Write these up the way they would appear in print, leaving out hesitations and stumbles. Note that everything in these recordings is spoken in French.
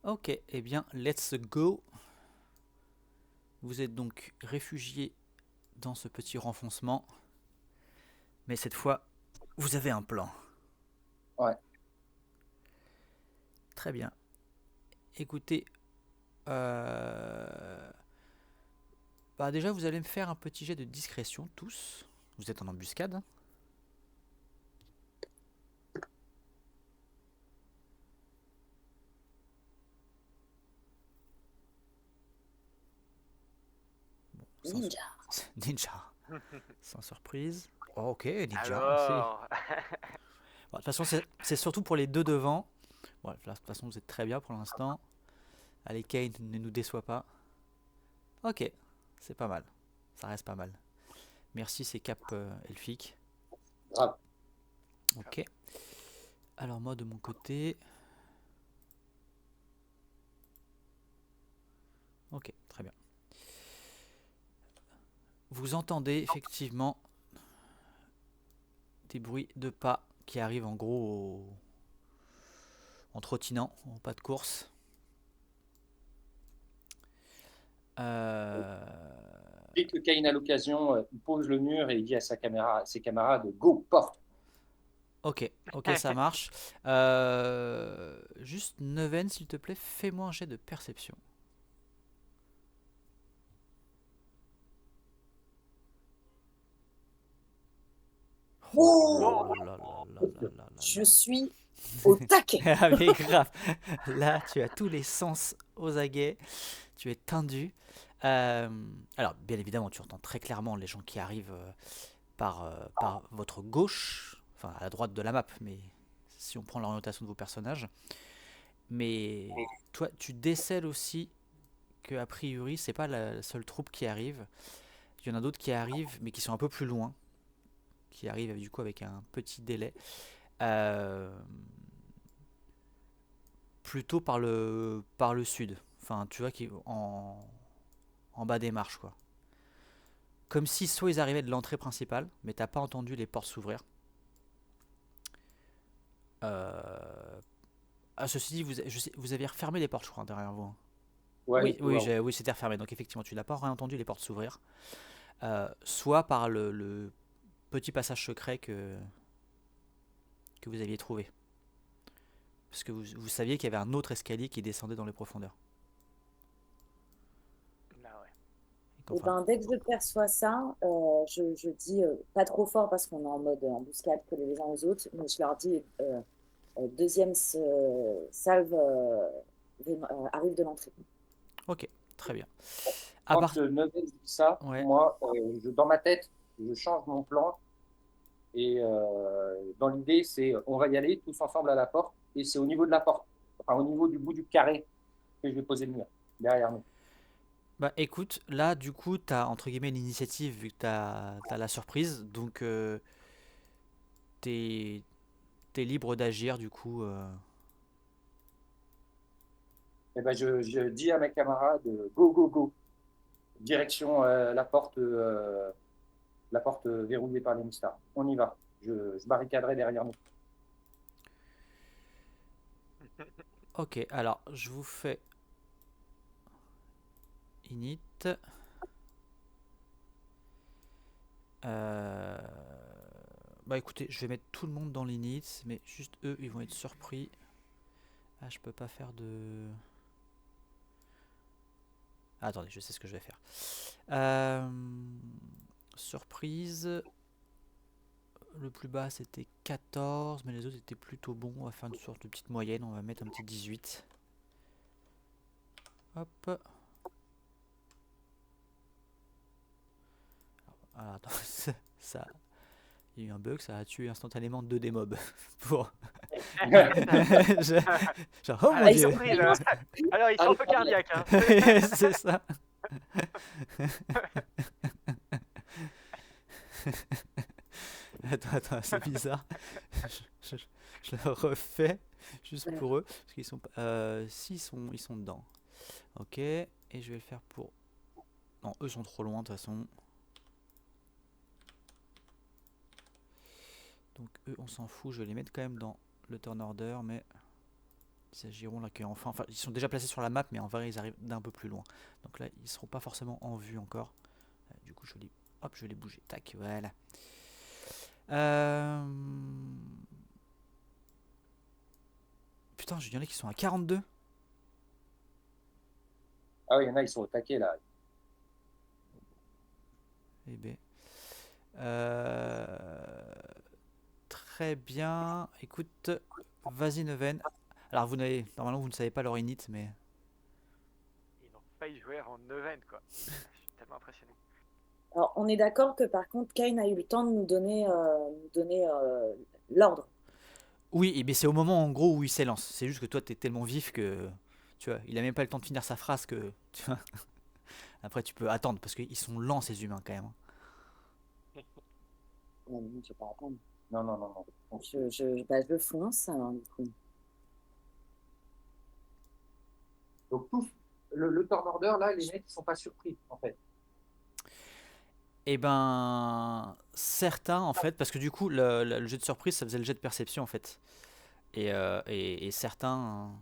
Ok, eh bien, let's go. Vous êtes donc réfugié dans ce petit renfoncement, mais cette fois, vous avez un plan. Ouais. Très bien. Écoutez, euh, bah déjà, vous allez me faire un petit jet de discrétion, tous. Vous êtes en embuscade. Bon, Ninja. Ninja, sans surprise. Oh, ok, Ninja, c'est... Alors, Bon, de toute façon, c'est surtout pour les deux devant. Bon, de toute façon, vous êtes très bien pour l'instant. Allez, Kane, ne nous déçois pas. Ok, c'est pas mal. Ça reste pas mal. Merci, c'est cap elfique. Grave. Ok. Alors moi de mon côté... Ok, très bien. Vous entendez effectivement des bruits de pas qui arrivent en gros en trottinant, en pas de course. Euh, Dès que Kane a l'occasion, il pose le mur et il dit à ses camarades, go, porte. Ok, ok, ça marche. Juste Neven, s'il te plaît, fais-moi un jet de perception. Oh Oh, là là là là là là là je là. suis au taquet. Ah mais grave, là tu as tous les sens aux aguets, tu es tendu. Euh, alors bien évidemment tu entends très clairement les gens qui arrivent par votre gauche, enfin à la droite de la map, mais si on prend l'orientation de vos personnages. Mais toi tu décèles aussi que a priori c'est pas la seule troupe qui arrive. Il y en a d'autres qui arrivent mais qui sont un peu plus loin, qui arrivent du coup avec un petit délai. Euh, Plutôt par le sud. Enfin, tu vois, en bas des marches, quoi. Comme si soit ils arrivaient de l'entrée principale, mais t'as pas entendu les portes s'ouvrir. Euh... Ah, ceci dit, vous aviez refermé les portes, je crois, derrière vous, hein. Ouais, Oui, oui, ouais. oui, c'était refermé. Donc effectivement, tu n'as pas entendu les portes s'ouvrir. Soit par le petit passage secret que vous aviez trouvé. Parce que vous saviez qu'il y avait un autre escalier qui descendait dans les profondeurs. bah ouais. Et Enfin, ben, dès que je perçois ça, je dis pas trop fort parce qu'on est en mode embuscade collés les uns aux autres, mais je leur dis deuxième salve arrive de l'entrée. ok, très bien. À part... Quand Neves dit ça, Ouais. moi, dans ma tête, je change mon plan. Et dans l'idée, c'est on va y aller tous ensemble à la porte. Et c'est au niveau de la porte, enfin au niveau du bout du carré, que je vais poser le mur, derrière nous. Bah écoute, là du coup t'as entre guillemets l'initiative vu que t'as la surprise, donc t'es t'es libre d'agir du coup. Et ben, je dis à mes camarades, go, go, go, direction la porte verrouillée par les moustaches. On y va. Je barricaderai derrière nous. Ok, alors je vous fais init. Euh, Bah écoutez, je vais mettre tout le monde dans l'init, mais juste eux ils vont être surpris. Ah je peux pas faire de... Ah, attendez, je sais ce que je vais faire. Euh, Surprise. Le plus bas c'était 14, mais les autres étaient plutôt bons. On va faire une sorte de petite moyenne, on va mettre un petit 18. Hop. Alors, attends, ça, il y a eu un bug, ça a tué instantanément 2 des mobs. Pour... Je- Genre, oh mon Ah, ils ont dieu. pris Il le a- Alors, ils sont un peu cardiaques, hein. C'est ça. Attends, c'est bizarre. Je, je- je le refais juste pour eux. Parce qu'ils sont... si, ils sont dedans. Ok. Et je vais le faire pour... Non, eux sont trop loin de toute façon. Donc eux, on s'en fout. Je vais les mettre quand même dans le turn order, mais... Il s'agiront là enfin, ils sont déjà placés sur la map, mais en vrai, ils arrivent d'un peu plus loin. Donc là, ils seront pas forcément en vue encore. Du coup, je vais les bouger. Tac, voilà. Euh, Putain, il y en a qui sont à 42. Ah oui, il y en a, ils sont au taquet là. Eh ben. Très bien. Écoute, vas-y Neven. Alors normalement vous ne savez pas leur init, mais Ils ont failli jouer en neuvaine, quoi. Je suis tellement impressionné. Alors, on est d'accord que par contre, Kane a eu le temps de nous donner l'ordre. oui, et ben c'est au moment en gros où il s'élance. C'est juste que toi t'es tellement vif que tu vois, il a même pas le temps de finir sa phrase que tu vois. Après tu peux attendre parce qu'ils sont lents ces humains quand même, hein. Non, non, je vais pas attendre. Non, non, non, non. Je fonce, alors, du coup. Donc, le turn order, là, les mecs, ils sont pas surpris, en fait. Et ben certains en fait, parce que du coup le jet de surprise ça faisait le jet de perception en fait. Et certains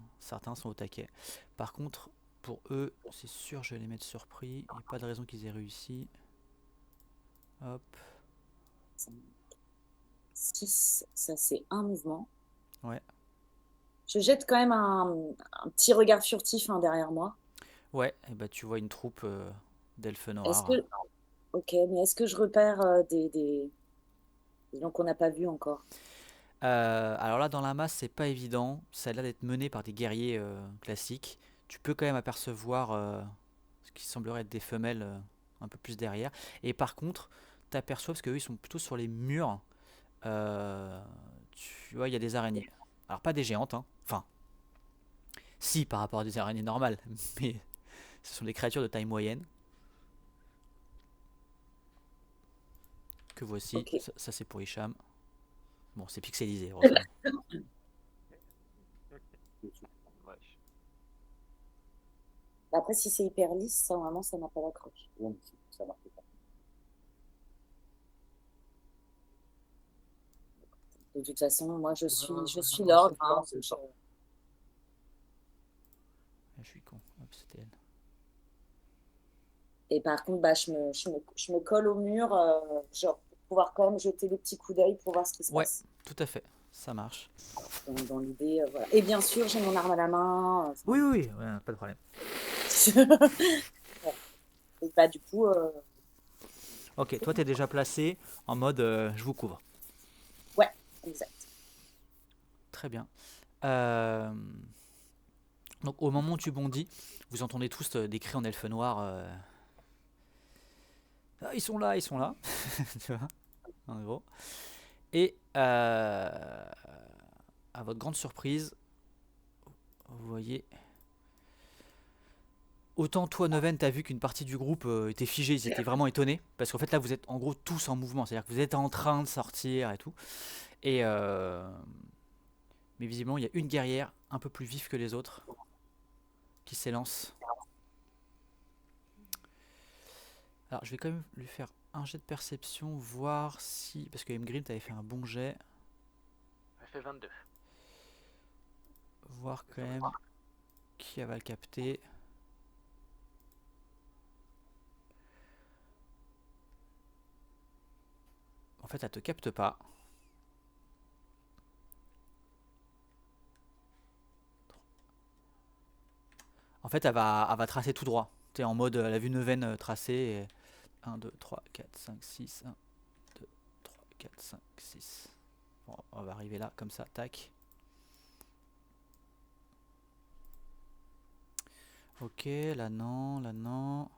sont au taquet. Par contre, pour eux, c'est sûr, je vais les mettre surpris. Il n'y a pas de raison qu'ils aient réussi. Hop. 6, ça c'est un mouvement. Ouais. Je jette quand même un petit regard furtif derrière moi. Ouais, et bah tu vois une troupe d'elfes Est-ce noirs. que, ok, mais est-ce que je repère des gens qu'on n'a pas vus encore? Alors là, dans la masse, c'est pas évident. Ça a l'air d'être mené par des guerriers classiques. Tu peux quand même apercevoir ce qui semblerait être des femelles un peu plus derrière. Et par contre, tu aperçois, parce qu'eux, ils sont plutôt sur les murs. euh, Tu vois, il y a des araignées. Alors pas des géantes, hein. Enfin, si par rapport à des araignées normales, mais ce sont des créatures de taille moyenne. Que voici. Ok. Ça, c'est pour Hicham. Bon, c'est pixelisé, heureusement. Ouais. Après, si c'est hyper lisse, ça, normalement, ça n'a pas l'accroche. Ouais, mais ça marche pas. De toute façon, moi, je suis Non, l'ordre. non, c'est le sort. Ah, je suis con. Hop, c'était elle. Et par contre, bah, je me colle au mur, genre, pour pouvoir quand même jeter des petits coups d'œil pour voir ce qui se Ouais, passe. tout à fait. Ça marche. Dans l'idée, voilà. Et bien sûr, j'ai mon arme à la main. Oui, oui, oui, ouais, pas de problème. Et bah, du coup, Ok, toi, t'es déjà placé en mode je vous couvre. ouais, exact. Très bien. Euh, Donc, au moment où tu bondis, vous entendez tous des cris en elfe noir. Ah, ils sont là, ils sont là. Tu vois, en gros. Et à votre grande surprise, vous voyez. Autant toi, Neven, t'as vu qu'une partie du groupe était figée, ils étaient vraiment étonnés. Parce qu'en fait, là, vous êtes en gros tous en mouvement. C'est-à-dire que vous êtes en train de sortir et tout. Et mais visiblement, il y a une guerrière un peu plus vive que les autres qui s'élance. Alors, je vais quand même lui faire un jet de perception, voir si. Parce que Emgrim, t'avais fait un bon jet. Ça fait 22. Voir quand même qui va le capter. En fait, elle te capte pas. En fait, elle va tracer tout droit. Tu es en mode, elle a vu une veine tracée. 1, 2, 3, 4, 5, 6. 1, 2, 3, 4, 5, 6. Bon, on va arriver là, comme ça, tac. Ok, là non, là non.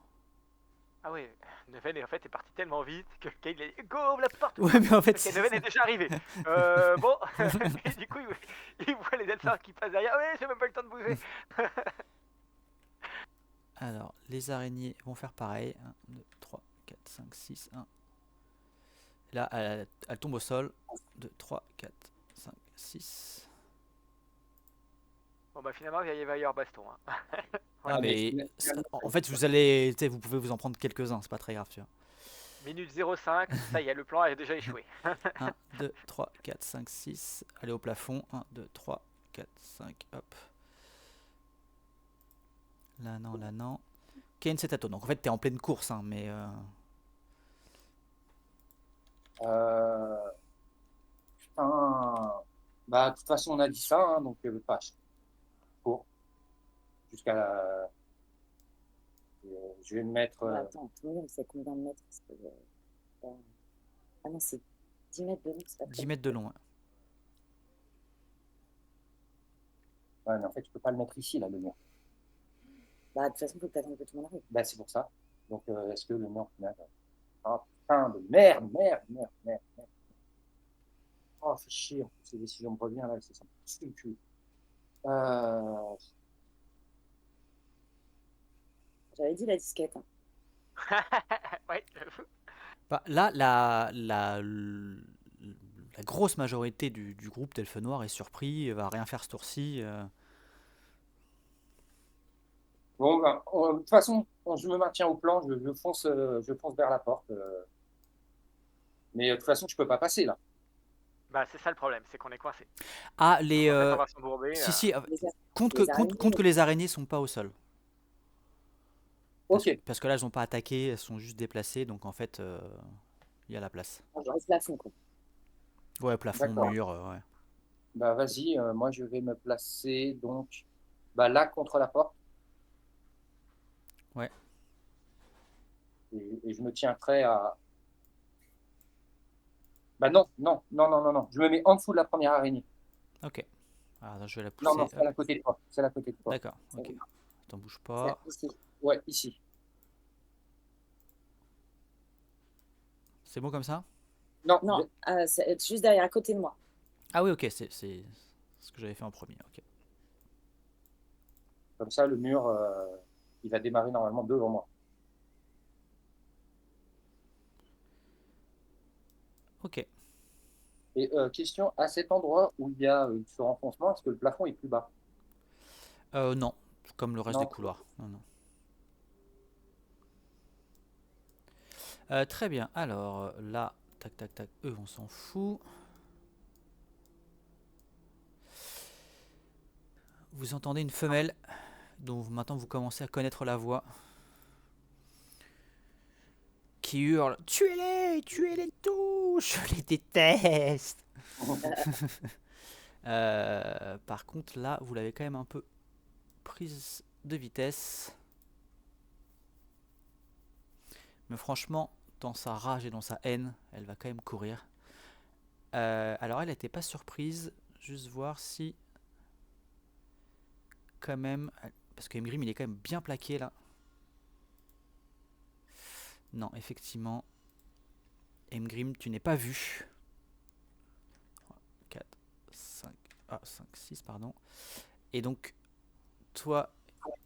Ah ouais, Neven en fait est parti tellement vite que Kane il a dit go, ouvre la porte. Ouais, mais en fait, Ok, Neven est déjà arrivé. Bon, et du coup il voit les elfes qui passent derrière. Ouais, j'ai même pas eu le temps de bouger. alors, les araignées vont faire pareil. 1, 2, 3, 4, 5, 6, 1. Là, elle tombe au sol. 2, 3, 4, 5, 6. Bon bah finalement il va y avoir baston. Hein. Ah, mais mais finalement, en fait, vous allez, tu sais, vous pouvez vous en prendre quelques-uns, c'est pas très grave, tu vois. Minute 05, ça y est, le plan a déjà échoué. 1, 2, 3, 4, 5, 6. Allez au plafond. 1, 2, 3, 4, 5. Hop. Là, non, là, non. Kane, c'est à toi. Donc en fait, t'es en pleine course, hein, mais. Euh, putain. Bah, de toute façon, on a dit ça, hein, donc pas. Je cours jusqu'à la. Je vais me mettre. Ouais, attends, tout le monde sait combien de mètres parce que, euh, ah non, c'est 10 mètres de long, c'est pas 10 très mètres de long. Ouais. Ouais, mais en fait, je peux pas le mettre ici, là, le mur. Bah, de toute façon, il faut que t'attendes que tout le monde arrive. Bah, c'est pour ça. Donc, est-ce que le mur final. Ah, putain de merde, merde, merde, merde, merde. Oh, c'est chier. Ces décisions me reviennent là, c'est ça. C'est le cul. Euh, J'avais dit la disquette. Hein. Ouais, j'avoue. Bah, là, la grosse majorité du groupe d'Elfe Noir est surpris, va rien faire ce tour-ci. Bon, ben, de toute façon, je me maintiens au plan, je fonce vers la porte. Mais de toute façon, je peux pas passer là. Bah, c'est ça le problème, c'est qu'on est coincé. Ah, Donc les. en fait, on va s'embourber. Si, si, Les, a- compte les araignées, que les araignées sont pas au sol. Ok, Parce que là, elles ont pas attaqué, elles sont juste déplacées, donc en fait, il y a la place. je reste là, fond, quoi. Ouais, plafond, d'accord. mur, ouais. Bah vas-y, moi je vais me placer donc bah, là contre la porte Ouais, et je me tiens prêt à. Bah non, non, non, non, non, non. Je me mets en dessous de la première araignée. ok. Alors, je vais la Non, non, pousser, c'est hop. à côté de toi. C'est à côté de toi. D'accord, ok. T'en bouge C'est pas. ici. Ouais, ici. C'est bon comme ça? Non, Non, c'est juste derrière, à côté de moi. Ah oui, ok, c'est ce que j'avais fait en premier, ok. comme ça le mur, il va démarrer normalement devant moi. Ok. Et question, à cet endroit où il y a ce renfoncement, est-ce que le plafond est plus bas? Non, comme le reste des Non. couloirs. Non, non. Très bien, alors là, tac, tac, tac, eux, on s'en fout. Vous entendez une femelle dont maintenant vous commencez à connaître la voix qui hurle: tuez-les tous, je les déteste. Par contre, là, vous l'avez quand même un peu prise de vitesse. Mais franchement, dans sa rage et dans sa haine, elle va quand même courir. Alors, elle n'était pas surprise. Juste voir si, quand même. Parce que Emgrim, il est quand même bien plaqué là. Non, effectivement. Emgrim, tu n'es pas vu. 4, 5, 5, 6, pardon. Et donc, toi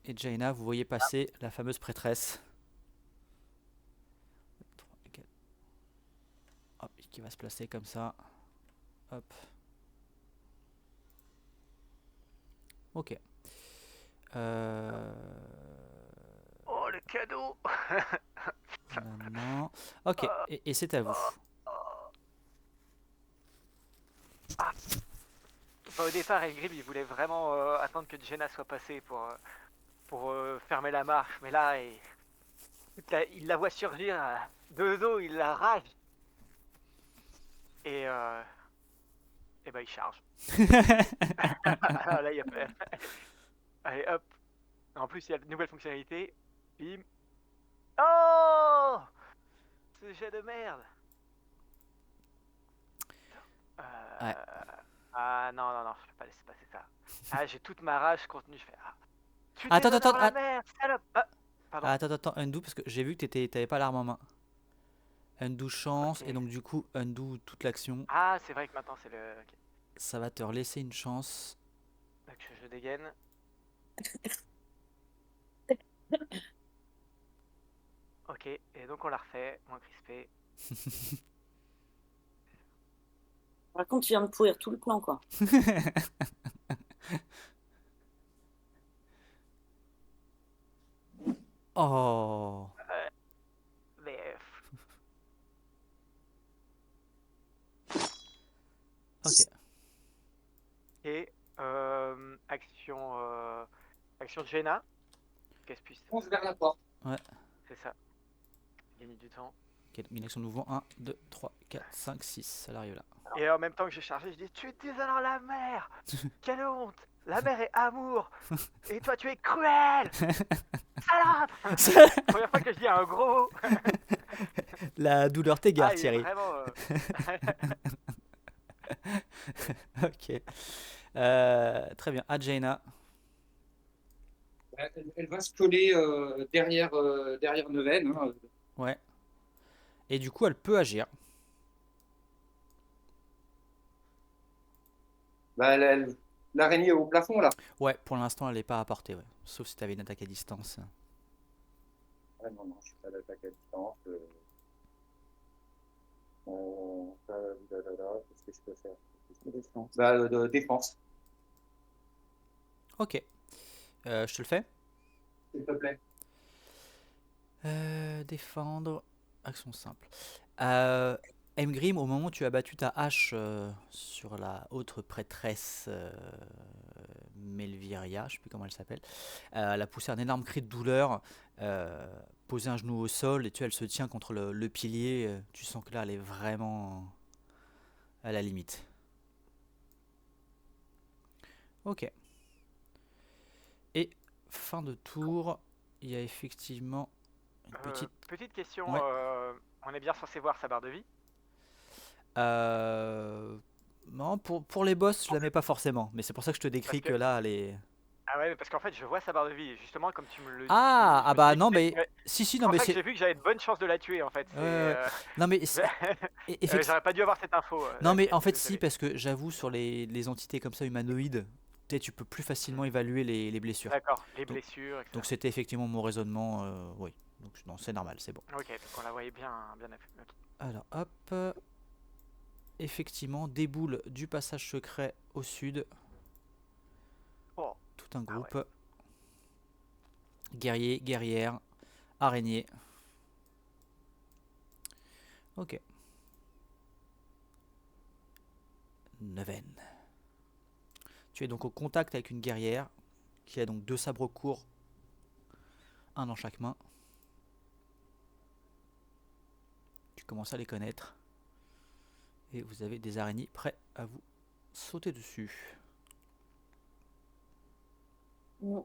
et Jaina, vous voyez passer la fameuse prêtresse. 3, 4. Hop, qui va se placer comme ça. Hop. Ok. Oh, le cadeau. Non. Ok, et c'est à vous. Ah. Bah, au départ, Elgrim, il voulait vraiment attendre que Jenna soit passée pour fermer la marche. Mais là, il la voit surgir de dos, il la rage. Et bah, il charge. Ah, là, il y a pas. Allez, hop. En plus, il y a de nouvelles fonctionnalités. Bim. Oh, ce jet de merde. Ouais. Ah non, non, non, je peux pas laisser passer ça. Ah, j'ai toute ma rage contenue. Je fais. Ah, tu Attends, t'es attends, dans la merde, salope. Ah, pardon. attends, undo, parce que j'ai vu que t'avais pas l'arme en main. Undo chance, Ok. et donc du coup, undo toute l'action. Ah, c'est vrai que maintenant c'est le. Ok. Ça va te laisser une chance. Donc je dégaine. Ok, et donc on la refait, moins crispé. Par contre, tu viens de pourrir tout le plan, quoi. Oh. Mais. Ok. Et action de Jenna. Qu'elle puisse. Fonce vers la porte. C'est ça. Gagner du temps. Ok, donc une action de mouvement. 1, 2, 3, 4, 5, 6. Elle arrive là. Et en même temps que je chargeais, je dis tu es désolant la mer. Quelle honte. La mer est amour. Et toi tu es cruel. Salope. Première fois que je dis un gros mot. La douleur t'égare, Ah, il est Thierry. vraiment. Ok. Très bien. Jaina. Elle va se coller derrière Neuven. Hein. Ouais. Et du coup, elle peut agir. Bah, l'araignée est au plafond, là. Ouais, pour l'instant, elle n'est pas à portée. Ouais. Sauf si tu avais une attaque à distance. Ah, non, je suis pas à l'attaque à distance. Qu'est-ce que je peux faire? Défense. Défense, Ok. Je te le fais. s'il te plaît. Défendre. Action simple. Emgrim, au moment où tu as battu ta hache sur la autre prêtresse Melviria, je sais plus comment elle s'appelle, elle a poussé un énorme cri de douleur, posé un genou au sol, et elle se tient contre le pilier. Tu sens que là, elle est vraiment à la limite. Ok. Et fin de tour, il y a effectivement une petite... Petite question. Ouais. On est bien censé voir sa barre de vie. Non, pour les boss, je la mets pas forcément, mais c'est pour ça que je te décris Parce que que- là, elle est... Ah ouais, mais parce qu'en fait, je vois sa barre de vie. Et justement, comme tu me le dis, Ah, je me suis bah dit non, que mais... c'est Si, c'est non, pour mais ça que c'est... j'ai vu que j'avais de bonnes chances de la tuer en fait. Ouais. Non, mais... J'aurais pas dû avoir cette info. Non, mais Ok, en fait, si, désolé. parce que j'avoue, sur les entités comme ça, humanoïdes, tu peux plus facilement évaluer les blessures. D'accord, les Donc- blessures, etc. Donc c'était effectivement mon raisonnement, oui. Donc non, c'est normal, c'est bon. Ok, donc on la voyait bien, bien affûtée. Ok. Alors, hop... Effectivement, des boules du passage secret au sud. Oh, Tout un ah ouais. groupe. Guerrier, guerrière, araignée. Ok. Neuvaine. Tu es donc au contact avec une guerrière qui a donc 2 sabres courts, un dans chaque main. Tu commences à les connaître. Et vous avez des araignées prêts à vous sauter dessus. Mm.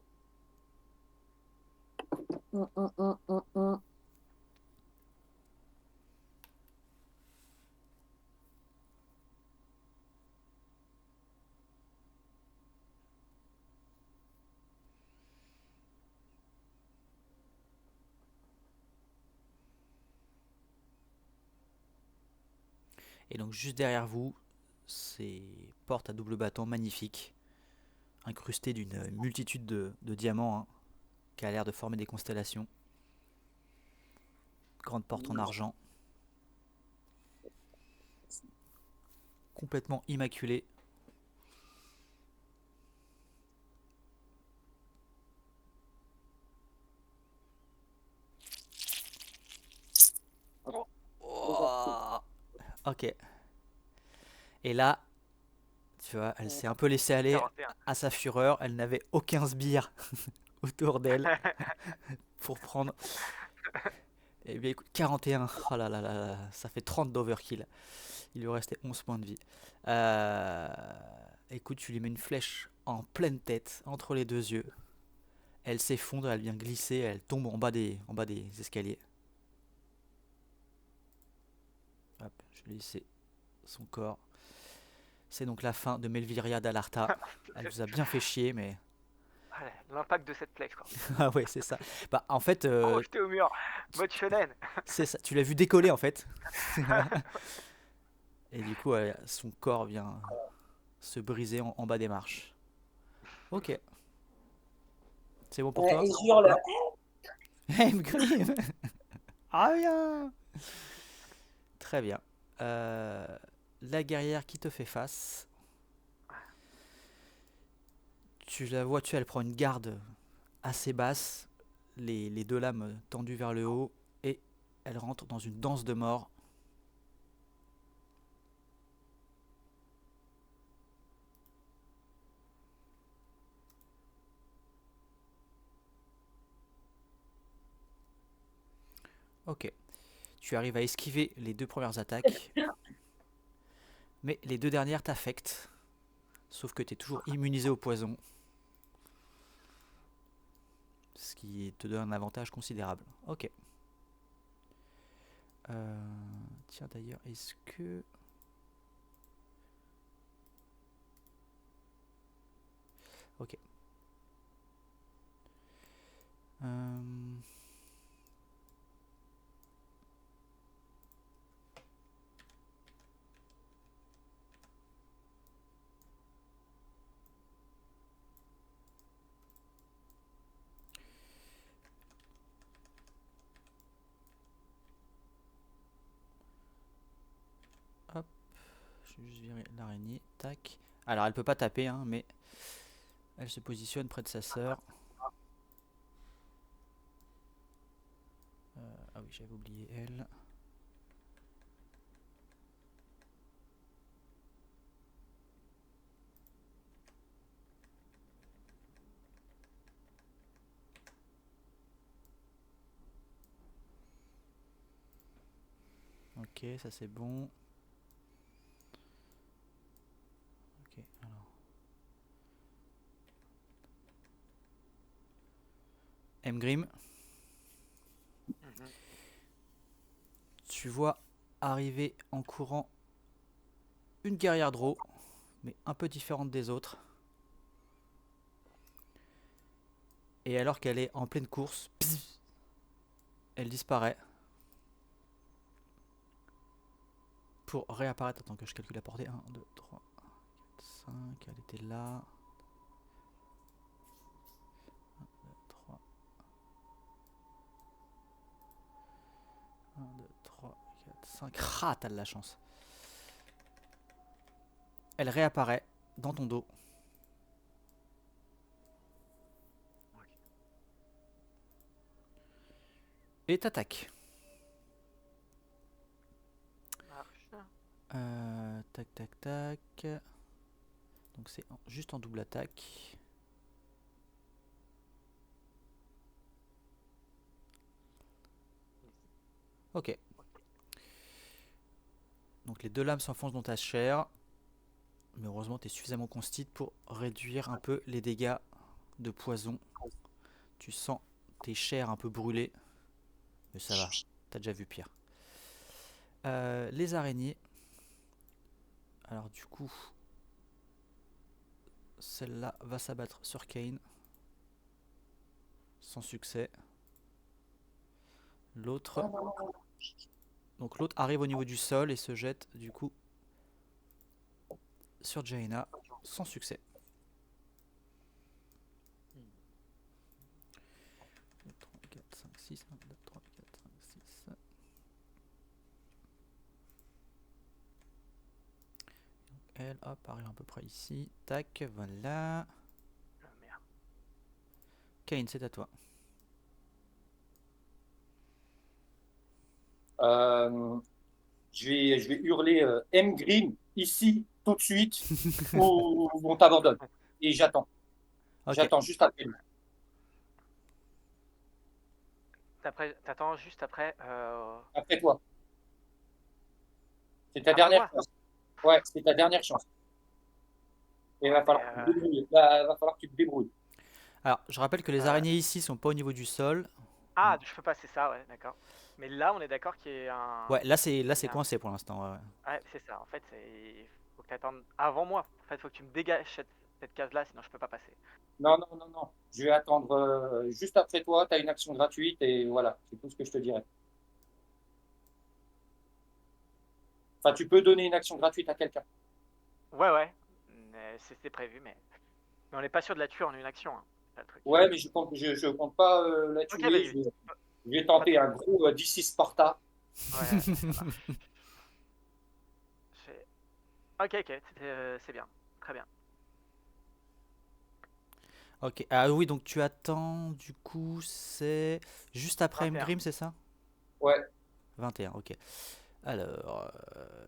Mm, mm, mm, mm, mm. Et donc juste derrière vous, ces portes à double battant magnifiques, incrustées d'une multitude de diamants, hein, qui a l'air de former des constellations. Grande porte en argent, complètement immaculée. Oh, ok. Et là, tu vois, elle s'est un peu laissée aller 41. à sa fureur. Elle n'avait aucun sbire autour d'elle pour prendre. Eh bien écoute, 41. Oh là là là là, ça fait 30 d'overkill. Il lui restait 11 points de vie. Écoute, tu lui mets une flèche en pleine tête, entre les deux yeux. Elle s'effondre, elle vient glisser, elle tombe en bas des escaliers. Hop, je vais laisser son corps. C'est donc la fin de Melviria d'Alarta. Elle vous a bien fait chier, mais... Ouais, l'impact de cette flèche, quoi. Ah ouais, c'est ça. Bah, en fait, Oh, j'étais au mur. Mode shonen. c'est ça. Tu l'as vu décoller, en fait. Et du coup, son corps vient se briser en bas des marches. Ok. C'est bon pour toi? Et je hurle. Hey, Mgrim. Ah bien. Très bien. La guerrière qui te fait face. Tu la vois, elle prend une garde assez basse, les 2 lames tendues vers le haut, et elle rentre dans une danse de mort. Ok. Tu arrives à esquiver les 2 premières attaques. Mais les 2 dernières t'affectent. Sauf que tu es toujours immunisé au poison. Ce qui te donne un avantage considérable. Ok. Tiens d'ailleurs, est-ce que... Ok. Euh, Hop. Je vais juste virer l'araignée. Tac. Alors elle peut pas taper, hein, mais elle se positionne près de sa sœur. Ah oui, j'avais oublié elle. Ok, ça c'est bon. Ok, alors. Mgrim, Mhm. tu vois arriver en courant une guerrière Drow, mais un peu différente des autres. Et alors qu'elle est en pleine course, pss, elle disparaît. Pour réapparaître, attends que je calcule la portée. 1, 2, 3, 4, 5, elle était là. 3, 1, 2, 3, 4, 5. Ah, t'as de la chance. Elle réapparaît dans ton dos. Et t'attaque. Marche. Tac, tac, tac. Donc c'est juste en double attaque. Ok. Donc les 2 lames s'enfoncent dans ta chair. Mais heureusement, tu es suffisamment constite pour réduire un peu les dégâts de poison. Tu sens tes chairs un peu brûlées. Mais ça va, t'as déjà vu pire. Les araignées. Alors du coup, celle-là va s'abattre sur Kane. Sans succès. L'autre. Donc l'autre arrive au niveau du sol et se jette du coup sur Jaina. Sans succès. 1, 2, 3, 4, 5, 6. 1, 2, 3, 4, 5, 6. Elle, hop, arrive à peu près ici. Tac, voilà. Ah, merde. Kane, c'est à toi. Euh, je vais hurler Mgrim ici, tout de suite, ou on t'abandonne. Et j'attends. Ok, J'attends juste après lui. T'attends juste après. Après toi. C'est ta Après dernière moi. chance. Ouais, c'est ta dernière chance. Et il Ouais, va mais falloir que tu te débrouilles. Va falloir que tu te débrouilles. alors je rappelle que les euh, araignées ici sont pas au niveau du sol. Ah, je peux passer ça, ouais, d'accord. Mais là, on est d'accord qu'il y ait Ouais, là il y c'est a un- coincé pour l'instant. Ouais, ouais. Ouais, c'est ça. En fait, faut que t'attendes avant moi. En fait, faut que tu me dégages cette case-là, sinon je peux pas passer. Non, non, non, non. Je vais attendre juste après toi. Tu as une action gratuite et voilà, c'est tout ce que je te dirais. Enfin, tu peux donner une action gratuite à quelqu'un. Ouais, ouais. C'était prévu, mais on n'est pas sûr de la tuer en une action, hein. C'est ça le truc. Ouais, mais je compte pas la Ok, tuer. vas-y. Je vais Pas de tenter un problème. gros DC Sparta. Ouais, ça marche. J'ai- Ok, ok, c'est bien. Très bien. Ok, ah oui, donc tu attends, du coup, c'est juste après 21. Mgrim, c'est ça? Ouais. 21, ok. Alors,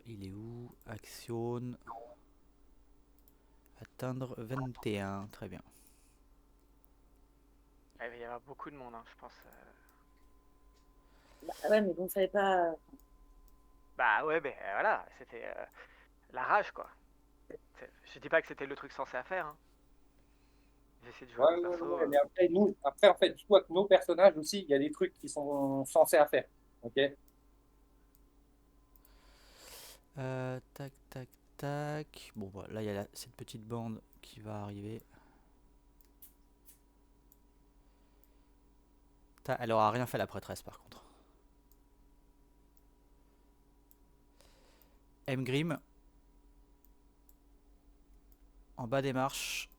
il est où? Action. Atteindre 21, très bien. Ouais, il va y avoir beaucoup de monde, hein, je pense. Bah, ouais, mais bon, fallait pas. Bah ouais, ben voilà, c'était la rage, quoi. Je dis pas que c'était le truc censé à faire, hein. J'ai essayé de jouer Ouais, mon ouais, perso. ouais, mais après, en fait, dis-toi que nos personnages aussi, il y a des trucs qui sont censés à faire. Ok? Tac, tac, tac. Bon, bah, là, il y a cette petite bande qui va arriver. Elle aura rien fait, la prêtresse, par contre. Mgrim, en bas des marches,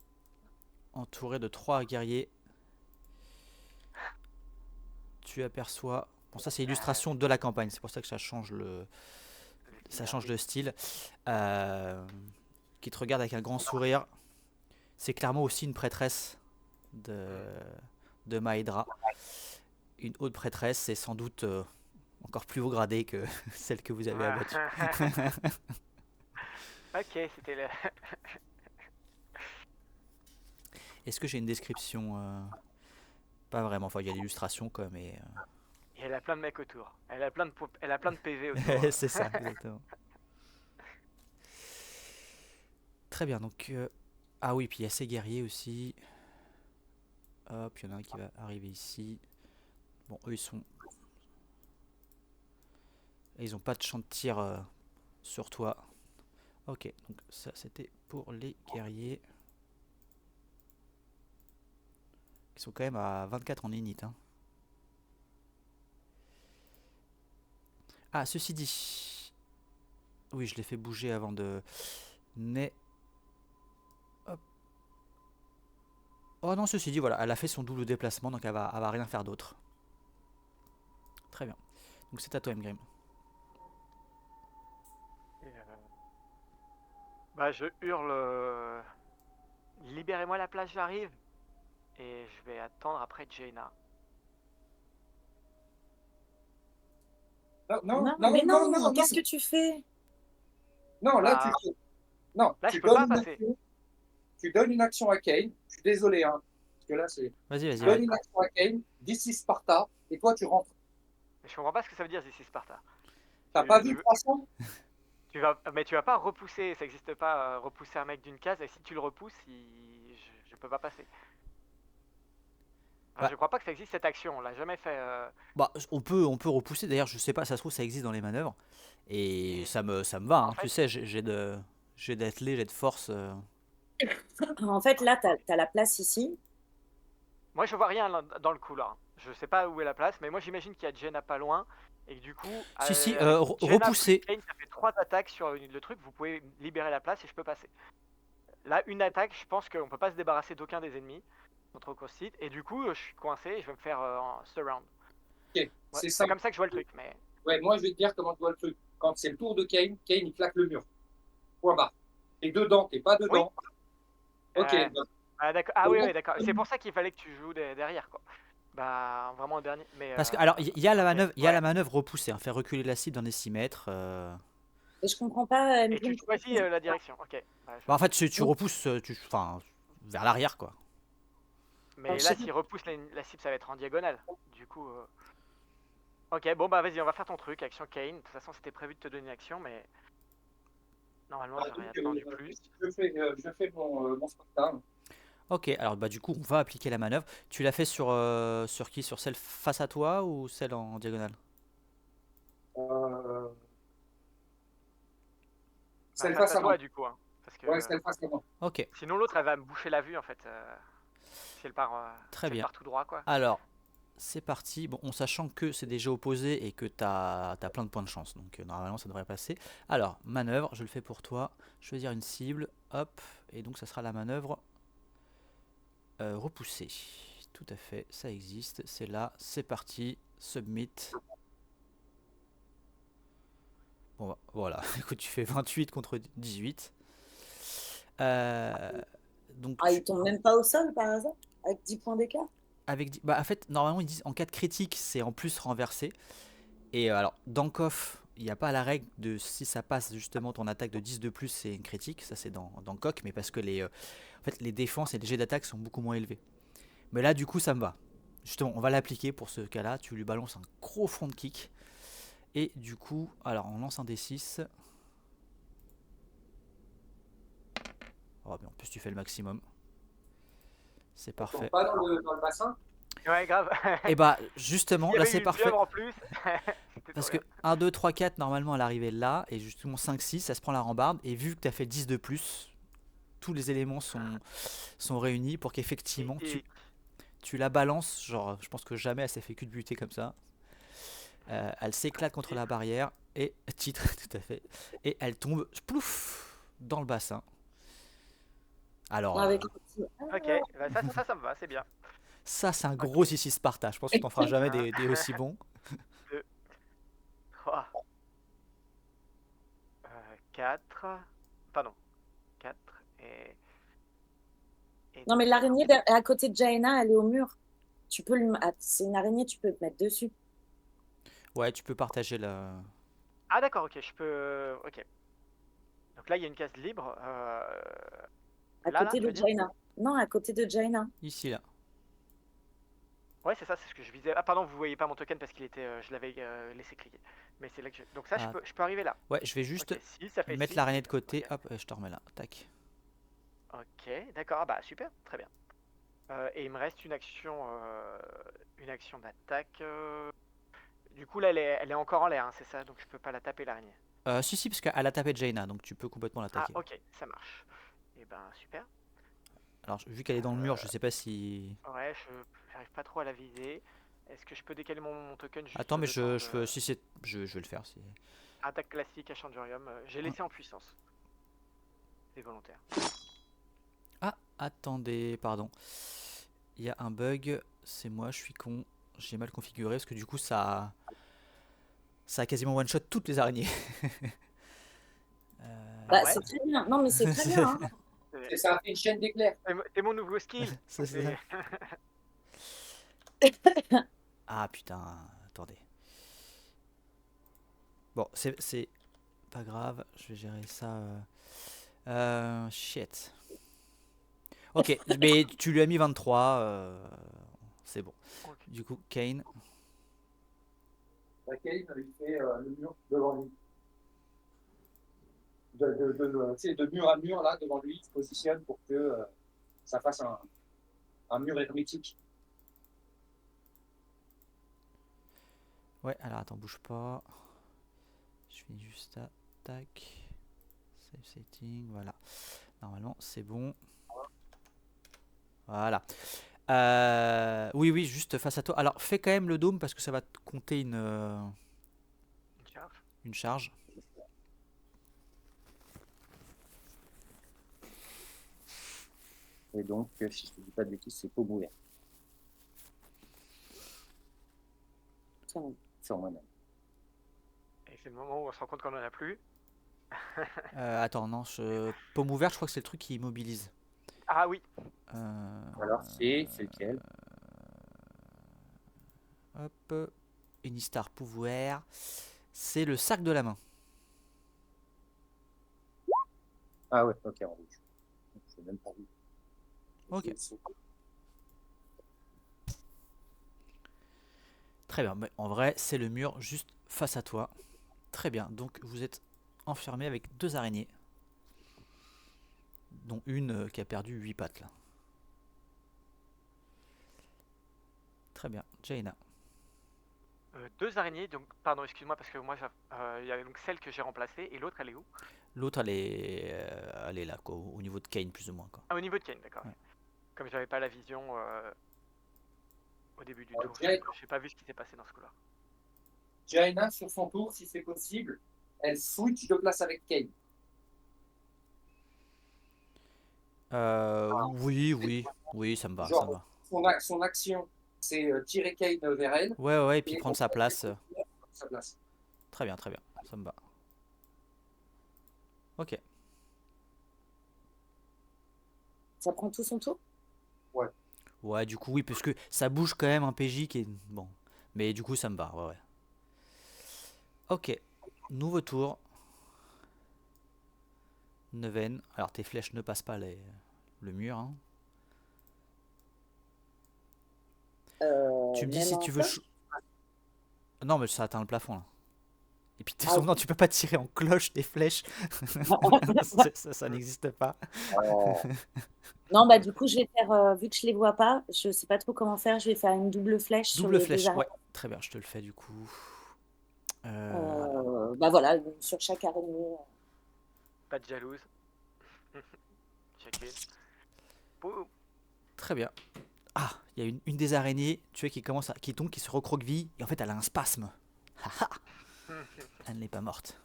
entouré de 3 guerriers. Tu aperçois. Bon, ça, c'est l'illustration de la campagne. C'est pour ça que ça change le style. Euh, qui te regarde avec un grand sourire. C'est clairement aussi une prêtresse de Maedra. Une haute prêtresse, c'est sans doute encore plus haut gradé que celle que vous avez Ouais. abattue. Ok, c'était le. Est-ce que j'ai une description pas vraiment. Enfin, il y a l'illustration, quoi, mais. Et elle a plein de mecs autour. Elle a plein de PV autour. C'est ça, exactement. Très bien, donc. Ah oui, puis il y a ces guerriers aussi. Hop, il y en a un qui va arriver ici. Bon, eux, ils ont pas de champ de tir sur toi. Ok, donc ça, c'était pour les guerriers. Qui sont quand même à 24 en init, hein. Ah, ceci dit. Oui, je l'ai fait bouger avant de. Mais. Hop. Oh non, ceci dit, voilà, elle a fait son double déplacement, donc elle va rien faire d'autre. Très bien. Donc c'est à toi, Mgrim. Et, bah, je hurle. Libérez-moi la place, j'arrive. Et je vais attendre après Jaina. Non, non, Non, non, mais non, non, non, non, qu'est-ce que tu fais? non, là, Bah, non, là, je peux pas passer. tu donnes une action à Kane. Je suis désolé, hein, parce que là, c'est. Vas-y, Tu vas-y, donnes ouais. une action à Kane, d'ici Sparta, et toi, tu rentres. Mais je comprends pas ce que ça veut dire ici, Sparta. T'as pas Tu, vu tu, 300? mais tu vas pas repousser, ça existe pas, repousser un mec d'une case, et si tu le repousses, je peux pas passer. Enfin, Bah, je crois pas que ça existe cette action, on l'a jamais fait. bah, on peut repousser. D'ailleurs, je sais pas, ça se trouve, ça existe dans les manœuvres. Et Et ça me va, en hein. Tu fait, sais, j'ai d'athlé, j'ai de force. En fait, là, tu as la place ici. moi je vois rien dans le couloir. Je sais pas où est la place, mais moi j'imagine qu'il y a Jenna pas loin, et que du coup, Si, si, avec Jenna plus repousser. Kane, ça fait 3 attaques sur le truc, vous pouvez libérer la place et je peux passer. Là, une attaque, je pense qu'on peut pas se débarrasser d'aucun des ennemis contre Ocostite, et du coup, je suis coincé et je vais me faire en surround. Ok, Ouais, c'est c'est simple. comme ça que je vois le truc, mais. Ouais, moi, je vais te dire comment tu vois le truc. Quand c'est le tour de Kane, Kane, il claque le mur. Point barre. T'es dedans, t'es pas Oui. dedans. Ok, bah, Ah, d'accord. Ah oui, dedans, oui, d'accord. C'est pour ça qu'il fallait que tu joues derrière, quoi. Bah, vraiment le dernier. Mais. Parce que, alors, il y a la Ok, manœuvre, il y a ouais. la manœuvre repousser, hein, faire reculer la cible dans des 6 mètres. Et je comprends pas, Et tu Mgrim, pourquoi tu choisis fais la ça. direction. Ok. Ouais, Bah, en fait, tu Oui. repousses, enfin, vers l'arrière, quoi. Alors, mais je là, sais pas. s'il repousse la cible, ça va être en diagonale. Du coup. Ok, bon, bah, vas-y, on va faire ton truc. Action Kane. De toute façon, c'était prévu de te donner une action, mais. Normalement, j'aurais attendu plus. je fais mon Sparta. Ok, alors bah du coup, on va appliquer la manœuvre. Tu l'as fait sur qui? Sur celle face à toi ou celle en diagonale? Euh, Bah, celle face face à à moi. toi, du coup, hein. Parce que. Ouais, celle face à moi. Ok, Sinon, l'autre, elle va me boucher la vue, en fait. Si elle part, très si elle bien. part tout droit, quoi. Alors, c'est parti. Bon, en sachant que c'est déjà opposé et que t'as plein de points de chance. Donc normalement, ça devrait passer. Alors, manœuvre, je le fais pour toi. Choisir une cible. Hop. Et donc, ça sera la manœuvre repoussée. Tout à fait, ça existe. C'est là. C'est parti. Submit. Bon, bah, voilà. Écoute, tu fais 28 contre 18. Euh, donc, Ah, il tombe même pas au sol par hasard? Avec 10 points d'écart? bah, en fait, normalement, ils disent en cas de critique, c'est en plus renversé. Et alors, dans KOF, il n'y a pas la règle de si ça passe justement ton attaque de 10 de plus, c'est une critique. Ça, c'est dans KOK, mais parce que en fait, les défenses et les jets d'attaque sont beaucoup moins élevés. Mais là, du coup, ça me va. Justement, on va l'appliquer pour ce cas-là. Tu lui balances un gros front kick. Et du coup, alors on lance un D6. Oh, mais en plus, tu fais le maximum. C'est On tombe parfait. pas dans le bassin. Ouais, grave. Et bah, S'il justement, y là avait c'est une parfait. pieuvre en plus, c'était Parce trop que bien. 1, 2, 3, 4, normalement, elle arrivait là. Et justement, 5, 6, ça se prend la rambarde. Et vu que tu as fait 10 de plus, tous les éléments sont réunis pour qu'effectivement Et tu la balances. Genre, je pense que jamais elle s'est fait culbuter comme ça. Elle s'éclate contre la barrière. Et titre, tout à fait. Et elle tombe, plouf, dans le bassin. Alors, Avec un petit. ok, bah ça me va, c'est bien. ça, c'est un gros Ok, ici Sparta. Je pense que tu t'en feras jamais un, des aussi bons. 2, 3, 4. Pardon, 4 et Non, mais l'araignée à côté de Jaina, elle est au mur. Tu peux c'est une araignée, tu peux te mettre dessus. Ouais, tu peux partager la. Ah d'accord, ok, je peux... Ok. Donc là, il y a une case libre. À Là, côté tu de veux dire? Jaina. Non, à côté de Jaina. Ici, là. Ouais, c'est ça, c'est ce que je visais. Ah pardon, vous voyez pas mon token parce qu'il était, je l'avais laissé cliquer. Mais c'est là que je... Donc ça, Ah, je peux arriver là. ouais, je vais juste Ok, 6, ça fait mettre 6. l'araignée de côté. Ok, Hop, je te remets là. Tac. ok, d'accord, ah bah super, très bien. Et il me reste une action d'attaque. Du coup, là, elle est encore en l'air, hein, c'est ça, donc je peux pas la taper l'araignée. Si, si, parce qu'elle a tapé Jaina, donc tu peux complètement Ah, l'attaquer. ok, ça marche. Et ben super. Alors, vu qu'elle est dans le mur, je sais pas si. Ouais, je j'arrive pas trop à la viser. Est-ce que je peux décaler mon token juste Attends, mais le temps je de... peux. Si c'est. Je vais le faire. Si... Attaque classique à Chandurium. J'ai Hum. laissé en puissance. C'est volontaire. Ah, attendez, pardon. Il y a un bug. C'est moi, je suis con. J'ai mal configuré parce que du coup, ça a quasiment one shot toutes les araignées. Ah Bah, ouais? c'est très bien. Non, mais c'est très bien, hein. C'est Ça a fait une chaîne d'éclairs. c'est mon nouveau skill. C'est C'est- ça. Ah putain, attendez. Bon, c'est pas grave, je vais gérer ça. Shit. Ok, mais tu lui as mis 23, c'est bon. Ok. Du coup, Kane. Laquelle il fait le mur devant lui. Tu sais, de mur à mur, là, devant lui, il se positionne pour que ça fasse un mur hermétique. Ouais, alors attends, bouge pas. Je finis juste ça. Tac. Save setting, voilà. Normalement, c'est bon. Voilà. Oui, oui, juste face à toi. Alors, fais quand même le dôme parce que ça va te compter Une charge. une charge. Et donc, si je ne dis pas de bêtises, c'est peau bouillante Tiens. sur moi-même. Et c'est le moment où on se rend compte qu'on en a plus. Attends, non, paume ouverte, je crois que c'est le truc qui immobilise. Ah oui. Euh, Alors, c'est lequel? Hop. Unistar pouvoir. C'est le sac de la main. Ah ouais, ok, en rouge. Je n'ai même pas vu. Ok. Très bien. Mais en vrai, c'est le mur juste face à toi. Très bien. Donc, vous êtes enfermé avec deux araignées. Dont une qui a perdu 8 pattes là. Très bien. Jaina. Deux araignées, donc pardon, excuse-moi parce que moi il y a donc celle que j'ai remplacée et l'autre elle est où? L'autre, elle est là, quoi, au niveau de Kane, plus ou moins. Quoi. Ah, au niveau de Kane, d'accord. Ouais. Comme j'avais pas la vision au début du tour, Jaina, j'ai pas vu ce qui s'est passé dans ce couloir. Jaina, sur son tour, si c'est possible, elle switch de place avec Kane. Oui, oui, oui, ça me va, ça me Genre, va. son action, c'est tirer Kane vers elle. Ouais, ouais, et puis Et prendre sa place. sa place. Très bien, ça me va. Ok. Ça prend tout son tour? Ouais, du coup, oui, parce que ça bouge quand même un PJ qui est. Bon. Mais du coup, ça me va, ouais, ouais. Ok. Nouveau tour. Neuvaine. Alors, tes flèches ne passent pas le mur. Hein. Tu me dis même si en tu veux... cloche? Non, mais ça atteint le plafond, là. Et puis, de toute Ah, façon, ok. non, tu peux pas tirer en cloche des flèches. Ça n'existe pas. Non, bah du coup, je vais faire, vu que je les vois pas, je sais pas trop comment faire, je vais faire une double flèche sur Double les deux flèche, araignées. ouais. Très bien, je te le fais, du coup. Bah voilà, sur chaque araignée. Pas de jalouse. Chacune. Boum. Très bien. Ah, il y a une des araignées, tu vois, qui tombe, qui se recroqueville, et en fait, elle a un spasme. Haha, elle n'est pas morte.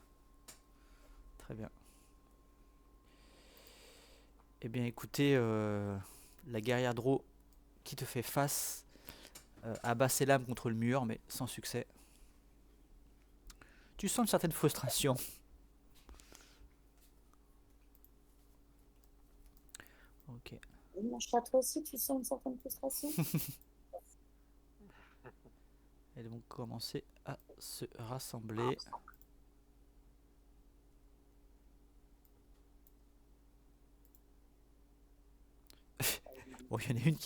Très bien. Eh bien, écoutez, la guerrière Draw qui te fait face abat ses lames contre le mur, mais sans succès. Tu sens une certaine frustration. Ok. Et mon chat, toi aussi, tu sens une certaine frustration? Elles vont commencer à se rassembler. Bon, il y en a une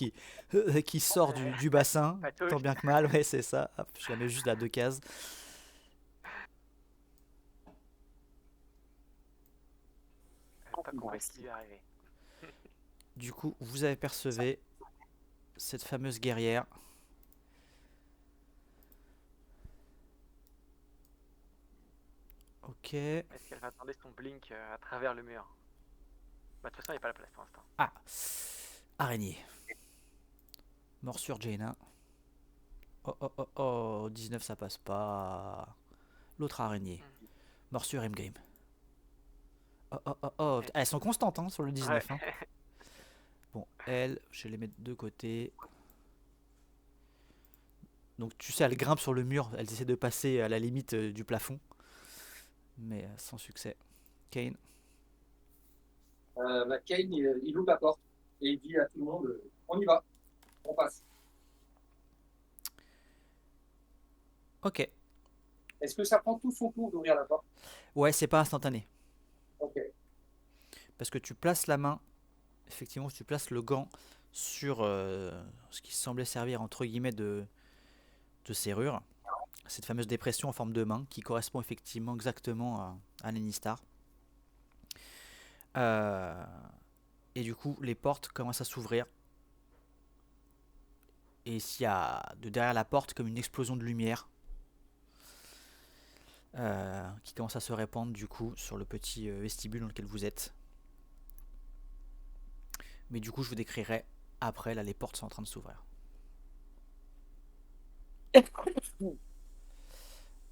qui sort du bassin, Pas touche. tant bien que mal, ouais, c'est ça. Hop, je la mets juste à 2 cases. Pas compris ce qui lui est arrivé. Du coup, vous apercevez cette fameuse guerrière. Ok. Est-ce qu'elle va attendre son blink à travers le mur? Bah, de toute façon, il n'y a pas la place pour l'instant. Ah, araignée. Morsure Jaina. Oh oh oh oh, 19 ça passe pas. L'autre araignée. Morsure Endgame. Oh oh oh oh, elles sont constantes hein, sur le Ouais. 19. Hein. Bon, elles, je vais les mettre de côté. Donc tu sais, elles grimpent sur le mur, elles essaient de passer à la limite du plafond. Mais sans succès. Kane. Kane, il ouvre la porte et il dit à tout le monde, on y va, on passe. Ok. Est-ce que ça prend tout son tour d'ouvrir la porte? Ouais, c'est pas instantané. Ok. Parce que tu places la main, effectivement, tu places le gant sur ce qui semblait servir entre guillemets de serrure. Cette fameuse dépression en forme de main qui correspond effectivement exactement à Lennistar. Et du coup, les portes commencent à s'ouvrir. Et s'il y a de derrière la porte comme une explosion de lumière qui commence à se répandre du coup sur le petit vestibule dans lequel vous êtes. Mais du coup, je vous décrirai après. Là, les portes sont en train de s'ouvrir.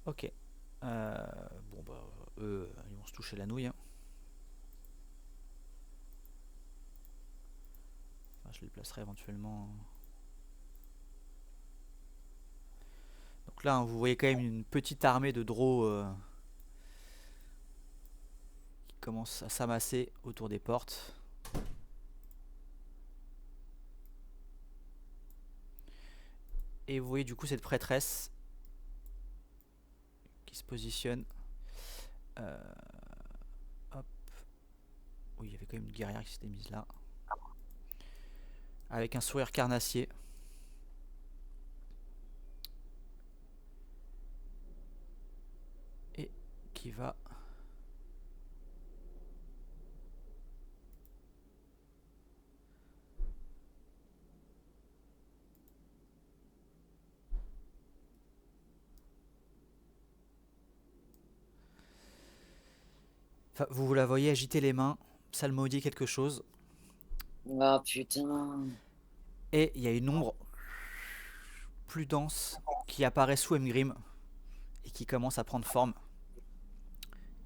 Ok. Bon bah, eux, ils vont se toucher la nouille. Hein. Enfin, je les placerai éventuellement. Donc là, hein, vous voyez quand même une petite armée de draws qui commence à s'amasser autour des portes. Et vous voyez du coup cette prêtresse qui se positionne. Hop. Oui, il y avait quand même une guerrière qui s'était mise là. Avec un sourire carnassier. Et qui va... Enfin, vous la voyez agiter les mains, psalmodier quelque chose. Oh putain. Et il y a une ombre plus dense qui apparaît sous Emgrim et qui commence à prendre forme.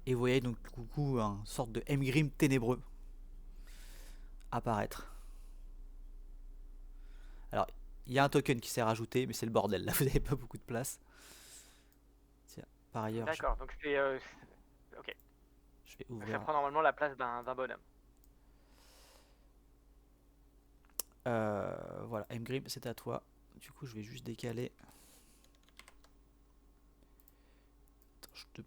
Et vous voyez donc du coup un sorte de Emgrim ténébreux apparaître. Alors, il y a un token qui s'est rajouté, mais c'est le bordel. Là, vous n'avez pas beaucoup de place. Tiens, par ailleurs, D'accord, donc c'est. Ok. je vais Donc ça ouvrir. prend normalement la place d'un bonhomme. Voilà, Emgrim, c'est à toi. Du coup, je vais juste décaler. Attends, je te.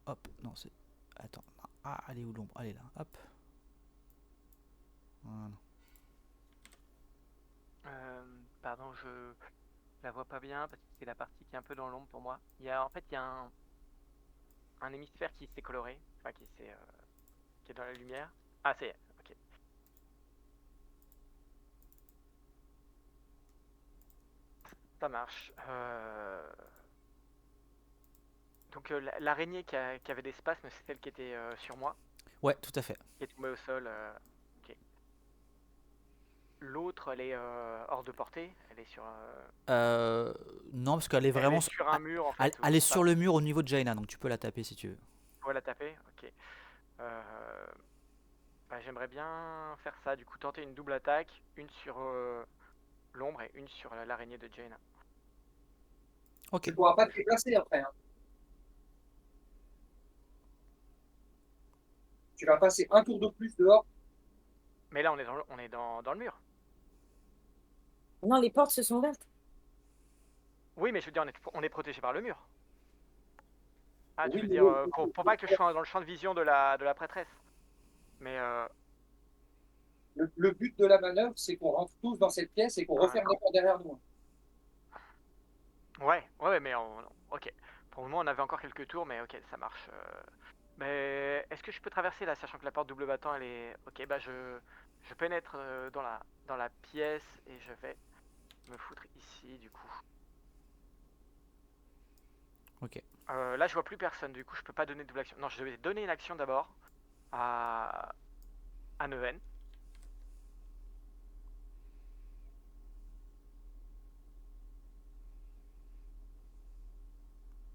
Hop, non, c'est. Attends. Ah, elle est où l'ombre? Elle est là. Hop. Voilà. Euh, pardon, je la vois pas bien parce que c'est la partie qui est un peu dans l'ombre pour moi. En fait, il y a un hémisphère qui s'est coloré, enfin qui est dans la lumière. Ah, c'est, ok. Ça marche. Donc l'araignée qui avait des spasmes, c'est celle qui était sur moi, Ouais, tout à fait. qui est tombée au sol. Ok. L'autre, elle est hors de portée. Elle est sur, Non, parce qu'elle est elle vraiment. est sur un mur en Elle, fait, elle est ou sur pas. le mur au niveau de Jaina, donc tu peux la taper si tu veux. Faut la taper. Ok. Euh, Bah, j'aimerais bien faire ça. Du coup, tenter une double attaque, une sur l'ombre et une sur l'araignée de Jaina. Ok. Tu pourras pas te déplacer après, hein. Tu vas passer un tour de plus dehors. Mais là, on est dans le mur. Non, les portes se sont ouvertes. Oui, mais je veux dire, on est protégé par le mur. Ah, tu Oui, veux mais dire, pour pas que je sois dans le champ de vision de la prêtresse. Mais le but de la manœuvre, c'est qu'on rentre tous dans cette pièce et qu'on referme les portes derrière nous. ouais, mais ok. Pour le moment, on avait encore quelques tours, mais ok, ça marche. Mais est-ce que je peux traverser là, sachant que la porte double battant, elle est. Ok, bah je pénètre dans la pièce et je vais me foutre ici, du coup. Ok. Là, je vois plus personne, du coup, je peux pas donner de double action. Non, je vais donner une action d'abord à, à Neven.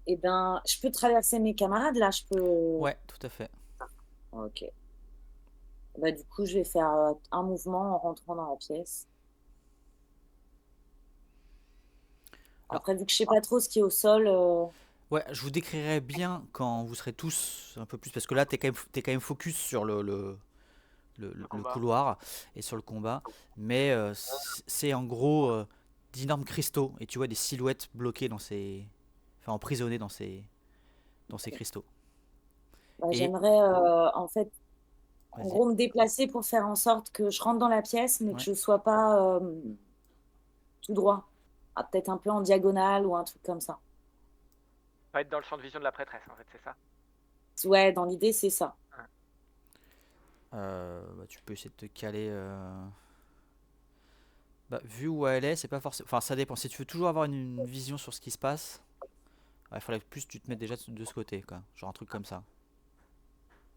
Eh ben, je peux traverser mes camarades là, je peux. Ouais, tout à fait. Ok. Bah, du coup, je vais faire un mouvement en rentrant dans la pièce. Alors, Après, vu que je sais pas trop ce qui est au sol, ouais, je vous décrirai bien quand vous serez tous un peu plus, parce que là, t'es quand même focus sur Le le combat. couloir et sur le combat, mais c'est en gros d'énormes cristaux, et tu vois des silhouettes bloquées dans ces, enfin emprisonnées dans ces cristaux. bah, Et j'aimerais en fait, en vas-y. gros, me déplacer pour faire en sorte que je rentre dans la pièce, mais que Ouais. je sois pas tout droit. Ah, peut-être un peu en diagonale ou un truc comme ça. Pas être dans le champ de vision de la prêtresse, en fait, c'est ça. Ouais, dans l'idée, c'est ça. Bah, tu peux essayer de te caler. Bah, vu où elle est, c'est pas forcément. Enfin, ça dépend. Si tu veux toujours avoir une vision sur ce qui se passe, il faudrait que plus tu te mettes déjà de ce côté, quoi. Genre un truc comme ça.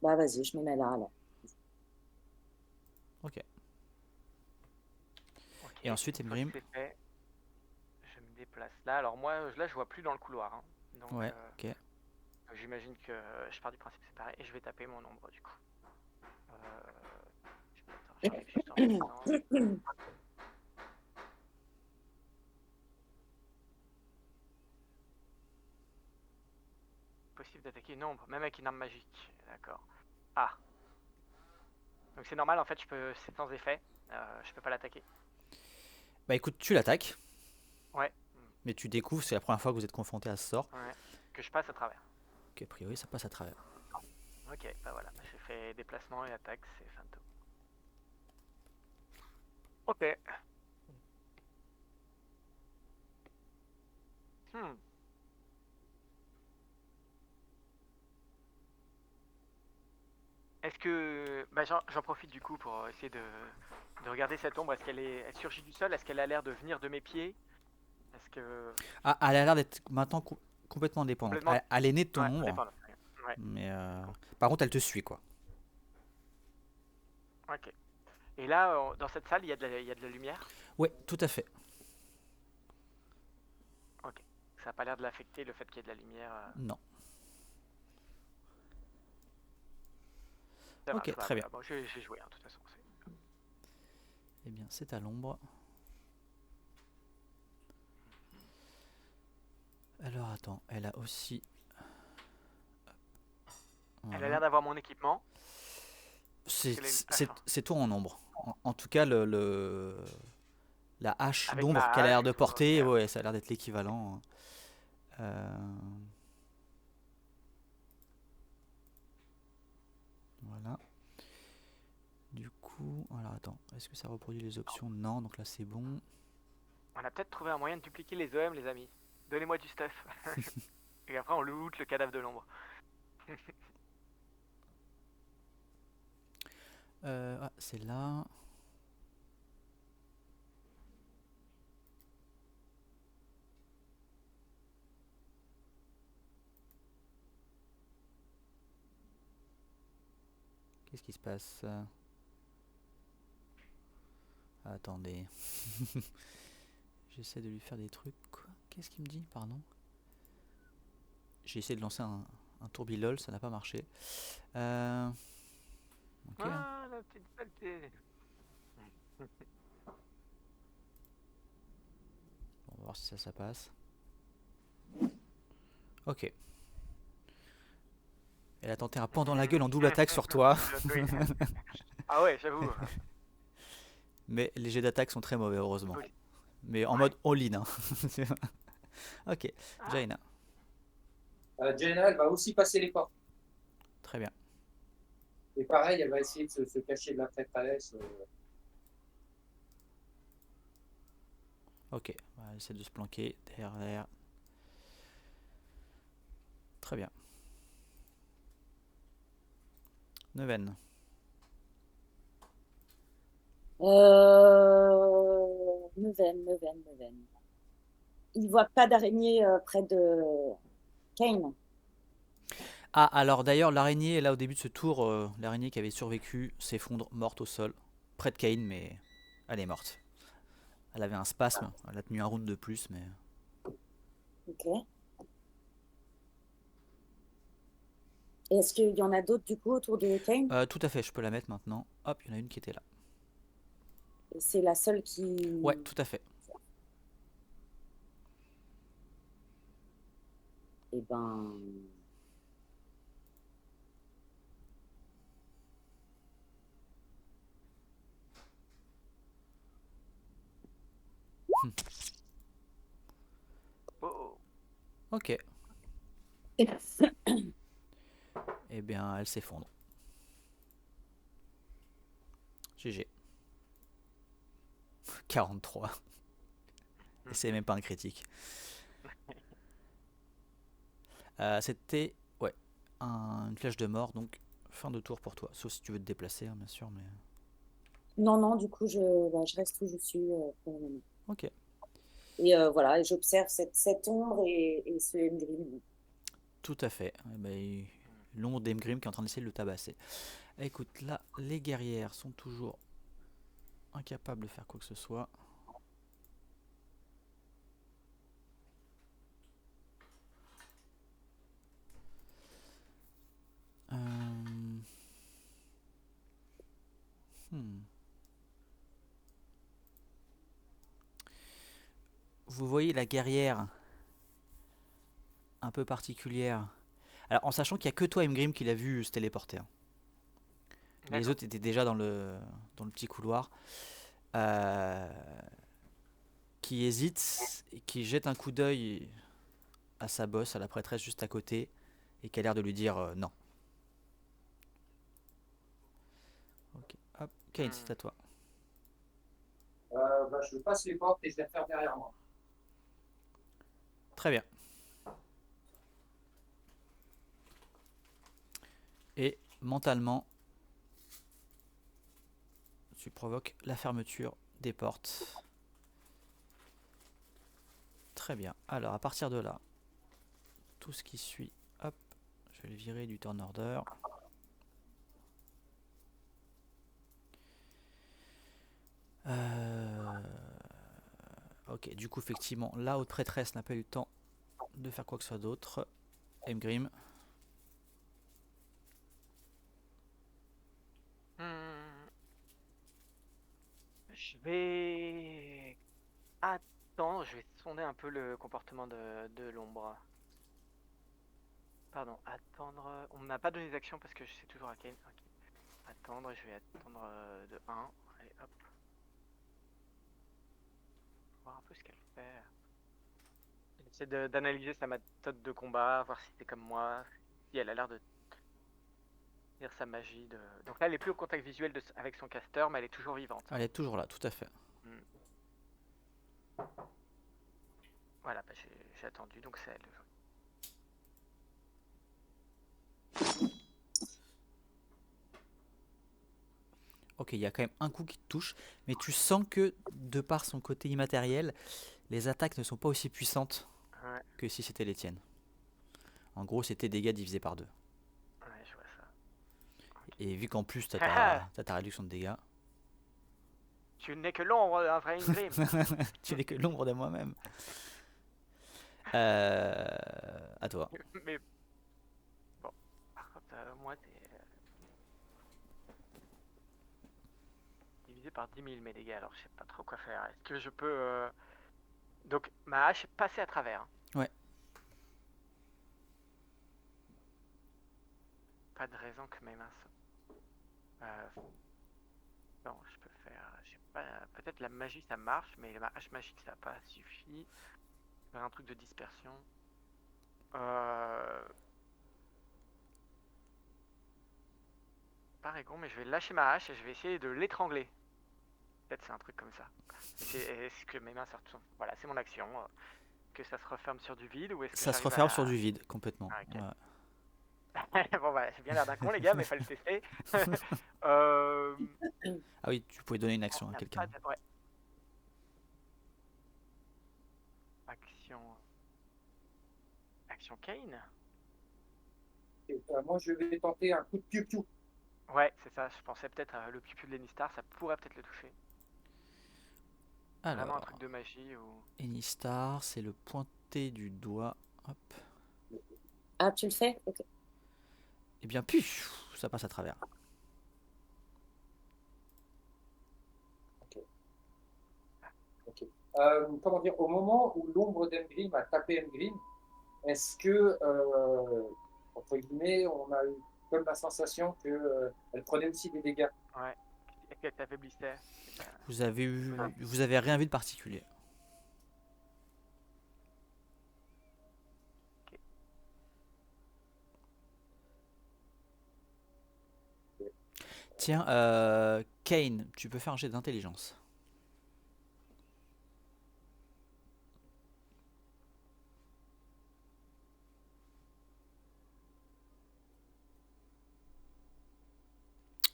Bah, vas-y, je me mets là alors. Ok. Ok, Et ensuite, une fois que Emgrim. c'est fait, je me déplace là. Alors moi, là, je vois plus dans le couloir, hein. Donc, Ouais, ok. j'imagine que je pars du principe que c'est pareil. Et je vais taper mon ombre, du coup. Euh, attends, j'arrive juste en descendant. Possible d'attaquer une ombre, même avec une arme magique. D'accord. Ah, donc c'est normal, en fait, c'est sans effet. Je peux pas l'attaquer. Bah écoute, tu l'attaques, Ouais. mais tu découvres, c'est la première fois que vous êtes confronté à ce sort. Ouais. Que je passe à travers. Que a priori, ça passe à travers. Ok, bah voilà. J'ai fait déplacement et attaque, c'est fantôme. Ok. Hmm. Est-ce que. Bah, j'en profite du coup pour essayer de regarder cette ombre. Elle surgit du sol? Est-ce qu'elle a l'air de venir de mes pieds? Est-ce que. Ah, elle a l'air d'être maintenant complètement dépendante. Complètement. Elle est née de ton Ouais, ombre, dépendant. Ouais, mais par contre, elle te suit, quoi. ok. Et là, dans cette salle, il y a de la lumière? Ouais, tout à fait. Ok. Ça n'a pas l'air de l'affecter le fait qu'il y ait de la lumière. Non. Ça Ok, marche, bah très bien. voilà. Bon, j'ai joué, hein, de toute façon. Eh bien, c'est à l'ombre. Alors, attends, elle a aussi. Elle a Voilà. l'air d'avoir mon équipement. C'est Elle a une hache, hein. c'est toi en ombre. En tout cas, la hache Avec ma d'ombre qu'elle a l'air hache et de tout. Ok. porter, ouais, ça a l'air d'être l'équivalent. Euh, Voilà. Du coup, alors attends, est-ce que ça reproduit les options? Non, donc là c'est bon. On a peut-être trouvé un moyen de dupliquer les OM, les amis. Donnez-moi du stuff. Et après, on loot le cadavre de l'ombre. Ah, c'est là. Qu'est-ce qui se passe? Attendez. J'essaie de lui faire des trucs. Quoi. Qu'est-ce qu'il me dit? Pardon. J'ai essayé de lancer un tourbillol, ça n'a pas marché. Ok. Ah, la petite saleté. On va voir si ça passe. Ok. Elle a tenté un pan dans la gueule en double attaque sur toi. Oui. Ah ouais, j'avoue. Mais les jets d'attaque sont très mauvais, heureusement. Oui. Mais en Ouais. mode all-in. Hein. Ok. Ah. Jaina. Jaina, elle va aussi passer les portes. Très bien. Et pareil, elle va essayer de se cacher de la prêtresse. Ok. Elle essaie de se planquer derrière. Très bien. Neuvaine. Neuvaine. Il voit pas d'araignée près de Kane. Ah, alors d'ailleurs, l'araignée, là au début de ce tour, l'araignée qui avait survécu s'effondre morte au sol. Près de Kane, mais elle est morte. Elle avait un spasme. Elle a tenu un round de plus, mais. Ok. Et est-ce qu'il y en a d'autres du coup autour de Kane? Tout à fait, je peux la mettre maintenant. Hop, il y en a une qui était là. Et c'est la seule qui. Ouais, tout à fait. Eh ben. Oh, Ok. Eh bien, elle s'effondre. GG. 43. Et c'est même pas un critique. C'était ouais, une flèche de mort, donc fin de tour pour toi. Sauf si tu veux te déplacer, hein, bien sûr. Mais... Non, du coup, je reste où je suis pour le moment. Ok, Et voilà, et j'observe cette ombre et ce Emgrim. tout à fait. Eh ben, l'ombre d'Emgrim qui est en train d'essayer de le tabasser. Écoute, là, les guerrières sont toujours incapables de faire quoi que ce soit. Hmm. Vous voyez la guerrière un peu particulière. Alors, en sachant qu'il n'y a que toi, Emgrim, qui l'a vu se téléporter. Hein. Les d'accord. autres étaient déjà dans le petit couloir. Qui hésite et qui jette un coup d'œil à sa bosse, à la prêtresse juste à côté, et qui a l'air de lui dire non. Ok, hop, Kane, c'est à toi. Je passe les portes et je les referme derrière moi. Très bien. Et mentalement, tu provoques la fermeture des portes. Très bien. Alors, à partir de là, tout ce qui suit, hop, je vais le virer du turn order. Ok, du coup, effectivement, la haute prêtresse n'a pas eu le temps de faire quoi que ce soit d'autre. Emgrim. Je vais attendre, je vais sonder un peu le comportement de l'ombre. Pardon, attendre. On m'a pas donné d'action parce que je suis toujours à Kane. Ok. Attendre, je vais attendre de 1. Allez, hop. Voir un peu ce qu'elle fait. J'essaie d'analyser sa méthode de combat, voir si c'est comme moi, si elle a l'air de dire sa magie. Donc là, elle est plus au contact visuel avec son caster, mais elle est toujours vivante. Elle est toujours là, tout à fait. Voilà, bah, j'ai attendu, donc c'est elle. Ok, il y a quand même un coup qui te touche, mais tu sens que de par son côté immatériel, les attaques ne sont pas aussi puissantes Ouais, que si c'était les tiennes. En gros, c'était dégâts divisés par 2. ouais, je vois ça. Et vu qu'en plus, Haha, t'as ta réduction de dégâts, tu n'es que l'ombre d'un vrai Ingrim. tu n'es que l'ombre de moi-même. À toi. Mais bon, par contre, moi, t'es divisé par 10 000 mes dégâts, alors je sais pas trop quoi faire. Est-ce que je peux. Donc, ma hache est passée à travers, hein. Ouais. Pas de raison que mes mains sautent. Non, je peux faire. J'ai pas. Peut-être la magie ça marche, mais ma hache magique ça n'a pas suffi. Faire un truc de dispersion. Euh... Pareil con, mais je vais lâcher ma hache et je vais essayer de l'étrangler. Peut-être c'est un truc comme ça. Est-ce que mes mains sortent? Voilà, c'est mon action. Que ça se referme sur du vide ou est-ce que Ça se j'arrive referme sur à. du vide, complètement. Ah, ok. Ouais. Bon, bah, j'ai bien l'air d'un con, les gars, mais il fallait le tester. euh... Ah oui, tu pouvais donner une action On à n'a quelqu'un. pas de. Ouais. Action. Action Kane? Et, moi, je vais tenter un coup de piou-piou. Ouais, c'est ça. Je pensais peut-être le pipi de Lenny Star, ça pourrait peut-être le toucher. Vraiment un truc Alors, de magie ou. Enistar, c'est le pointé du doigt. Hop. Ah, tu le fais? Ok. Et bien, puis, ça passe à travers. Ok. Comment dire, au moment où l'ombre d'Emgrim a tapé Emgrim, est-ce que, entre guillemets, on a eu comme la sensation qu'elle elle prenait aussi des dégâts? Ouais. Est-ce qu'elle t'affaiblissait? Vous avez rien vu de particulier. Ok. Tiens, Kane, tu peux faire un jet d'intelligence.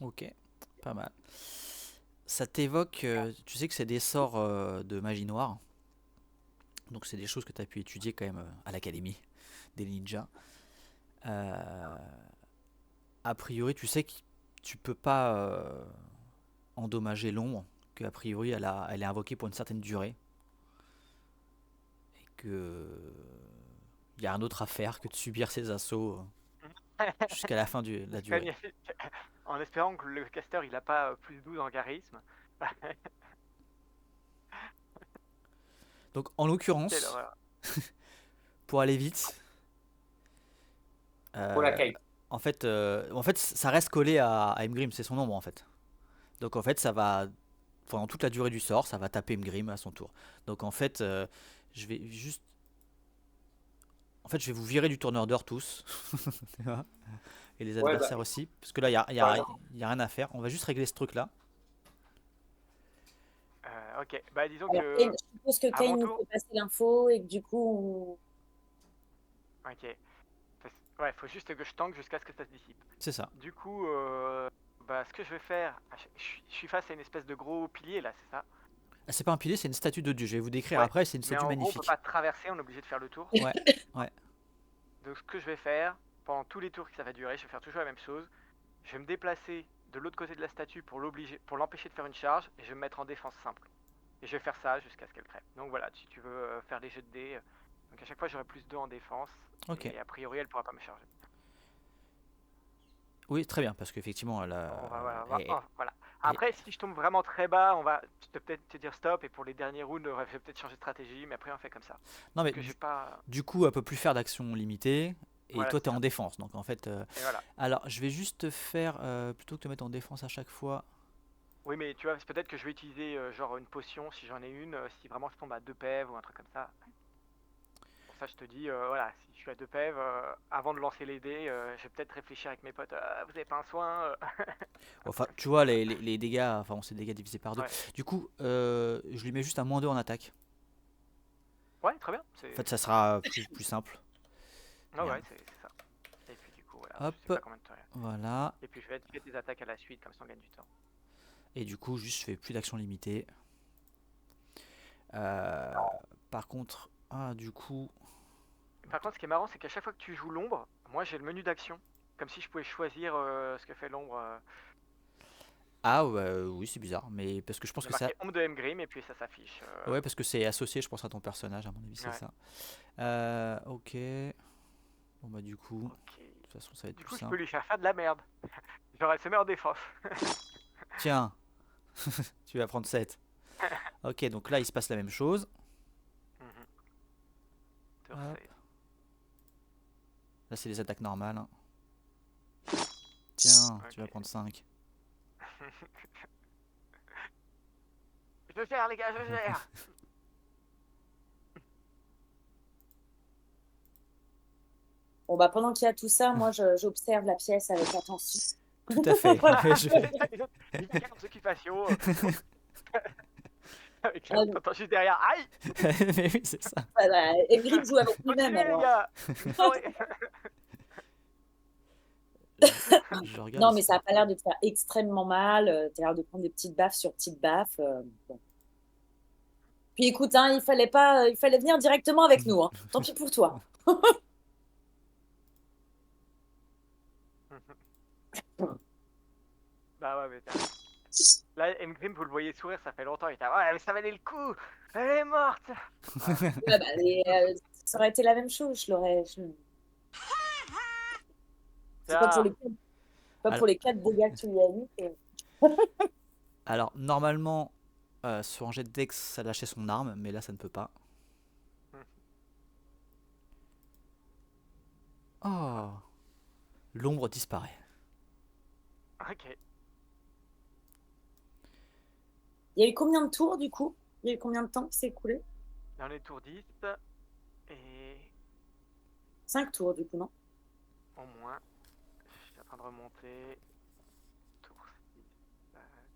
Ok, pas mal. Ça t'évoque, tu sais que c'est des sorts de magie noire. Donc c'est des choses que tu as pu étudier quand même à l'académie des ninjas. Euh, a priori, tu sais que tu peux pas endommager l'ombre, que a priori elle est invoquée pour une certaine durée. Et que il y a un autre à faire que de subir ses assauts jusqu'à la fin de la durée. En espérant que le caster il a pas plus 12 en charisme. Donc en Quelle l'occurrence, horreur. pour aller vite, Pour la euh, cape. en fait, ça reste collé à Imgrim, c'est son ombre en fait. Donc en fait, ça va pendant toute la durée du sort, ça va taper Imgrim à son tour. Donc en fait, je vais juste, en fait, je vais vous virer du tourneur d'heure tous, tu vois, et les Ouais, bah, adversaires aussi, parce que là, bah, y a rien à faire. On va juste régler ce truc là. Ok, bah disons Alors, que Kane, je suppose que à mon Kane nous tour. fait passer l'info et que du coup, Ok. Ouais, faut juste que je tank jusqu'à ce que ça se dissipe. C'est ça. Du coup, bah, ce que je vais faire, je suis face à une espèce de gros pilier là, c'est ça? Ah, c'est pas un pilier, c'est une statue de dieu. Je vais vous décrire Ouais. après. C'est une Mais statue en gros, on peut magnifique. pas traverser, on est obligé de faire le tour. Ouais, ouais. Donc ce que je vais faire, pendant tous les tours que ça va durer, je vais faire toujours la même chose. Je vais me déplacer de l'autre côté de la statue pour l'empêcher de faire une charge, et je vais me mettre en défense simple. Et je vais faire ça jusqu'à ce qu'elle crève. Donc voilà, si tu veux faire des jets de dés, donc à chaque fois j'aurai plus 2 en défense, Ok. et a priori elle pourra pas me charger. Oui, très bien, parce qu'effectivement, Voilà. Après, si je tombe vraiment très bas, on va peut-être te dire stop, et pour les derniers rounds, je vais peut-être changer de stratégie, mais après on fait comme ça. non mais Parce que j'ai pas. du coup, elle peut plus faire d'action limitée. Et Voilà, toi, c'est t'es en ça. défense. Donc en fait, Et voilà. alors je vais juste faire plutôt que de te mettre en défense à chaque fois. Oui, mais tu vois, c'est peut-être que je vais utiliser genre une potion si j'en ai une, si vraiment je tombe à 2 PV ou un truc comme ça. Pour ça, je te dis, voilà, si je suis à 2 PV, avant de lancer les dés, je vais peut-être réfléchir avec mes potes. Vous avez pas un soin Enfin, tu vois, les dégâts, enfin, on sait dégâts divisés par 2. Ouais. Du coup, je lui mets juste un -2 en attaque. Ouais, très bien. En fait, ça sera plus simple. Ah Bien. ouais, c'est ça. Et puis du coup, voilà, je sais Hop, pas combien de temps il y a. voilà. Et puis je vais fais tes attaques à la suite, comme ça on gagne du temps. Et du coup, juste je fais plus d'action limitée. Par contre, du coup, Par contre, ce qui est marrant, c'est qu'à chaque fois que tu joues l'ombre, moi j'ai le menu d'action. Comme si je pouvais choisir ce que fait l'ombre. oui, c'est bizarre, mais parce que je pense Il y a que ça, marqué ombre de Mgrim et puis ça s'affiche. ouais, parce que c'est associé, je pense à ton personnage, à mon avis, c'est Ouais. ça. Ok. Bon bah du coup, Ok. de toute façon, ça va être Du plus coup, je peux simple. lui faire de la merde. Genre, elle se met en défense. Tiens, tu vas prendre 7. Ok, donc là, il se passe la même chose. Mhm. Tour Hop. save. Là, c'est les attaques normales, hein. Tiens, tu vas Ok. prendre 5. Je gère, les gars, je gère. Bon, bah, pendant qu'il y a tout ça, moi, j'observe la pièce avec attention. Tout à fait. Voilà. Il fait 15 occupations. Avec Ah, t'entends juste derrière. Aïe! Mais oui, c'est ça. voilà. Et Grip joue avec lui-même, Continuez, les alors. gars! Sorry. Je regarde Non, mais ici. ça n'a pas l'air de te faire extrêmement mal. Tu as l'air de prendre des petites baffes sur petites baffes. Bon. Puis écoute, hein, il fallait pas, il fallait venir directement avec nous, hein. Tant pis pour toi. Bah ouais, mais là, Mgrim, vous le voyez sourire, ça fait longtemps. Il était ouais, mais ça valait le coup! Elle est morte! Voilà. Ouais, bah, ça aurait été la même chose. C'est pas pour Ça, les, pas Alors, pour les 4 dégâts que tu lui as mis. alors, normalement, sur un jet de Dex, ça lâchait son arme, mais là, ça ne peut pas. Oh, l'ombre disparaît. ok. Il y a eu combien de tours, du coup? Il y a eu combien de temps qui s'est écoulé? Là, on est tour 10. Et 5 tours, du coup, non? au moins, je suis en train de remonter. Tour 6.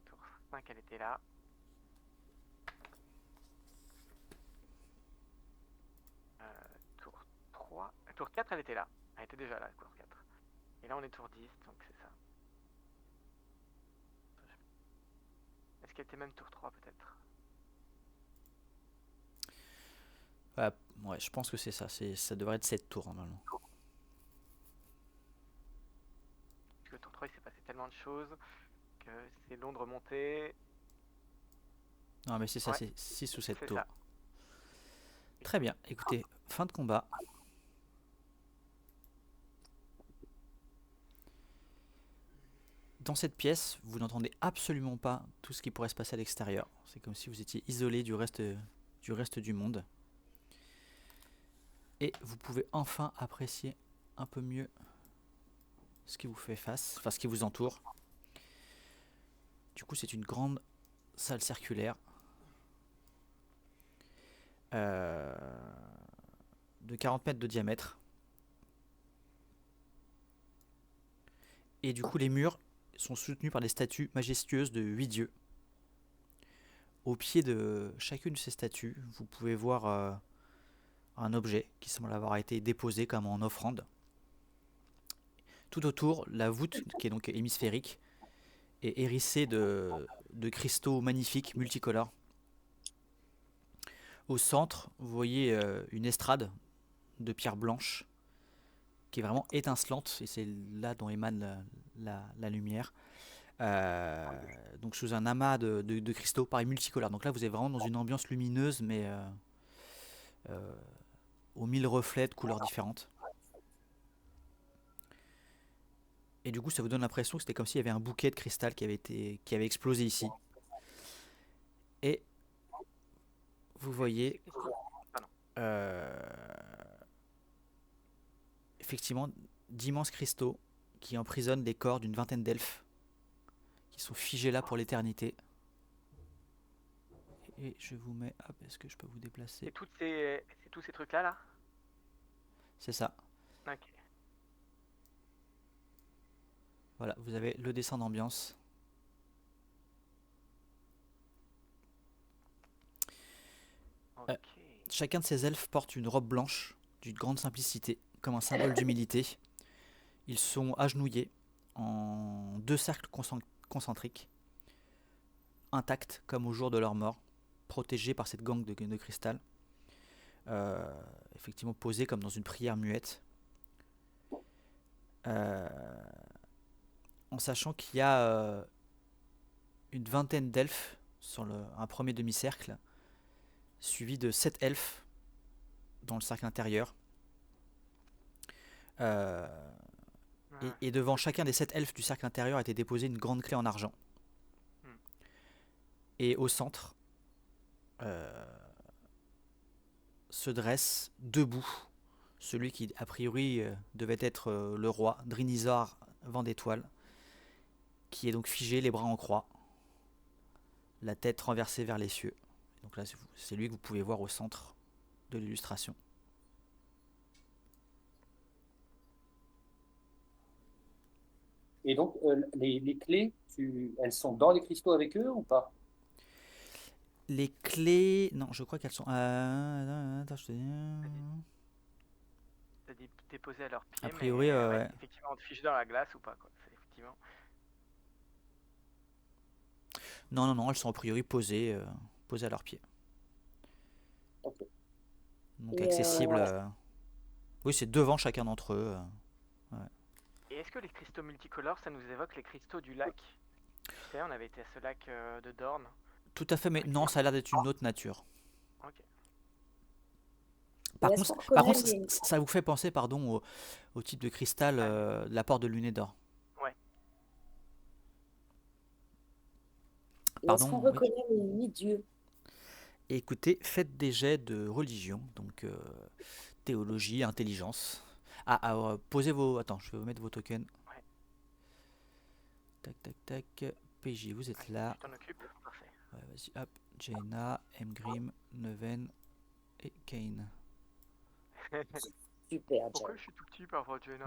Tour 5, elle était là. Tour 3. Tour 4, elle était là. Elle était déjà là, tour 4. Et là, on est tour 10, donc c'est ça. Est-ce qu'elle était même tour 3 peut-être? Ouais, je pense que c'est ça. Ça devrait être 7 tours, normalement. Parce que tour 3, il s'est passé tellement de choses que c'est long de remonter. Non, mais c'est ça, Ouais, c'est 6 ou 7 c'est tours. ça. Très bien. Écoutez, fin de combat. Dans cette pièce, vous n'entendez absolument pas tout ce qui pourrait se passer à l'extérieur. C'est comme si vous étiez isolé du reste du monde. Et vous pouvez enfin apprécier un peu mieux ce qui vous fait face, enfin ce qui vous entoure. Du coup, c'est une grande salle circulaire de 40 mètres de diamètre. Et du coup, les murs sont soutenus par des statues majestueuses de 8 dieux. Au pied de chacune de ces statues, vous pouvez voir un objet qui semble avoir été déposé comme en offrande. Tout autour, la voûte, qui est donc hémisphérique, est hérissée de cristaux magnifiques, multicolores. Au centre, vous voyez une estrade de pierre blanche qui est vraiment étincelante, et c'est là dont émane la lumière. Donc sous un amas de cristaux, pareil, multicolores. Donc là, vous êtes vraiment dans une ambiance lumineuse, mais aux 1000 reflets de couleurs différentes. Et du coup, ça vous donne l'impression que c'était comme s'il y avait un bouquet de cristal qui avait explosé ici. Et vous voyez effectivement d'immenses cristaux qui emprisonnent les corps d'une vingtaine d'elfes qui sont figés là pour l'éternité. Et je vous mets... Hop, est-ce que je peux vous déplacer? C'est tous ces trucs-là, là? C'est ça. Ok. Voilà, vous avez le dessin d'ambiance. Ok. Chacun de ces elfes porte une robe blanche d'une grande simplicité, comme un symbole d'humilité. Ils sont agenouillés en deux cercles concentriques, intacts comme au jour de leur mort, protégés par cette gangue de cristal, effectivement posés comme dans une prière muette, euh, en sachant qu'il y a une vingtaine d'elfes sur un premier demi-cercle, suivi de 7 elfes dans le cercle intérieur. Euh, Ouais. et devant chacun des 7 elfes du cercle intérieur était déposée une grande clé en argent. Hmm. Et au centre se dresse debout celui qui a priori devait être le roi, Drinizar Vent d'Étoile, qui est donc figé, les bras en croix, la tête renversée vers les cieux. Donc là, c'est lui que vous pouvez voir au centre de l'illustration. Et donc, les clés, elles sont dans les cristaux avec eux ou pas? Les clés... Non, je crois qu'elles sont... attends, je te dis... T'as déposé à leurs A pieds, priori, mais ouais, ouais. effectivement, on te fiche dans la glace ou pas, quoi. C'est effectivement. Non, elles sont a priori posées à leurs pieds. Ok. Donc Et accessibles... Oui, c'est devant chacun d'entre eux. Et est-ce que les cristaux multicolores, ça nous évoque les cristaux du lac? Tu sais, on avait été à ce lac de Dorne. Tout à fait, mais non, ça a l'air d'être une autre nature. Ok. Par est-ce contre, qu'on reconnaît les... ça vous fait penser, pardon, au type de cristal de la porte de Lunédor. Ouais. et est-ce qu'on Pardon, oui. reconnaît les 8 dieux? Et écoutez, faites des jets de religion, donc théologie, intelligence. Posez vos... Attends, je vais vous mettre vos tokens. Ouais. Tac. PJ, vous êtes Ouais, là. je t'en occupe. Parfait. Ouais, vas-y, hop. Jaina, Mgrim, Neven et Kane. Super, Pourquoi Jack. je suis tout petit par rapport à Jenna?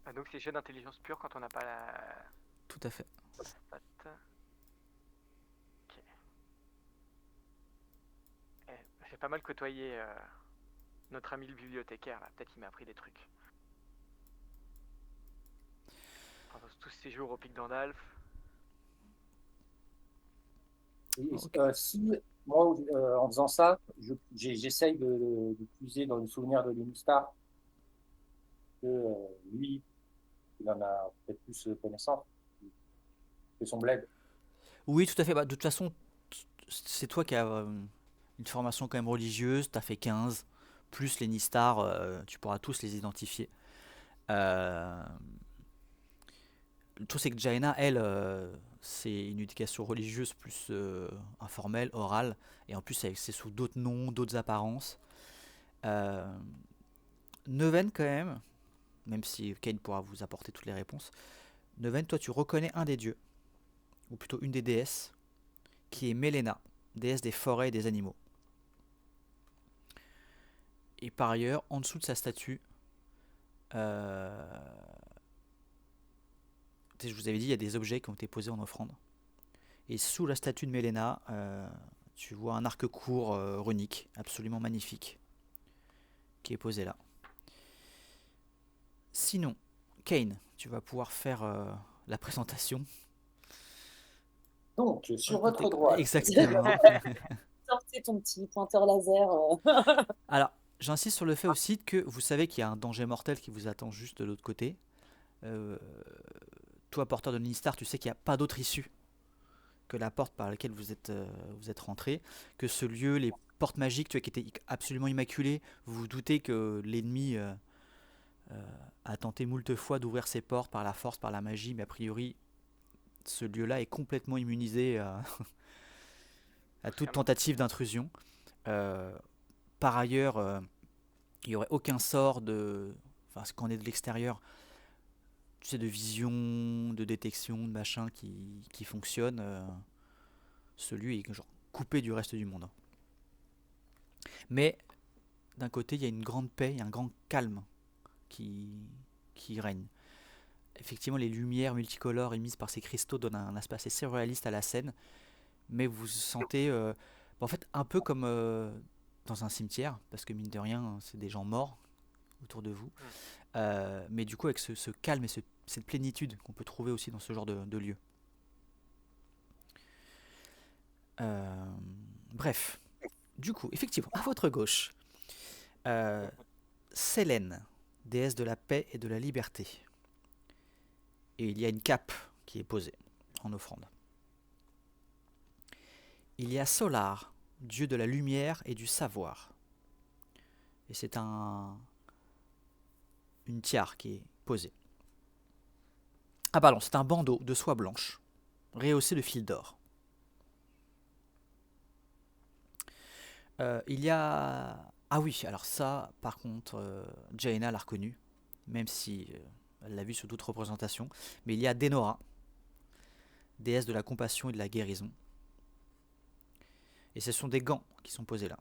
Ah, donc c'est jeu d'intelligence pure quand on n'a pas la Tout à fait. stat. Ok. J'ai pas mal côtoyé notre ami le bibliothécaire là. Peut-être il m'a appris des trucs. Pendant tous ces jours au Pic d'Andalf. Et, Ok. si moi, en faisant ça, j'essaye de puiser dans le souvenir de Lumistar que lui, il en a peut-être plus connaissance que son bled. Oui, tout à fait. Bah, de toute façon, c'est toi qui as une formation quand même religieuse. T'as fait 15, plus les Nistar, tu pourras tous les identifier. Euh, Le truc, c'est que Jaina, elle, c'est une éducation religieuse plus informelle, orale, et en plus, c'est sous d'autres noms, d'autres apparences. Euh, Neven, quand même si Kane pourra vous apporter toutes les réponses, Neven, toi, tu reconnais un des dieux, ou plutôt une des déesses, qui est Melena, déesse des forêts et des animaux. Et par ailleurs, en dessous de sa statue, je vous avais dit, il y a des objets qui ont été posés en offrande. Et sous la statue de Melena, tu vois un arc court runique, absolument magnifique, qui est posé là. Sinon, Kane, tu vas pouvoir faire la présentation. Donc, sur votre droite, Exactement. Sortez ton petit pointeur laser. Alors, j'insiste sur le fait aussi que vous savez qu'il y a un danger mortel qui vous attend juste de l'autre côté. Toi, porteur de Nistar, tu sais qu'il n'y a pas d'autre issue que la porte par laquelle vous êtes rentré, que ce lieu, les portes magiques, tu vois, qui étaient absolument immaculées, vous vous doutez que l'ennemi a tenté moult fois d'ouvrir ses portes par la force, par la magie, mais a priori, ce lieu-là est complètement immunisé à toute tentative d'intrusion. Par ailleurs, il n'y aurait aucun sort de... Enfin, quand on est de l'extérieur, tu sais, de vision, de détection, de machin qui fonctionne. Ce lieu est genre coupé du reste du monde. Mais d'un côté, il y a une grande paix, il y a un grand calme qui règne. Effectivement, les lumières multicolores émises par ces cristaux donnent un aspect assez surréaliste à la scène, mais vous sentez, en fait, un peu comme dans un cimetière, parce que mine de rien, c'est des gens morts autour de vous. Mais du coup, avec ce calme et cette plénitude qu'on peut trouver aussi dans ce genre de lieu. Bref, du coup, effectivement, à votre gauche, Sélène, déesse de la paix et de la liberté. Et il y a une cape qui est posée en offrande. Il y a Solar, dieu de la lumière et du savoir. Et c'est une tiare qui est posée. Ah pardon, c'est un bandeau de soie blanche, rehaussé de fil d'or. Il y a... Ah oui, alors ça, par contre, Jaina l'a reconnu, même si elle l'a vu sur d'autres représentations. Mais il y a Denora, déesse de la compassion et de la guérison. Et ce sont des gants qui sont posés là.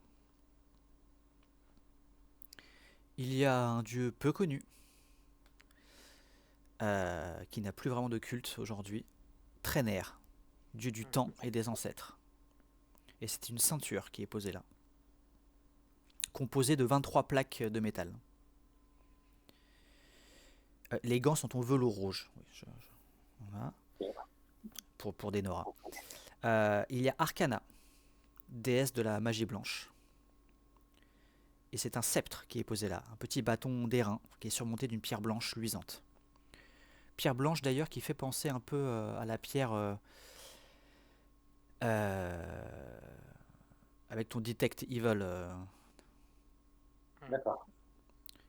Il y a un dieu peu connu, qui n'a plus vraiment de culte aujourd'hui, Trener, dieu du temps et des ancêtres. Et c'est une ceinture qui est posée là, composée de 23 plaques de métal. Les gants sont en velours rouge. Oui, voilà. Pour Denora. Il y a Arcana, déesse de la magie blanche. Et c'est un sceptre qui est posé là, un petit bâton d'airain qui est surmonté d'une pierre blanche luisante. Pierre blanche d'ailleurs qui fait penser un peu à la pierre avec ton Detect Evil. D'accord.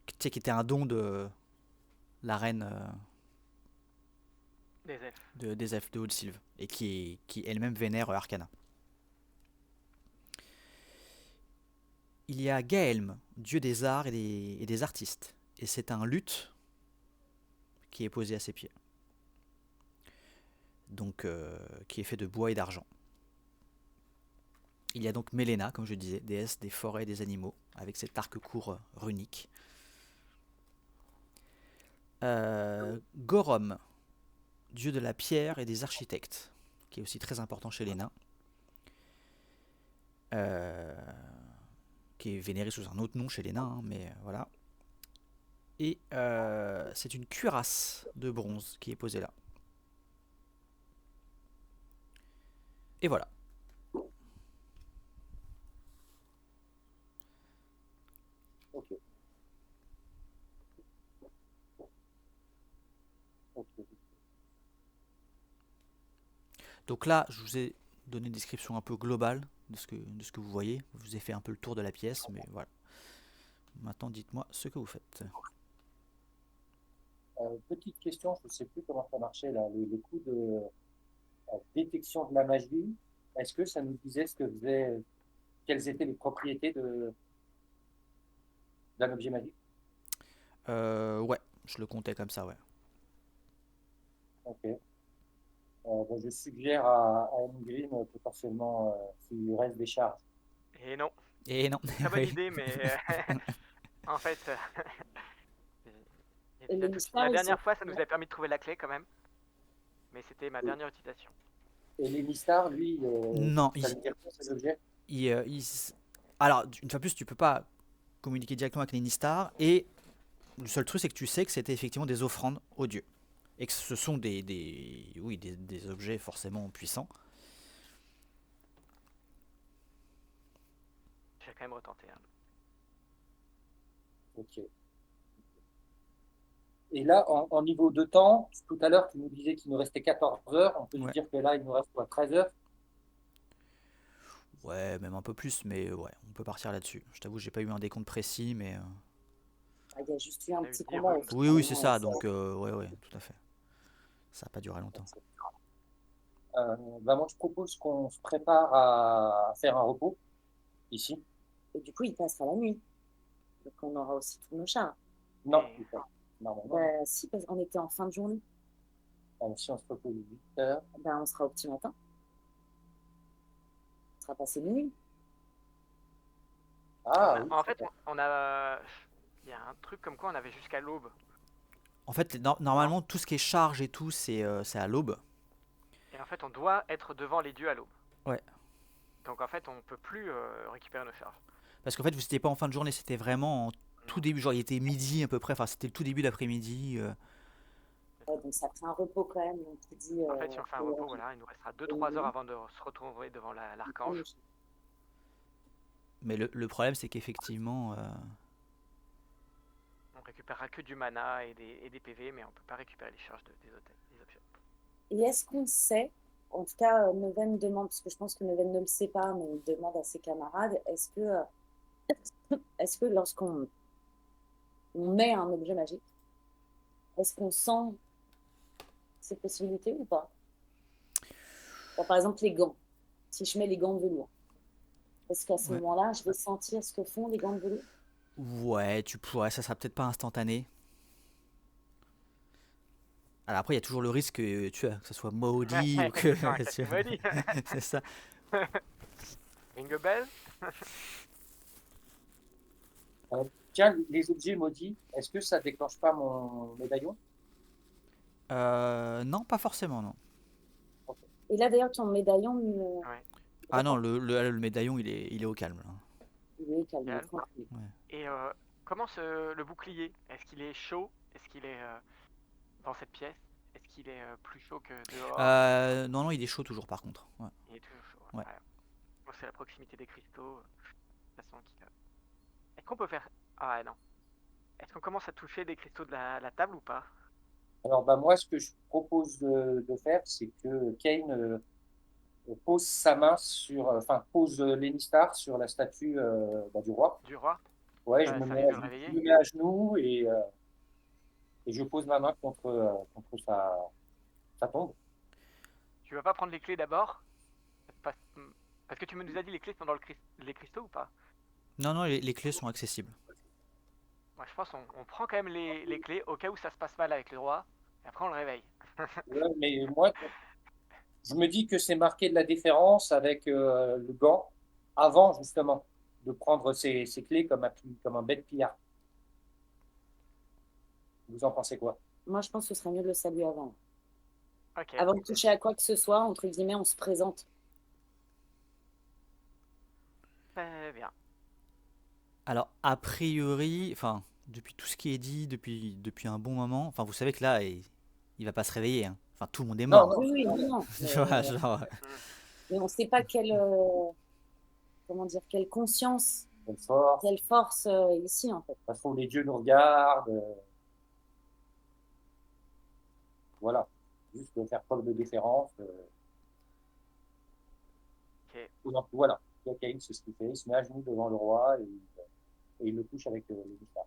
Tu sais, qui était un don de la reine des elfes de Haute-Sylve et qui elle-même vénère Arcana. Il y a Gaelm, dieu des arts et des artistes. Et c'est un luth qui est posé à ses pieds. Donc, qui est fait de bois et d'argent. Il y a donc Mélena, comme je disais, déesse des forêts et des animaux, avec cet arc court runique. Gorom, dieu de la pierre et des architectes, qui est aussi très important chez les nains. Qui est vénéré sous un autre nom chez les nains, hein, mais voilà. Et c'est une cuirasse de bronze qui est posée là. Et voilà. Ok. Ok. Donc là, je vous ai donné une description un peu globale de ce que vous voyez. Je vous ai fait un peu le tour de la pièce, mais voilà. Maintenant, dites-moi ce que vous faites. Petite question, je ne sais plus comment ça marchait là, les coups de détection de la magie. Est-ce que ça nous disait quelles étaient les propriétés d'un objet magique? Ouais, je le comptais comme ça, ouais. Ok. Ben, je suggère à Engrim potentiellement s'il reste des charges. Et non, Et non. très bonne idée, mais en fait, Et les mystères, la ils dernière sont- fois, ça nous a permis de trouver la clé quand même, mais c'était ma dernière utilisation. Et l'Emistar, lui, Non, ça veut dire quoi ces objets? alors, une fois de plus, tu peux pas communiquer directement avec les Nistar. Et le seul truc, c'est que tu sais que c'était effectivement des offrandes aux dieux. Et que ce sont des objets forcément puissants. Je vais quand même retenter. Hein. Ok. Et là, en niveau de temps, tout à l'heure, tu nous disais qu'il nous restait 14 heures. On peut se Ouais. dire que là, il nous reste quoi, 13 heures? Ouais, même un peu plus, mais ouais, on peut partir là-dessus. Je t'avoue, j'ai pas eu un décompte précis, mais... Ah, il y a juste eu un On a eu petit 10 combat. rounds. Oui, c'est ça, finalement, donc ouais, tout à fait. Ça n'a pas duré longtemps. Ben moi, je propose qu'on se prépare à faire un repos ici. Et du coup, il passera la nuit. Donc, on aura aussi tous nos chars. Non, Et- pas. Normalement, Bah, si, parce qu'on était en fin de journée. si on se repose 8 heures. Ben, on sera au petit matin. On sera passé minuit. Ah, oui, En fait, on a. Il y a un truc comme quoi on avait jusqu'à l'aube. En fait, normalement, tout ce qui est charge et tout, c'est à l'aube. Et en fait, on doit être devant les dieux à l'aube. Ouais. Donc en fait, on peut plus récupérer nos charges. Parce qu'en fait, vous n'étiez pas en fin de journée, c'était vraiment en tout Non. début, genre il était midi à peu près, enfin c'était le tout début d'après-midi. Donc ça fait un repos quand même. Donc tu dis, En fait, si on fait un repos, voilà, il nous restera 2-3 heures avant de se retrouver devant l'archange. Mais le problème, c'est qu'effectivement, On récupérera que du mana et des PV, mais on peut pas récupérer les charges des objets. Et est-ce qu'on sait, en tout cas, Neven demande, parce que je pense que Neven ne le sait pas, mais il demande à ses camarades, est-ce que lorsqu'on met un objet magique, est-ce qu'on sent ces possibilités ou pas? Bon, par exemple, les gants. Si je mets les gants de velours, est-ce qu'à ce ouais. moment-là, je vais sentir ce que font les gants de velours? Ouais, tu pourrais, ça sera peut-être pas instantané. Alors après, il y a toujours le risque que ça soit maudit ou que. Non, qu'est-ce tu que tu vois, me dis? c'est ça. Ring a bell? Tiens, les objets maudits, est-ce que ça déclenche pas mon médaillon? Non, pas forcément, non. Et là, d'ailleurs, ton médaillon, Ouais, Ah non, le médaillon, il est au calme, là. il est calme, calme. tranquille. Ouais. Et comment le bouclier? Est-ce qu'il est chaud? Est-ce qu'il est dans cette pièce? Est-ce qu'il est plus chaud que dehors? Non, non, il est chaud toujours, par contre. Ouais. Il est toujours chaud. Ouais. Ouais. Bon, c'est la proximité des cristaux. De toute façon, est-ce qu'on peut faire. Ah ouais, non. Est-ce qu'on commence à toucher des cristaux de la table ou pas? Alors, bah, moi, ce que je propose de faire, c'est que Kane pose sa main enfin, pose Lennistar sur la statue bah, du roi. Du roi? Ouais, Ça risque de le je réveiller? me mets à genoux et je pose ma main contre sa tombe. Tu vas pas prendre les clés d'abord? Parce parce que tu nous as dit les clés sont dans les cristaux ou pas? Non, non, les clés sont accessibles. Moi, je pense qu'on prend quand même les clés au cas où ça se passe mal avec le roi. Et après, on le réveille. Ouais, mais moi, je me dis que c'est marquer de la différence avec le gant avant, justement, de prendre ces clés comme un bête pillard. Vous en pensez quoi? Moi, je pense que ce serait mieux de le saluer avant. Ok. Avant de toucher à quoi que ce soit, entre guillemets, on se présente. Très bien. Alors, a priori, enfin, depuis tout ce qui est dit, depuis un bon moment, enfin, vous savez que là, il va pas se réveiller, hein. Enfin, tout le monde est Non, mort. non, Oui, oui, non, non. Tu vois, genre, Mais on ne sait pas comment dire, quelle conscience, quelle force. quelle force ici, en fait. Il faut que les dieux nous regardent. Voilà. Juste faire preuve de déférence. Ok. Donc, voilà. Kane, c'est ce qu'il fait. Il se met à genoux devant le roi et il le touche avec les moustaches.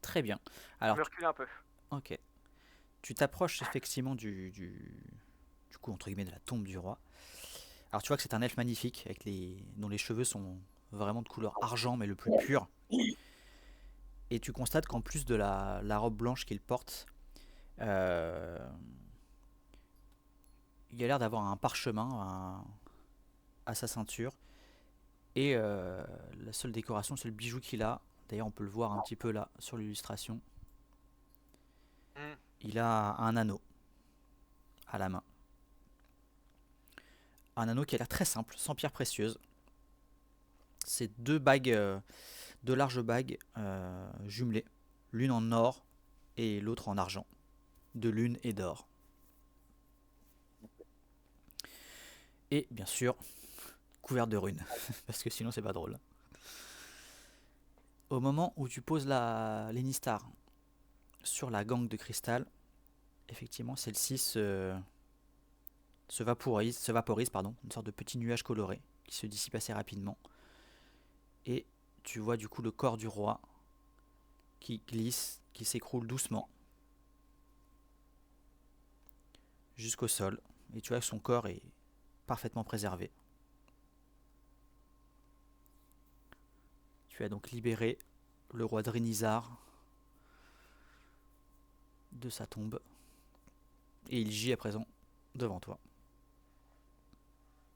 très bien. Je Alors, me recule un peu. ok. Tu t'approches effectivement du coup, entre guillemets, de la tombe du roi. Alors, tu vois que c'est un elfe magnifique, dont les cheveux sont vraiment de couleur argent, mais le plus pur. Et tu constates qu'en plus de la robe blanche qu'il porte, euh, il a l'air d'avoir un parchemin à sa ceinture. Et la seule décoration, c'est le bijou qu'il a. D'ailleurs, on peut le voir un petit peu là sur l'illustration. Hmm. Il a un anneau à la main. Un anneau qui a l'air très simple, sans pierre précieuse. C'est deux bagues, deux larges bagues jumelées, l'une en or et l'autre en argent, de lune et d'or. Et bien sûr, couvert de runes, parce que sinon c'est pas drôle. Au moment où tu poses l'Enistar sur la gangue de cristal, effectivement celle-ci se vaporise, pardon, une sorte de petit nuage coloré qui se dissipe assez rapidement. Et tu vois du coup le corps du roi qui glisse, qui s'écroule doucement jusqu'au sol. Et tu vois que son corps est parfaitement préservé. Tu as donc libéré le roi Drinizar de sa tombe. Et il gît à présent devant toi.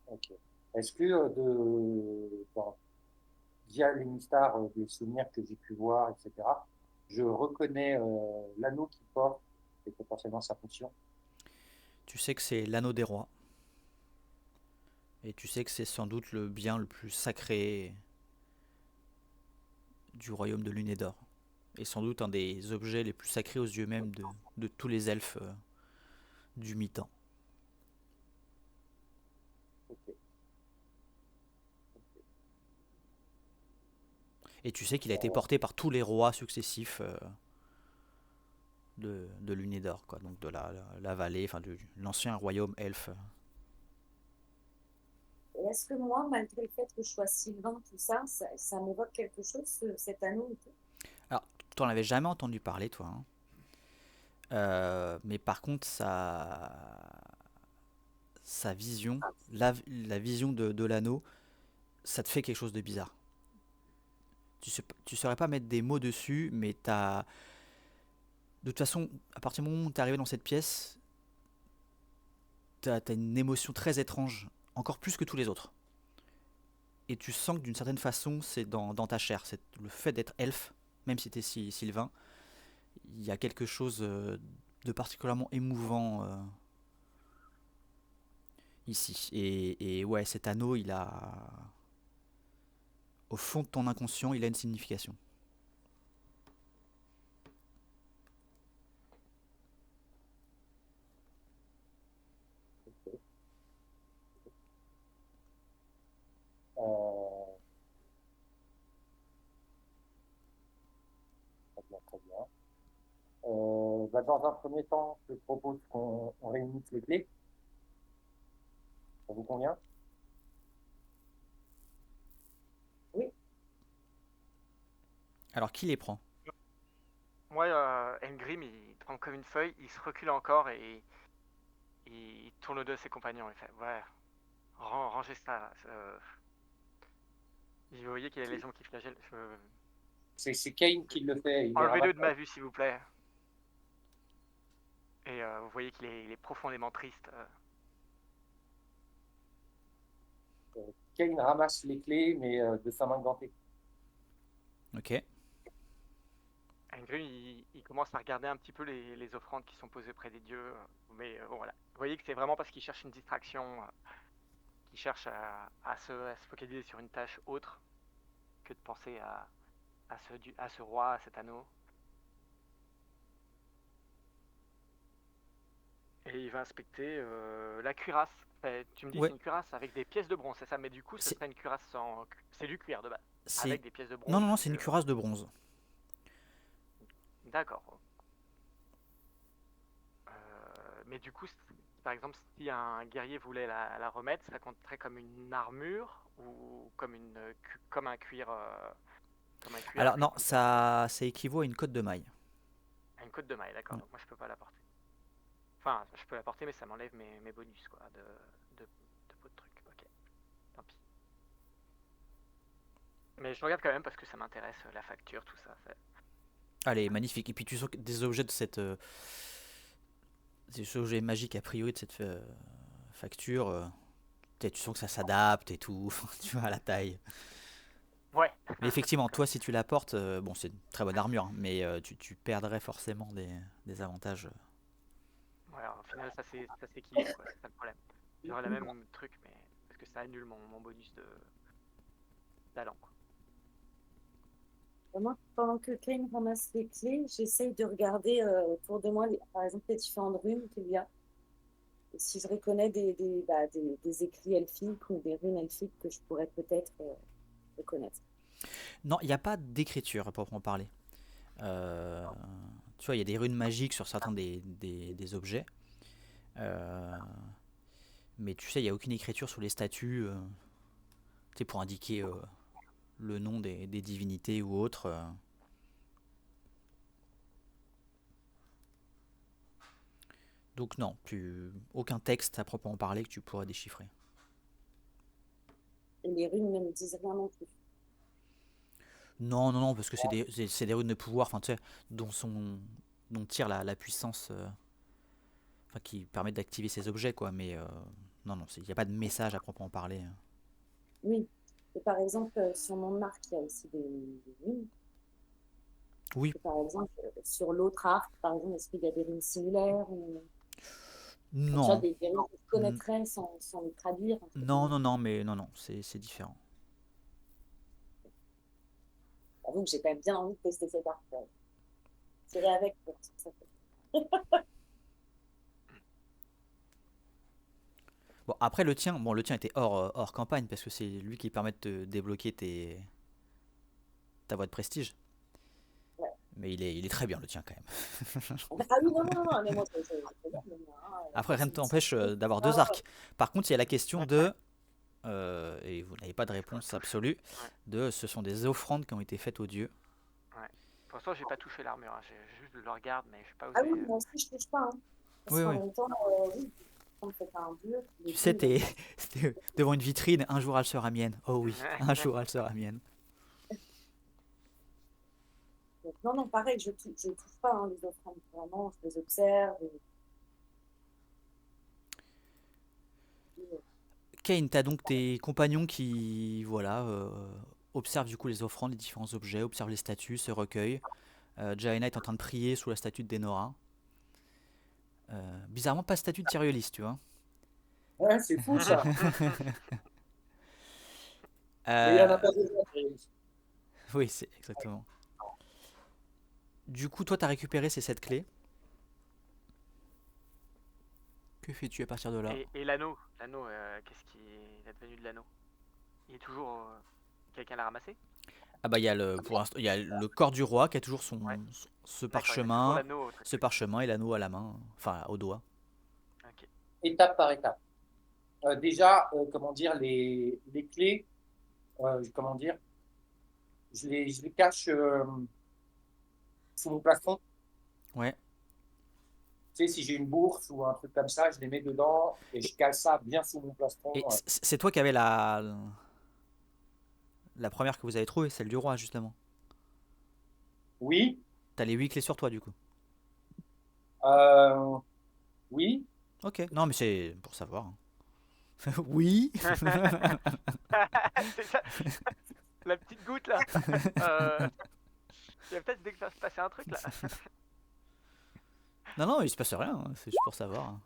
Ok. Est-ce que via les stars, des souvenirs que j'ai pu voir, etc., je reconnais l'anneau qu'il porte et potentiellement sa fonction? Tu sais que c'est l'anneau des rois. Et tu sais que c'est sans doute le bien le plus sacré du royaume de Lunédor. Et sans doute un des objets les plus sacrés aux yeux même de tous les elfes du mi-temps. Ok. Et tu sais qu'il a été porté par tous les rois successifs de Lunédor, quoi. Donc de la vallée, enfin de l'ancien royaume elfe. Et est-ce que moi, malgré le fait que je sois Sylvain, tout ça, ça m'évoque quelque chose, cet anneau et tout? Alors, tu n'en avais jamais entendu parler, toi, hein. Mais par contre, sa vision, la vision de l'anneau, ça te fait quelque chose de bizarre. Tu saurais pas mettre des mots dessus, mais de toute façon, à partir du moment où tu es arrivé dans cette pièce, t'as une émotion très étrange, encore plus que tous les autres. Et tu sens que d'une certaine façon, c'est dans ta chair. C'est le fait d'être elfe, même si tu es Sylvain, il y a quelque chose de particulièrement émouvant ici. Et ouais, cet anneau, au fond de ton inconscient, il a une signification. Euh, Très bien, très bien. Dans un premier temps, je propose qu'on réunisse les clés. Ça vous convient? Oui, Alors, qui les prend? Moi, Engrim, il tremble comme une feuille, il se recule encore et il tourne le dos à ses compagnons. Il fait ouais, rangez ça là. Vous voyez qu'il a les jambes qui flagellent. C'est Kane qui le fait. Il les Enlevez-le ramasse. de ma vue, s'il vous plaît. Et vous voyez qu'il est profondément triste. Kane ramasse les clés, mais de sa main gantée. Ok. Engrim, il commence à regarder un petit peu les offrandes qui sont posées près des dieux. Mais bon, voilà. Vous voyez que c'est vraiment parce qu'il cherche une distraction, qu'il cherche à se focaliser sur une tâche autre que de penser à ce roi, à cet anneau. Et il va inspecter la cuirasse. Tu me dis Ouais. c'est une cuirasse avec des pièces de bronze, c'est ça? Mais du coup, ce C'est serait une cuirasse c'est du cuir de base, c'est- avec des pièces de Non, bronze. non, non, Parce c'est une que... cuirasse de bronze. D'accord. Mais du coup, par exemple, si un guerrier voulait la remettre, ça compterait comme une armure ou comme un cuir, Alors, épais non, comme ça. ça équivaut à une cotte de maille. À une côte de maille, d'accord. Ouais. Donc moi, je peux pas la porter. Enfin, je peux la porter, mais ça m'enlève mes bonus, quoi, de peau de truc. Ok, tant pis. Mais je regarde quand même parce que ça m'intéresse, la facture, tout ça. Allez, magnifique. Et puis tu sens que des objets de ces objets magiques a priori de cette facture, tu sens que ça s'adapte et tout, tu vois, à la taille. Ouais. Mais effectivement, toi, si tu la portes, bon, c'est une très bonne armure, hein, mais tu perdrais forcément des avantages. Ouais, alors, au final, ça s'équilibre, quoi. C'est ça le problème. J'aurais la même truc, mais parce que ça annule mon bonus d'allant, quoi. moi, pendant que Kane ramasse les clés, j'essaye de regarder autour de moi, par exemple, les différentes runes qu'il y a. Et si je reconnais des écrits elfiques ou des runes elfiques que je pourrais peut-être reconnaître. Non, il n'y a pas d'écriture à proprement parler. Euh, Tu vois, il y a des runes magiques sur certains des objets, euh, mais tu sais, il n'y a aucune écriture sur les statues, tu sais, pour indiquer le nom des divinités ou autres. Donc non, aucun texte à proprement parler que tu pourrais déchiffrer. Et les runes ne me disent rien non plus. Non, non, non, parce que c'est des runes de pouvoir, enfin, tu sais, dont tire la puissance, enfin, qui permet d'activer ces objets, quoi. Mais non, non, il n'y a pas de message à proprement parler. Oui. Et par exemple, sur mon arc, il y a aussi des runes. Oui, Et par exemple, sur l'autre arc, par exemple, est-ce qu'il y a des runes similaires ou tu vois, non, des runes que je N- connaîtrais sans les traduire, entre non, guillemets. non, non, mais non, non, c'est différent. J'avoue que j'ai quand même bien envie de tester cette arc. Tirer avec, pour ce que ça fait. Bon, après le tien était hors campagne parce que c'est lui qui permet de te débloquer ta voie de prestige. Ouais. Mais il est très bien le tien quand même. Ah oui, non, non, non, mais moi, je bien, mais moi, Après, rien ne c'est t'empêche d'avoir deux arcs. Par contre, il y a la question de, et vous n'avez pas de réponse absolue, Ouais. de ce sont des offrandes qui ont été faites aux dieux. Ouais. Pour l'instant, j'ai pas touché l'armure. Hein. J'ai juste le regarde, mais je suis pas Ah osé. oui, moi aussi, je touche pas. Hein. Parce Oui, qu'en oui. même temps, oui, quand c'est un dieu, les Tu sais, dieux, t'es devant une vitrine, un jour elle sera mienne. Oh oui, un jour elle sera mienne. donc, non, non, pareil, je touche pas hein, les offrandes. Vraiment, je les observe. Kane, t'as donc tes compagnons qui, voilà, observent du coup les offrandes, les différents objets, observent les statues, se recueillent. Jaina est en train de prier sous la statue de Denora. Bizarrement, pas statue de Tyriolis, tu vois. Ouais, c'est fou ça. Mais il y en Euh, a pas besoin. oui, c'est exactement. Du coup, toi, t'as récupéré ces 7 clés. Que fais-tu à partir de là? Et l'anneau, qu'est-ce qui est advenu de l'anneau? Il est toujours. Quelqu'un l'a ramassé? Ah bah, pour l'instant, il y a le corps du roi qui a toujours Ouais. ce D'accord, il a toujours parchemin, l'anneau au truc. ce parchemin et l'anneau à la main, enfin au doigt. Ok. Étape par étape. Déjà, comment dire, les clés, comment dire, je les cache sous mon plafond. Ouais. Tu sais, si j'ai une bourse ou un truc comme ça, je les mets dedans et je cale ça bien sous mon plafond. Et c'est toi qui avais la première que vous avez trouvée, celle du roi, justement. Oui, T'as les 8 clés sur toi, du coup. euh, oui. Ok, non, mais c'est pour savoir. Hein. Oui. C'est ça, la petite goutte là. Euh, Il va peut-être se passer un truc là. Non, non, il se passe rien, hein, c'est juste pour savoir. Hein.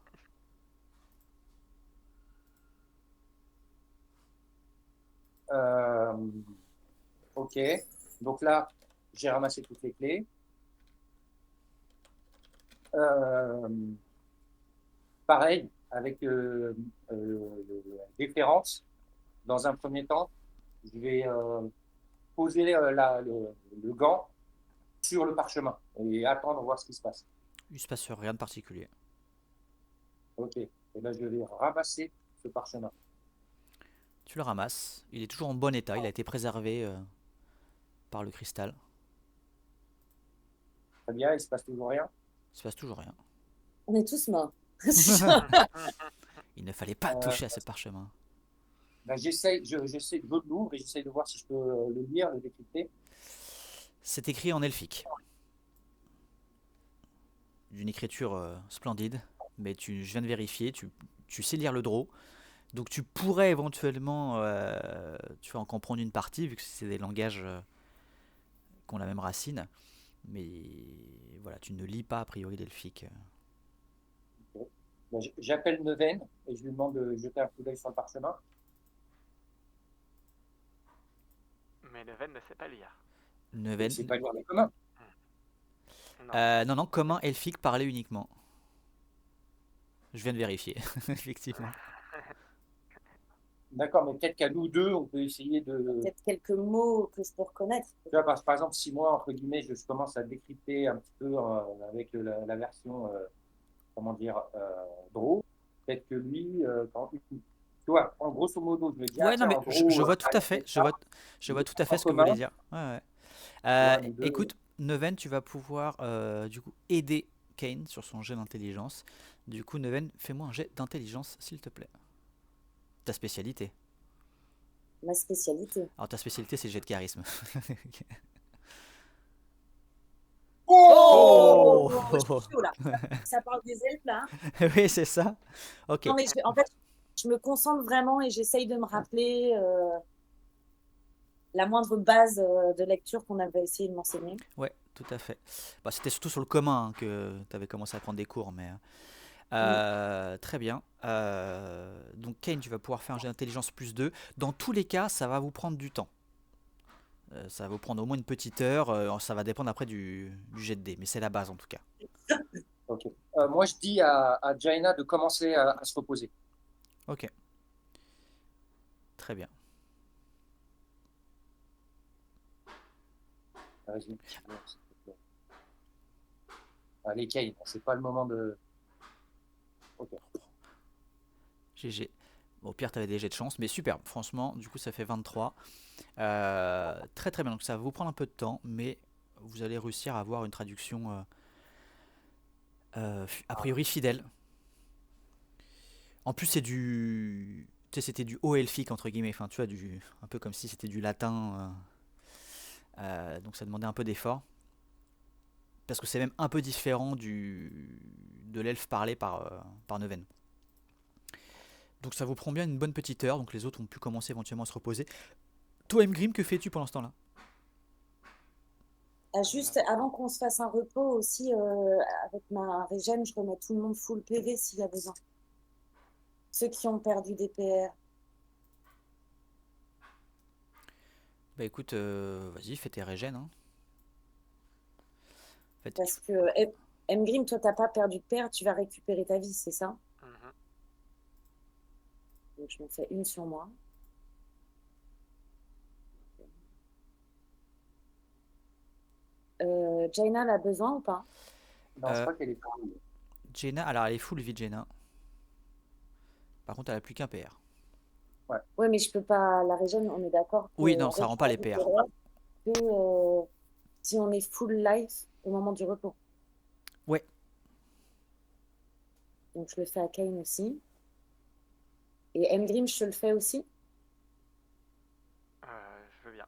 Euh, ok. Donc là, j'ai ramassé toutes les clés. Euh, pareil, avec différence. Dans un premier temps, je vais poser le gant sur le parchemin et attendre voir ce qui se passe. Il se passe rien de particulier. Ok. Et là, je vais ramasser ce parchemin. Tu le ramasses. Il est toujours en bon état. Il a été préservé par le cristal. Très bien, il se passe toujours rien. Il se passe toujours rien. on est tous morts. Il ne fallait pas Euh, toucher à ce parchemin. ben, j'essaie de l'ouvrir et j'essaie de voir si je peux le lire, le décrypter. C'est écrit en elfique. D'une écriture splendide. Mais je viens de vérifier. Tu sais lire le draw. Donc tu pourrais éventuellement tu vas en comprendre une partie, vu que c'est des langages qui ont la même racine. Mais voilà, tu ne lis pas a priori l'elfique. Ben, j'appelle Neven et je lui demande de jeter un coup d'œil sur le parchemin. Mais Neven ne sait pas lire. Neven. C'est pas lire les communs. Non. Non, non, commun elfique parlait uniquement. Je viens de vérifier, effectivement. D'accord, mais peut-être qu'à nous deux, on peut essayer de. Peut-être quelques mots que je peux reconnaître. Tu vois, par exemple, si moi, entre guillemets, je commence à décrypter un petit peu avec la version, comment dire, draw, peut-être que lui, tu vois, en grosso modo, je me dis, ah Ouais, non, tiens, mais en gros, je vois tout à il fait. fait ça, Je vois il tout est à fait en ce que vous voulez commun, dire. Ouais, ouais. tu vois, nous deux. Écoute, Neven, tu vas pouvoir du coup aider Kane sur son jet d'intelligence. Du coup, Neven, fais-moi un jet d'intelligence, s'il te plaît. Ta spécialité. Ma spécialité. Alors, ta spécialité, c'est le jet de charisme. Oh! Oh, je suis chaud là. Ça parle des elfes là. Oui, c'est ça. Ok. Non, mais en fait, je me concentre vraiment et j'essaye de me rappeler la moindre base de lecture qu'on avait essayé de m'enseigner. Ouais, tout à fait. Bah, c'était surtout sur le commun hein, que tu avais commencé à prendre des cours, mais très bien. Donc Kane, tu vas pouvoir faire un jet d'intelligence plus 2. Dans tous les cas, ça va vous prendre du temps. Ça va vous prendre au moins une petite heure. Ça va dépendre après du jet de dés, mais c'est la base en tout cas. Ok. Moi, je dis à Jaina de commencer à se reposer. Ok, très bien. Vas-y, s'il te plaît. Allez, Kane, c'est pas le moment de. Ok. GG. Bon, au pire, t'avais des jets de chance, mais superbe. Franchement, du coup, ça fait 23. Très très bien. Donc, ça va vous prendre un peu de temps, mais vous allez réussir à avoir une traduction a priori fidèle. En plus, c'est du. Tu sais, c'était du haut elfique, entre guillemets. Enfin, tu vois, un peu comme si c'était du latin. Donc, ça demandait un peu d'effort. Parce que c'est même un peu différent de l'elfe parlé par Neven. Donc, ça vous prend bien une bonne petite heure. Donc, les autres ont pu commencer éventuellement à se reposer. Toi, Mgrim, que fais-tu pendant ce temps-là? Juste avant qu'on se fasse un repos aussi, avec ma régène, je remets tout le monde full PV s'il y a besoin. Ceux qui ont perdu des PR. Bah écoute, vas-y, fais tes régènes. Hein. En fait, Parce que Mgrim, toi, t'as pas perdu de PR, tu vas récupérer ta vie, c'est ça? Mhm. Donc je me fais une sur moi. Jaina, elle a besoin ou pas? Non, je Euh, crois qu'elle est pas. Jaina, alors elle est full vie, Jaina. Par contre, elle a plus qu'un PR. Ouais. Ouais, mais je peux pas. La régène, on est d'accord que Oui, non, en ça fait, rend je pas la les PR. récupérerai que si on est full life au moment du repos. Ouais, Donc je le fais à Kane aussi. Et Mgrim, je te le fais aussi. Je veux bien.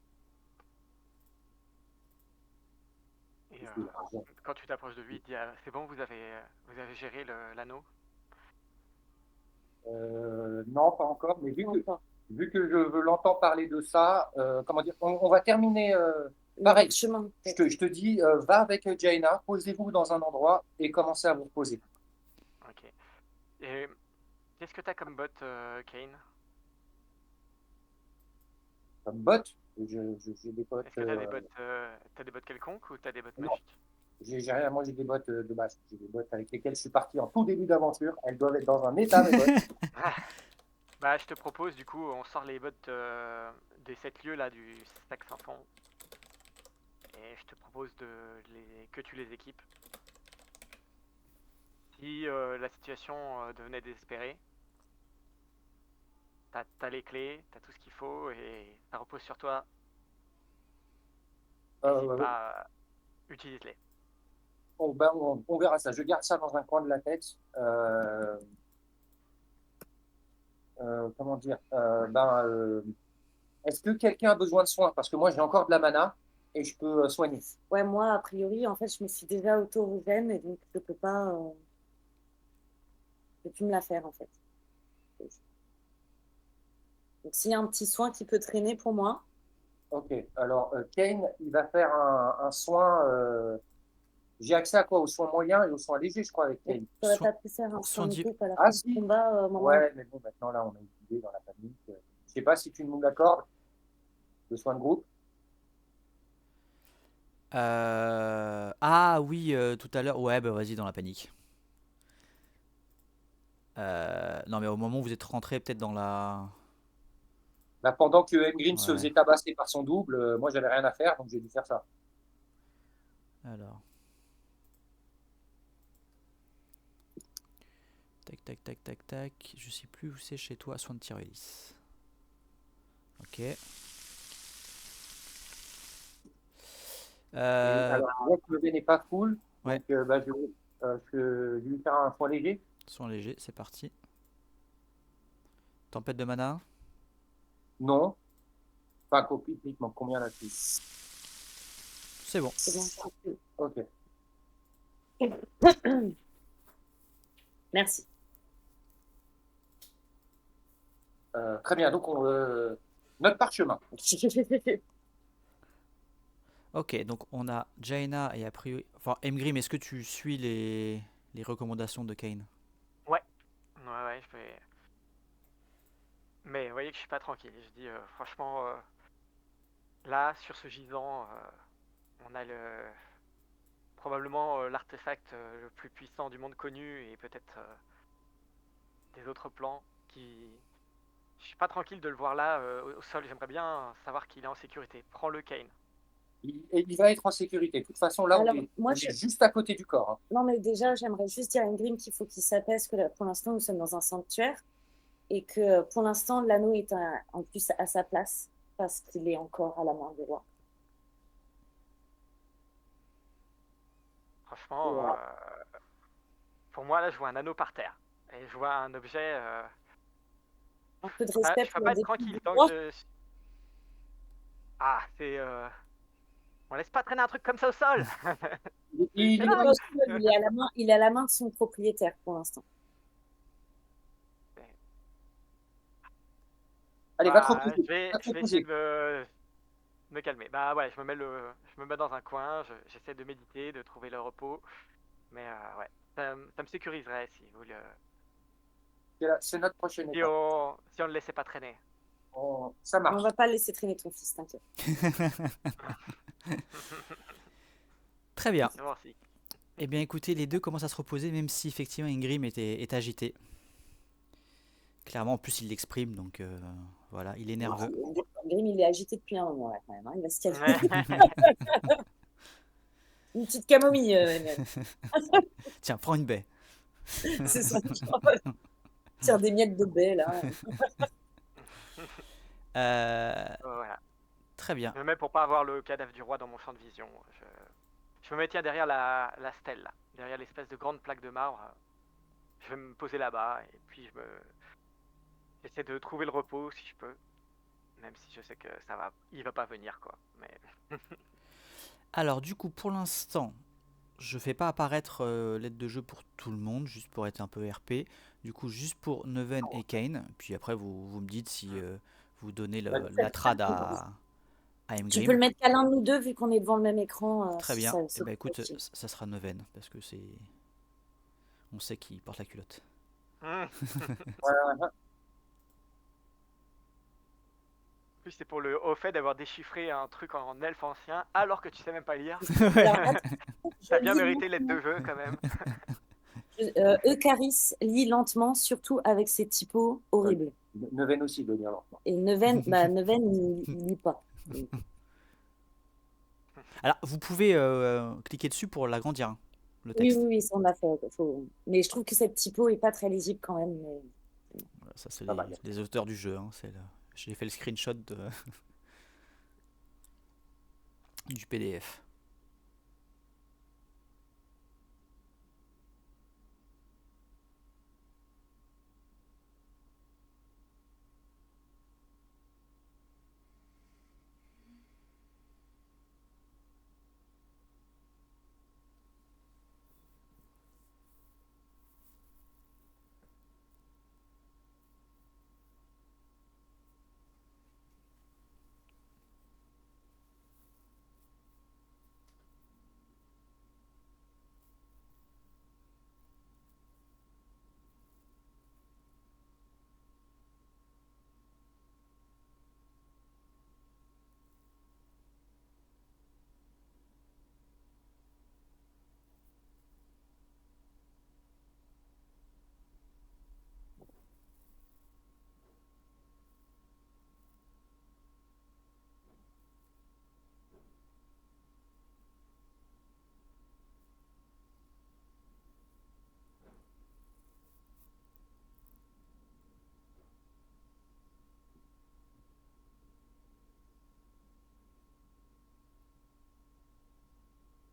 Et Ouais. quand tu t'approches de lui, il te dit c'est bon, vous avez géré l'anneau. Non, pas encore, mais Non, pas. vu que je l'entends parler de ça, comment dire, on va terminer Notre pareil. chemin, Je peut-être. te dis, va avec Jaina, posez-vous dans un endroit et commencez à vous reposer. Ok. Et qu'est-ce que t'as comme bot, Kane? Comme bot, j'ai des bots. Est-ce que t'as des bots quelconques ou t'as des bots Non, magiques? j'ai rien, moi j'ai des bots de base. J'ai des bots avec lesquels je suis parti en tout début d'aventure. Elles doivent être dans un état, mes bots. Ah, bah, je te propose, du coup, on sort les bots des 7 lieux là du sac sans fond. Et je te propose que tu les équipes. Si la situation devenait désespérée, t'as les clés, t'as tout ce qu'il faut et ça repose sur toi. N'hésite Euh, pas, utilise-les. ben, on verra ça. Je garde ça dans un coin de la tête. Comment dire est-ce que quelqu'un a besoin de soins? Parce que moi, j'ai encore de la mana et je peux soigner. Ouais, moi, a priori, en fait, je me suis déjà auto-régène et donc je peux pas. Je peux plus me la faire, en fait. Donc s'il y a un petit soin qui peut traîner pour moi, Ok, alors Kane, il va faire un soin. J'ai accès à quoi? Aux soins moyens et aux soins légers, je crois, avec mais Kane. tu n'aurais soin, pas pu faire un soin soin de du. groupe à la Ah, fin du si. combat, au moment. Ouais, mais bon, maintenant, là, on a une idée dans la panique. Je sais pas si tu nous l'accordes, le soin de groupe. Ah oui, tout à l'heure. Ouais, bah vas-y, dans la panique. Non, mais au moment où vous êtes rentré, peut-être dans la. Là, pendant que Green se Ouais, faisait tabasser par son double, moi, j'avais rien à faire, donc j'ai dû faire ça. alors. Tac, tac, tac, tac, tac. Je sais plus où c'est chez toi, soin de Tyrélis. Ok. Et alors, je vois que le V n'est pas full, Ouais, donc bah, je vais lui faire un soin léger. soin léger, c'est parti. Tempête de mana. Non. Enfin, copie, il manque combien là-dessus? C'est bon. C'est bon. Ok. Merci. Très bien, donc notre parchemin. Ok, donc on a Jaina et a priori. Enfin, Mgrim, est-ce que tu suis les recommandations de Kane? Ouais, ouais, je vais. Mais vous voyez que je suis pas tranquille. Je dis franchement, là, sur ce gisant, on a probablement l'artefact le plus puissant du monde connu et peut-être des autres plans qui. Je suis pas tranquille de le voir là au sol. J'aimerais bien savoir qu'il est en sécurité. Prends-le, Kane. Il va être en sécurité. De toute façon, là, Alors, on moi, est juste à côté du corps. Hein. non, mais déjà, j'aimerais juste dire à Ingrid qu'il faut qu'il s'apaise, que là, pour l'instant, nous sommes dans un sanctuaire et que pour l'instant, l'anneau est en plus à sa place parce qu'il est encore à la main du roi. Franchement, Ouais. pour moi, là, je vois un anneau par terre. Et je vois un objet. Un peu de Je respect peux pour pas le être défunt tranquille du tant que roi. je. Ah, c'est. On laisse pas traîner un truc comme ça au sol. Il C'est est là. Il est dingue. au sol, il est à la main de son propriétaire pour l'instant. Allez, va te Bah, reposer. Va te je vais essayer reposer. de me calmer. Bah ouais, je me mets dans un coin, j'essaie de méditer, de trouver le repos. Mais ouais, ça me sécuriserait si vous le, C'est notre prochaine étape. si on le laissait pas traîner. Ça On marche. va pas laisser traîner ton fils, t'inquiète. Très bien. C'est bon aussi. Eh bien, écoutez, les deux commencent à se reposer, même si effectivement Ingrim est agité. Clairement, en plus, il l'exprime, donc voilà, il est nerveux. Grim, il est agité depuis un moment là quand même. Hein. Il va se calmer. Une petite camomille, Emmanuel. Tiens, prends une baie. C'est son genre. Tire des miettes de baie là. Voilà. Très bien. Je me mets pour pas avoir le cadavre du roi dans mon champ de vision. Je me mets tiens derrière la stèle, là, derrière l'espèce de grande plaque de marbre. Je vais me poser là-bas et puis j'essaie de trouver le repos si je peux. Même si je sais que il va pas venir quoi. Mais Alors, du coup, pour l'instant, je fais pas apparaître l'aide de jeu pour tout le monde, juste pour être un peu RP. Du coup, juste pour Neven et Kane. Puis après, vous me dites si vous donnez la trad à Tu peux Imgrim. le mettre qu'à l'un de nous deux vu qu'on est devant le même écran. Très Si bien. ça, Et c'est ben écoute, possible. ça sera Neven, parce que c'est. On sait qu'il porte la culotte. Voilà. plus c'est pour le haut fait d'avoir déchiffré un truc en elfe ancien alors que tu sais même pas lire. Alors, attends, T'as je bien lis mérité l'aide de lentement. jeu quand même. Eucharis lit lentement, surtout avec ses typos horribles. Neven aussi veut dire lentement. Et Neven, il lit pas. Alors, vous pouvez cliquer dessus pour l'agrandir, hein, le Oui, texte. oui, oui, ça on a fait. Mais je trouve que cette typo est pas très lisible quand même. Mais... Voilà, ça, c'est Pas mal. les auteurs du jeu. Hein, j'ai fait le screenshot du PDF.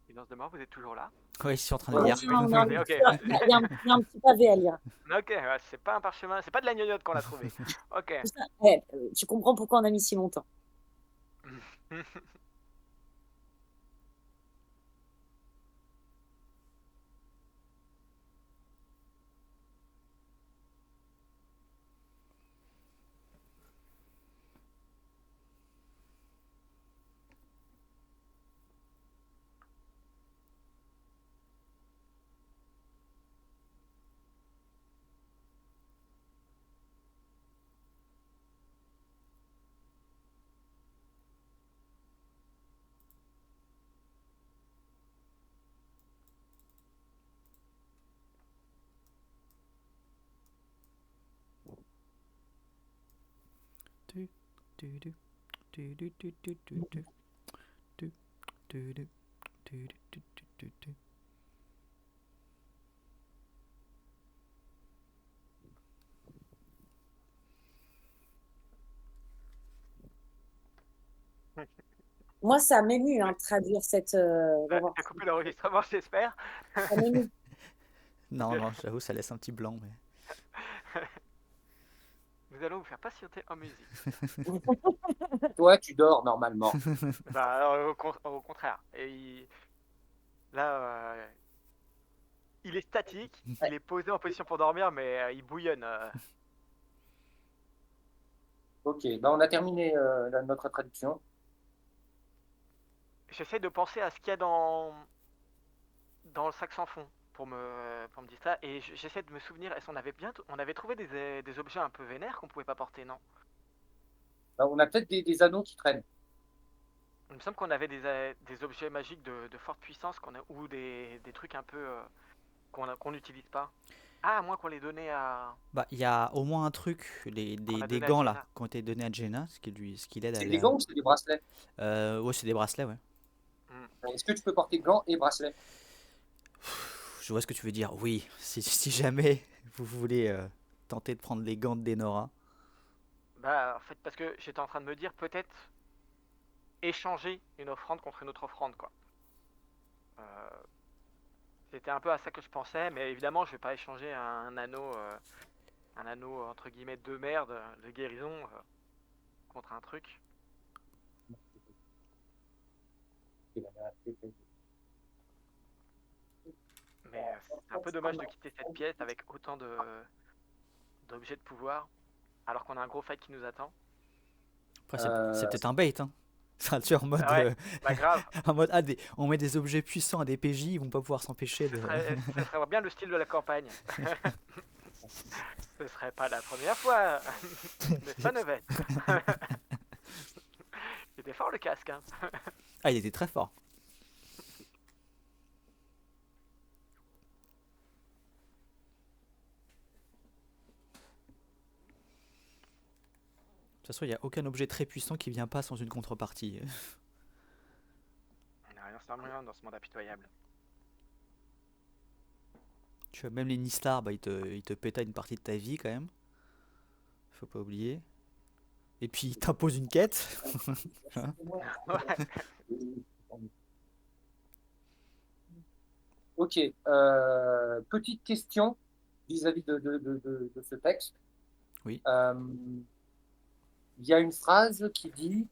Silence de mort, vous êtes toujours là? Oui, je suis en train de Non, lire. non, non, Ok. il y a un petit pavé à lire. Ok, ouais, c'est pas un parchemin, c'est pas de la gnognotte qu'on a trouvé. Ok. Ouais, tu comprends pourquoi on a mis si longtemps. Tu, tu, tu, tu, tu, tu, tu, tu, tu, tu, tu, tu, tu, tu, tu. Moi, ça m'émue de traduire d'avoir T'as coupé l'enregistrement, j'espère. ça m'émue. Non, non, j'avoue, ça laisse un petit blanc. Mais... Nous allons vous faire patienter en musique. Toi, tu dors normalement. Bah, au contraire. Là, il est statique, il est posé en position pour dormir, mais il bouillonne. Ok, bah on a terminé notre traduction. J'essaie de penser à ce qu'il y a dans le sac sans fond pour me distraire. Et j'essaie de me souvenir, est-ce qu'on avait on avait trouvé des objets un peu vénères qu'on pouvait pas porter, non? Bah, on a peut-être des anneaux qui traînent. Il me semble qu'on avait des objets magiques de forte puissance ou des trucs un peu qu'on n'utilise pas. Ah, à moins qu'on les donnait à. Bah, il y a au moins un truc, Qu'on a des donné à gants là, Jenna. qui ont été donnés à Jenna, ce qui l'aide à C'est aller des gants ou c'est des bracelets? Ouais, c'est des bracelets, ouais. Est-ce que tu peux porter gants et bracelets? Je vois ce que tu veux dire. Oui, si jamais vous voulez tenter de prendre les gants de Denora. Bah, en fait, parce que j'étais en train de me dire peut-être échanger une offrande contre une autre offrande, quoi. Euh, C'était un peu à ça que je pensais, mais évidemment, je vais pas échanger un anneau entre guillemets de merde, de guérison, contre un truc. Mais c'est un peu dommage de quitter cette pièce avec autant d'objets de pouvoir, alors qu'on a un gros fight qui nous attend. Après, c'est peut-être un bait, hein. Enfin, tu vois, en mode, Ah ouais, bah grave. en mode on met des objets puissants à des PJ, ils vont pas pouvoir s'empêcher de. Ce serait bien le style de la campagne. Ce serait pas la première fois, n'est-ce pas, Nevette? C'était fort le casque, hein. Ah, il était très fort. De toute façon, il n'y a aucun objet très puissant qui vient pas sans une contrepartie. On n'a rien sans rien dans ce monde impitoyable. Tu vois, même les Nistar, bah, ils te péta une partie de ta vie quand même. Faut pas oublier. Et puis, ils t'imposent une quête. Hein. Ouais. Ok, petite question vis-à-vis de ce texte. Oui. Il y a une phrase qui dit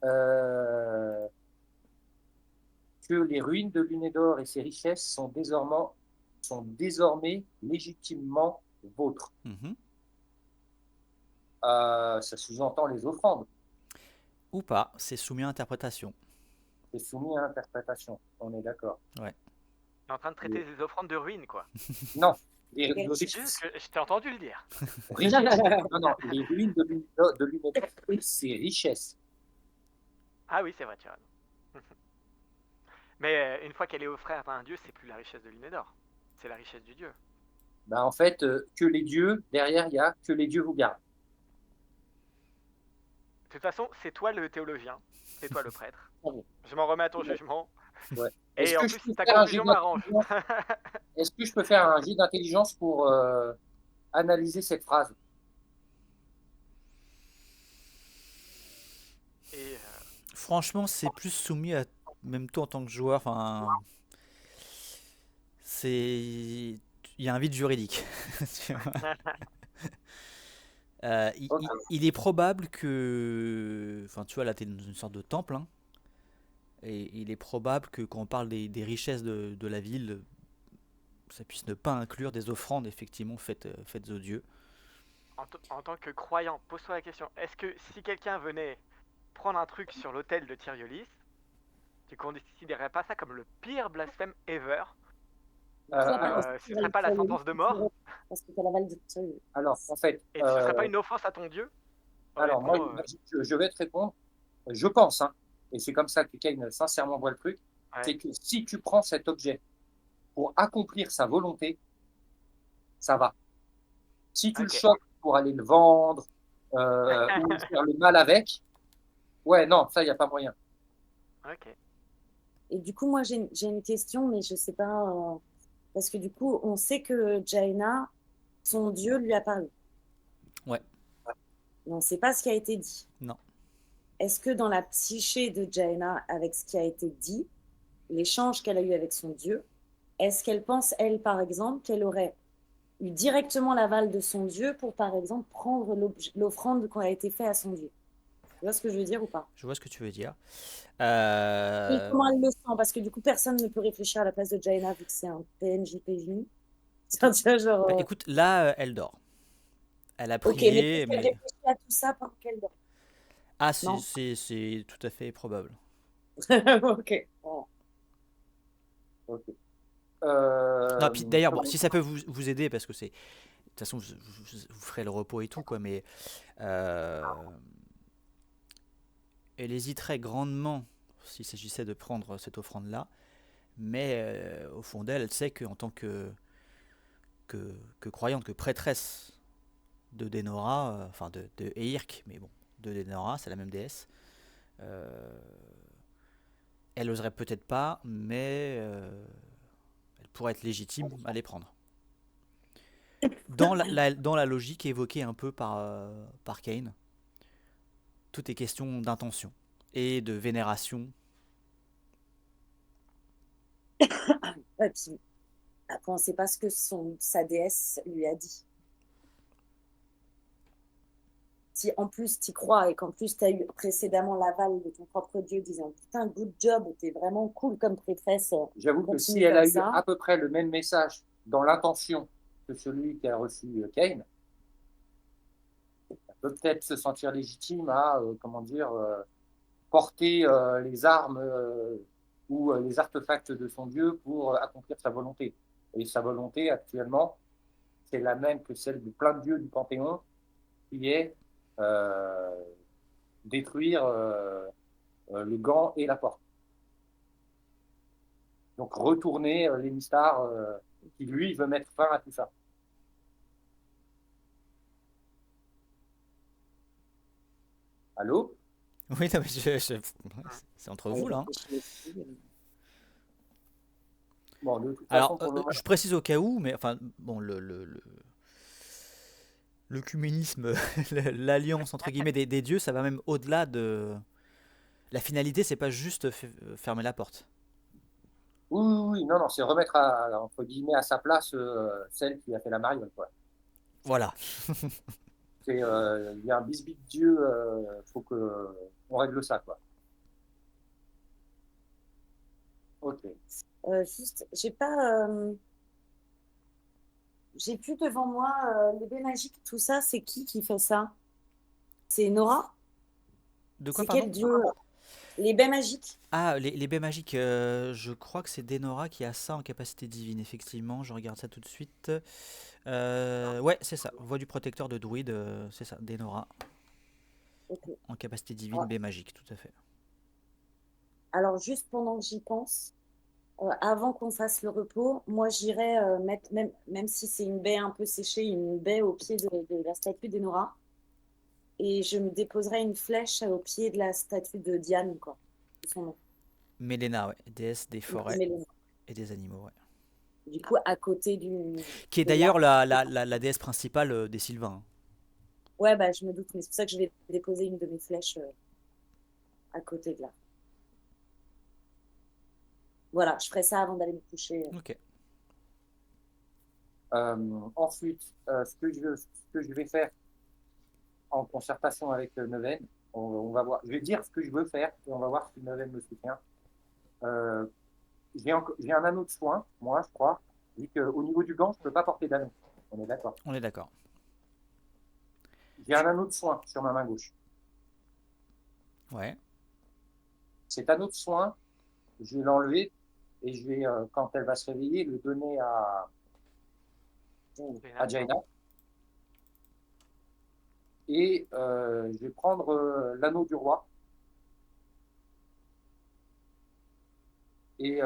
que les ruines de Lunédor et ses richesses sont désormais légitimement vôtres. Mhm. Ça sous-entend les offrandes. Ou pas, c'est soumis à interprétation. C'est soumis à interprétation. On est d'accord. Ouais. On est en train de traiter des offrandes de ruines, quoi. Non. Juste que je t'ai entendu le dire. Non, les ruines de Lunédor et ses richesses. Ah oui, c'est vrai, tu as raison. Mais une fois qu'elle est offerte à un dieu, c'est plus la richesse de Lunédor. C'est la richesse du dieu. Ben, en fait, que les dieux, derrière, il y a que les dieux vous gardent. De toute façon, c'est toi le théologien. C'est toi le prêtre. Ouais. Je m'en remets à ton jugement. Ouais. Et en que je plus, peux ta faire un conclusion jet m'arrange. Est-ce que je peux faire un jet d'intelligence pour analyser cette phrase? Et Franchement, c'est plus soumis à. Même toi en tant que joueur, enfin. C'est. Il y a un vide juridique. Tu vois. Ok. Il est probable que. Enfin, tu vois, là, t'es dans une sorte de temple, hein. Et il est probable que quand on parle des richesses de la ville, ça puisse ne pas inclure des offrandes, effectivement, faites aux dieux. en tant que croyant, pose-toi la question. Est-ce que si quelqu'un venait prendre un truc sur l'autel de Tyriolis, tu considérerais pas ça comme le pire blasphème ever? Ce serait pas la sentence de mort? Parce que t'as la valde de Tyrion. Alors, en fait, Et ce serait pas une offense à ton dieu? alors moi, Honnêtement, je vais te répondre. Je pense, hein, et c'est comme ça que Kane sincèrement voit le truc, ouais. c'est que si tu prends cet objet pour accomplir sa volonté, ça va. Si tu le Ok. chopes pour aller le vendre, ou lui faire le mal avec. Ouais, non, ça, il n'y a pas moyen. Ok. Et du coup, moi, j'ai une question, mais je sais pas. Parce que du coup, on sait que Jaina, son dieu, lui a parlé. Ouais, Mais on ne sait pas ce qui a été dit. non. Est-ce que dans la psyché de Jaina, avec ce qui a été dit, l'échange qu'elle a eu avec son dieu, est-ce qu'elle pense, elle, par exemple, qu'elle aurait eu directement l'aval de son dieu pour, par exemple, prendre l'offrande qui a été faite à son dieu? Tu vois ce que je veux dire ou pas? Je vois ce que tu veux dire. Et Euh, comment elle le sent? Parce que du coup, personne ne peut réfléchir à la place de Jaina vu que c'est un PNJ PJ. Tu vois, genre, Bah, écoute, là, elle dort. Elle a ok, mais prié, peut-être qu'elle mais... réfléchit à tout ça pendant qu'elle dort. Ah, Non? c'est tout à fait probable. Ok. Bon. Ok. Non, puis d'ailleurs, bon, Comment si ça peut vous aider, parce que c'est... De toute façon, vous ferez le repos et tout, quoi, mais... euh, elle hésiterait grandement s'il s'agissait de prendre cette offrande-là, mais au fond d'elle, elle sait qu'en tant que croyante, que prêtresse de Denora, enfin de Eirk, mais bon, de Denora, c'est la même déesse, euh, elle oserait peut-être pas, mais elle pourrait être légitime à les prendre. Dans la logique évoquée un peu par Kane, tout est question d'intention et de vénération. Ouais, puis, après, on ne sait pas ce que sa déesse lui a dit. Si en plus tu crois et qu'en plus tu as eu précédemment l'aval de ton propre dieu disant putain, good job, t'es vraiment cool comme prêtresse, J'avoue que si continue elle comme a eu ça. à peu près le même message dans l'intention que celui qui a reçu Kane, elle peut peut-être se sentir légitime à, comment dire, porter les armes ou les artefacts de son dieu pour accomplir sa volonté. Et sa volonté actuellement, c'est la même que celle de plein de dieux du Panthéon, qui est euh, détruire le gant et la porte. Donc retourner l'Emistar qui, lui, veut mettre fin à tout ça. Allô? Oui, non, mais c'est entre Elle vous là, hein. réfléchit aussi. Bon, de toute Alors, façon, pour le moment, je précise au cas où, mais enfin, bon, l'œcuménisme, l'alliance entre guillemets des dieux, ça va même au-delà de. La finalité, c'est pas juste fermer la porte. oui, oui, oui, non, non, c'est remettre entre guillemets à sa place celle qui a fait la mariole, quoi. Voilà. Il y a un bisbis de Dieu, faut que on règle ça, quoi. Ok. Juste, j'ai plus devant moi les baies magiques, tout ça, c'est qui fait ça? C'est Nora? De quoi, C'est pardon? quel dieu? Les baies magiques? Ah, les baies magiques, je crois que c'est Denora qui a ça en capacité divine, effectivement, je regarde ça tout de suite. Ouais, c'est ça, voix du protecteur de druide, c'est ça, Denora, Ok. en capacité divine, Alors, baie magique, tout à fait. alors, juste pendant que j'y pense, avant qu'on fasse le repos, moi j'irais mettre, même si c'est une baie un peu séchée, une baie au pied de la statue d'Enora. Et je me déposerais une flèche au pied de la statue de Diane, quoi. C'est son nom. Mélena, ouais, déesse des forêts Mais et des animaux, ouais. du coup, à côté Qui est de d'ailleurs l'arbre. la déesse principale des Sylvains, hein. Ouais, bah, je me doute, mais c'est pour ça que je vais déposer une de mes flèches à côté de là. Voilà, je ferai ça avant d'aller me coucher. Ok. Ensuite, ce que je vais faire en concertation avec Neven, on va voir. Je vais dire ce que je veux faire et on va voir si Neven me soutient. Euh, j'ai un anneau de soin, moi, je crois. Vu qu'au niveau du gant, je ne peux pas porter d'anneau. On est d'accord. On est d'accord. J'ai un anneau de soin sur ma main gauche. Ouais. Cet anneau de soin, je vais l'enlever et je vais, quand elle va se réveiller, le donner à Jaina. Et je vais prendre l'anneau du roi et,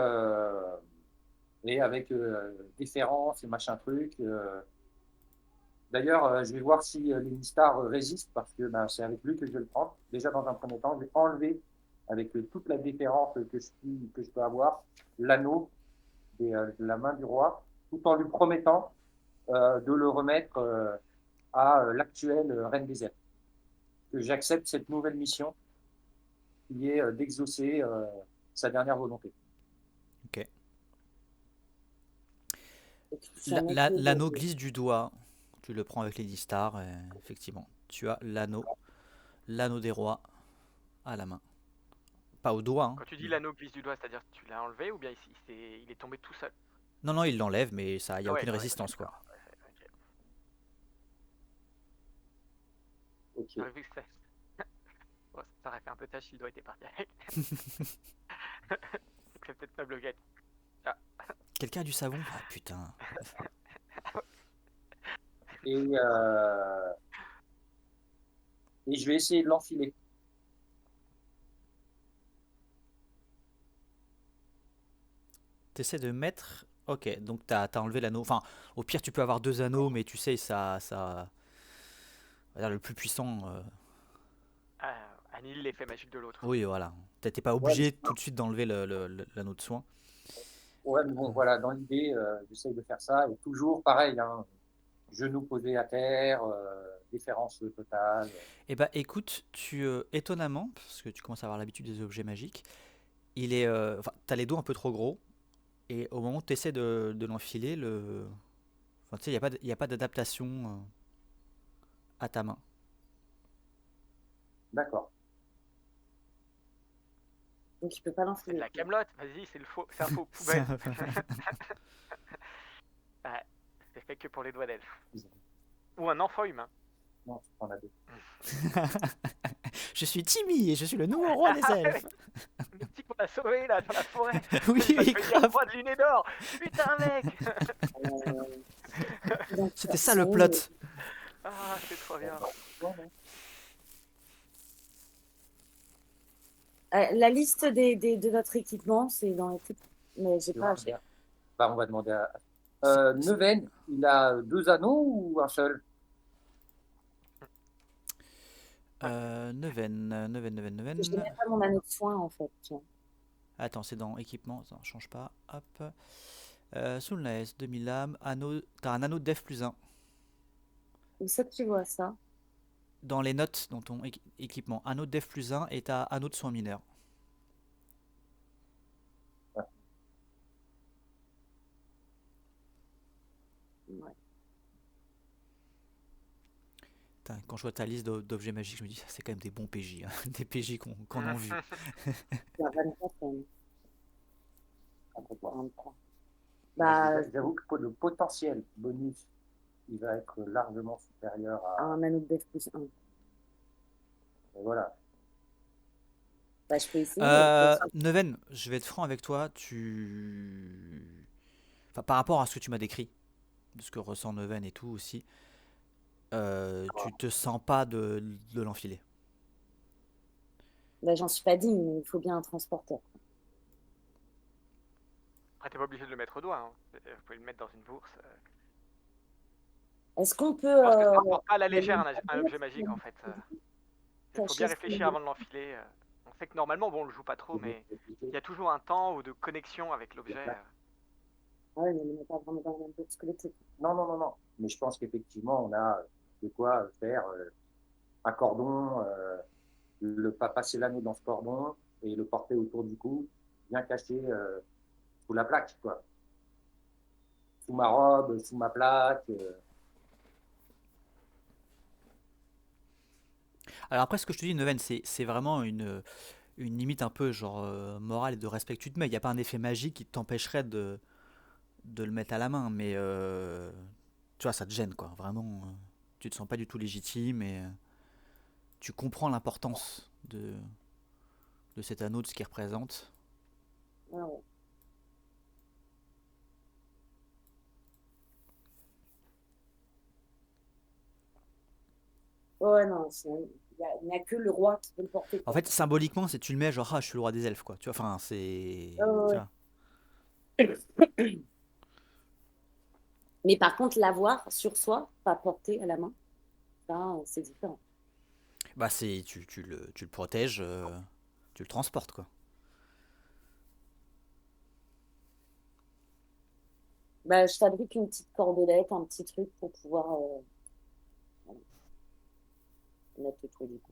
et avec déférence et machin truc, D'ailleurs, je vais voir si les Mystars résistent parce que ben, c'est avec lui que je vais le prendre. Déjà, dans un premier temps, je vais enlever avec toute la différence que je peux avoir l'anneau de la main du roi, tout en lui promettant de le remettre à l'actuelle reine des Elfes. Que j'accepte cette nouvelle mission qui est d'exaucer sa dernière volonté. Ok. Et tu touches un autre L'anneau glisse du doigt. Tu le prends avec Lady Star. Et effectivement, tu as l'anneau des rois à la main. Pas au doigt. Hein. Quand tu dis l'anneau glisse du doigt, c'est-à-dire que tu l'as enlevé ou bien il est tombé tout seul? Non, non, il l'enlève, mais ça, il n'y a Ah ouais, aucune ouais, résistance, quoi. d'accord. Ouais, ok. Ok. J'aurais vu que bon, ça aurait fait un peu tâche si le doigt était parti avec. C'est peut-être ma bloquette. Ah. Quelqu'un a du savon? Ah putain. Et, euh, et je vais essayer de l'enfiler. T'essaies de mettre. Ok, donc t'as enlevé l'anneau. Enfin, au pire, tu peux avoir deux anneaux, mais tu sais, ça. On va dire le plus puissant. Annule l'effet magique de l'autre. Oui, voilà. T'es pas Ouais, obligé tout de suite d'enlever l'anneau de soin. ouais, mais bon, voilà, dans l'idée, j'essaye de faire ça. Et toujours pareil, hein, genoux posés à terre, déférence totale. Eh bah, écoute, étonnamment, parce que tu commences à avoir l'habitude des objets magiques, il est. Enfin, t'as les dos un peu trop gros, et au moment où tu essaies de l'enfiler, enfin, tu sais, il n'y a pas d'adaptation à ta main. D'accord. Donc il peut pas C'est de l'enfiler. la camelote, vas-y, c'est un faux poubelle. Ouais, c'est fait que pour les doigts d'elfe. Ou un enfant humain. Non, tu prends la deux. Je suis Timmy et je suis le nouveau roi des elfes. Le petit qu'on a sauvé là dans la forêt. Oui, Il va oui, devenir grave. roi de Lunédor. Putain, mec. Donc, C'était ça ils le sont où, plot. Ah, c'est trop bien. La liste de notre équipement, c'est dans l'équipe. Mais j'ai pas. Bah, on va demander à. C'est- Neuven, il a deux anneaux ou un seul? Je Neuven. n'ai pas mon anneau de soin en fait. Tiens. Attends, c'est dans équipement. Attends, change pas. Hop. Soulness, 2000 lames. T'as un anneau de def plus 1. Où c'est que tu vois ça? Dans les notes, dans ton équipement. Anneau de def plus 1 et t'as anneau de soin mineur. Ouais. Putain, quand je vois ta liste d'objets magiques, je me dis, ça c'est quand même des bons PJ. Hein. Des PJ qu'on a vu. Il y a 24 même. À peu près. 23. Bah, J'avoue que le potentiel bonus, il va être largement supérieur à. un anneau de def plus 1. Voilà. Bah, je peux essayer. Neuven, je vais être franc avec toi. Enfin, par rapport à ce que tu m'as décrit, de ce que ressent Neuven et tout aussi, tu te sens pas de l'enfiler. Bah, j'en suis pas digne, mais il faut bien un transporteur. Après, t'es pas obligé de le mettre au doigt. Hein. Vous pouvez le mettre dans une bourse. Est-ce qu'on peut. Je pense que ça rapporte pas à la légère un objet magique en fait. Il faut cacher bien ce réfléchir qu'on avant de l'enfiler. On sait que normalement, bon, on le joue pas trop, mais il y a toujours un temps ou de connexion avec l'objet. Ah ouais, mais on n'est pas vraiment dans la même bourse que le truc. Non. Mais je pense qu'effectivement, on a de quoi faire un cordon, passer l'anneau dans ce cordon et le porter autour du cou, bien caché sous la plaque, quoi. Sous ma robe, sous ma plaque. Alors après, ce que je te dis, Neuven, c'est vraiment une limite un peu genre morale et de respect que tu te mets. Il n'y a pas un effet magique qui t'empêcherait de le mettre à la main, mais tu vois, ça te gêne, quoi. Vraiment, tu te sens pas du tout légitime et tu comprends l'importance de cet anneau, de ce qu'il représente. Ah ouais. Ouais, non, il n'y a que le roi qui peut le porter. En fait, symboliquement, c'est tu le mets genre, ah, je suis le roi des elfes, quoi. Tu vois, enfin, c'est. Tu Ouais. vois. Mais par contre, l'avoir sur soi, pas porter à la main, ça, c'est différent. Bah, tu le protèges, tu le transportes, quoi. Bah, je fabrique une petite cordelette, un petit truc pour pouvoir voilà, mettre le truc du coup,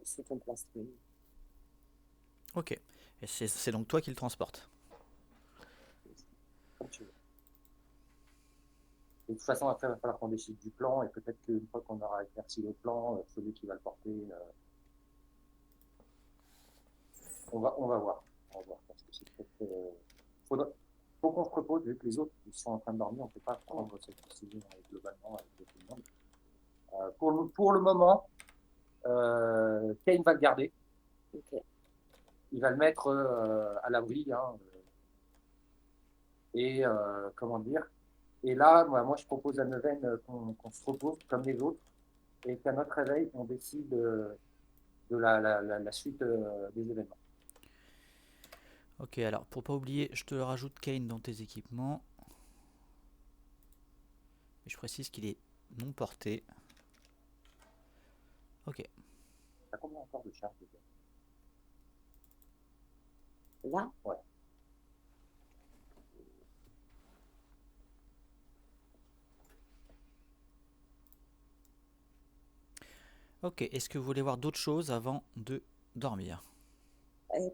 sous ton plastron. Ok. Et c'est donc toi qui le transportes. Comme tu veux. De toute façon, après, il va falloir qu'on décide du plan et peut-être qu'une fois qu'on aura éclairci le plan, celui qui va le porter, on va voir. On va voir parce que c'est peut-être. Faudra, faut qu'on se repose vu que les autres ils sont en train de dormir. On ne peut pas Ouais, prendre cette décision globalement avec tout le monde. Pour le moment, Kane va le garder. ok. Il va le mettre à l'abri. Hein, et comment dire. Et là, moi, je propose à Neuven qu'on se repose comme les autres et qu'à notre réveil, on décide de la suite des événements. Ok, alors pour pas oublier, je te rajoute Kane dans tes équipements. Et je précise qu'il est non porté. Ok. T'as combien encore de charges déjà? Là, Ouais. Ok, est-ce que vous voulez voir d'autres choses avant de dormir?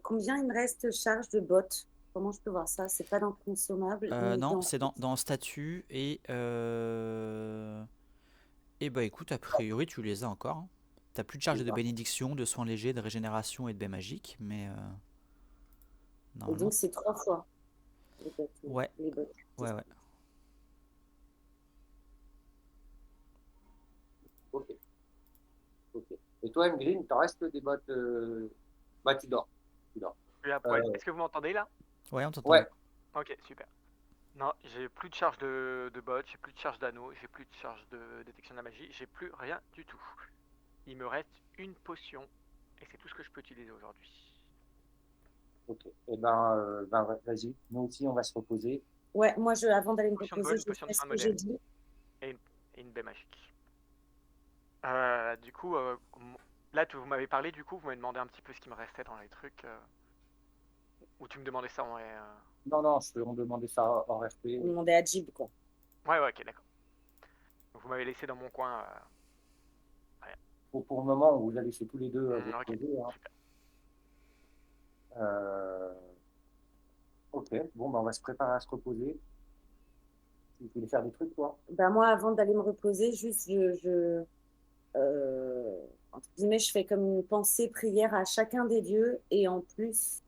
combien il me reste charge de bottes? Comment je peux voir ça? C'est pas dans consommable, ni Non, dans. c'est dans statut et bah écoute, a priori tu les as encore, hein. T'as plus de charge C'est de ça. bénédiction, de soins légers, de régénération et de baie magique, mais Et donc, normalement. c'est 3 fois les bottes. Ouais, Les bottes. ouais, ouais. Ok, ok. Et toi, Green, t'en restes des bottes Bah, tu dors. Tu dors. Je suis à poil. Euh, Est-ce que vous m'entendez là? Ouais, on t'entend bien. ouais, Ok, super. Non, j'ai plus de charge de bot, j'ai plus de charge d'anneau, j'ai plus de charge de détection de la magie, j'ai plus rien du tout. Il me reste une potion et c'est tout ce que je peux utiliser aujourd'hui. ok. Et vas-y. Nous aussi, on va se reposer. Ouais, moi, avant d'aller Une me potion de reposer, bol, une je potion de fais ce soin que j'ai moderne dit. et une baie magique. Du coup, là, vous m'avez parlé, du coup, vous m'avez demandé un petit peu ce qui me restait dans les trucs. Ou tu me demandais ça en vrai. Non, non, on demandait ça en RP. On demandait à Jib, quoi. Ouais, ouais, ok, d'accord. Donc, vous m'avez laissé dans mon coin. Rien. Pour le moment, on vous a laissé tous les deux vous Ok, reposer. Hein. super. Euh, ok, bon, on va se préparer à se reposer. Tu voulais faire des trucs, toi? Ben moi, avant d'aller me reposer, juste, entre guillemets, je fais comme une pensée, prière à chacun des dieux. Et en plus,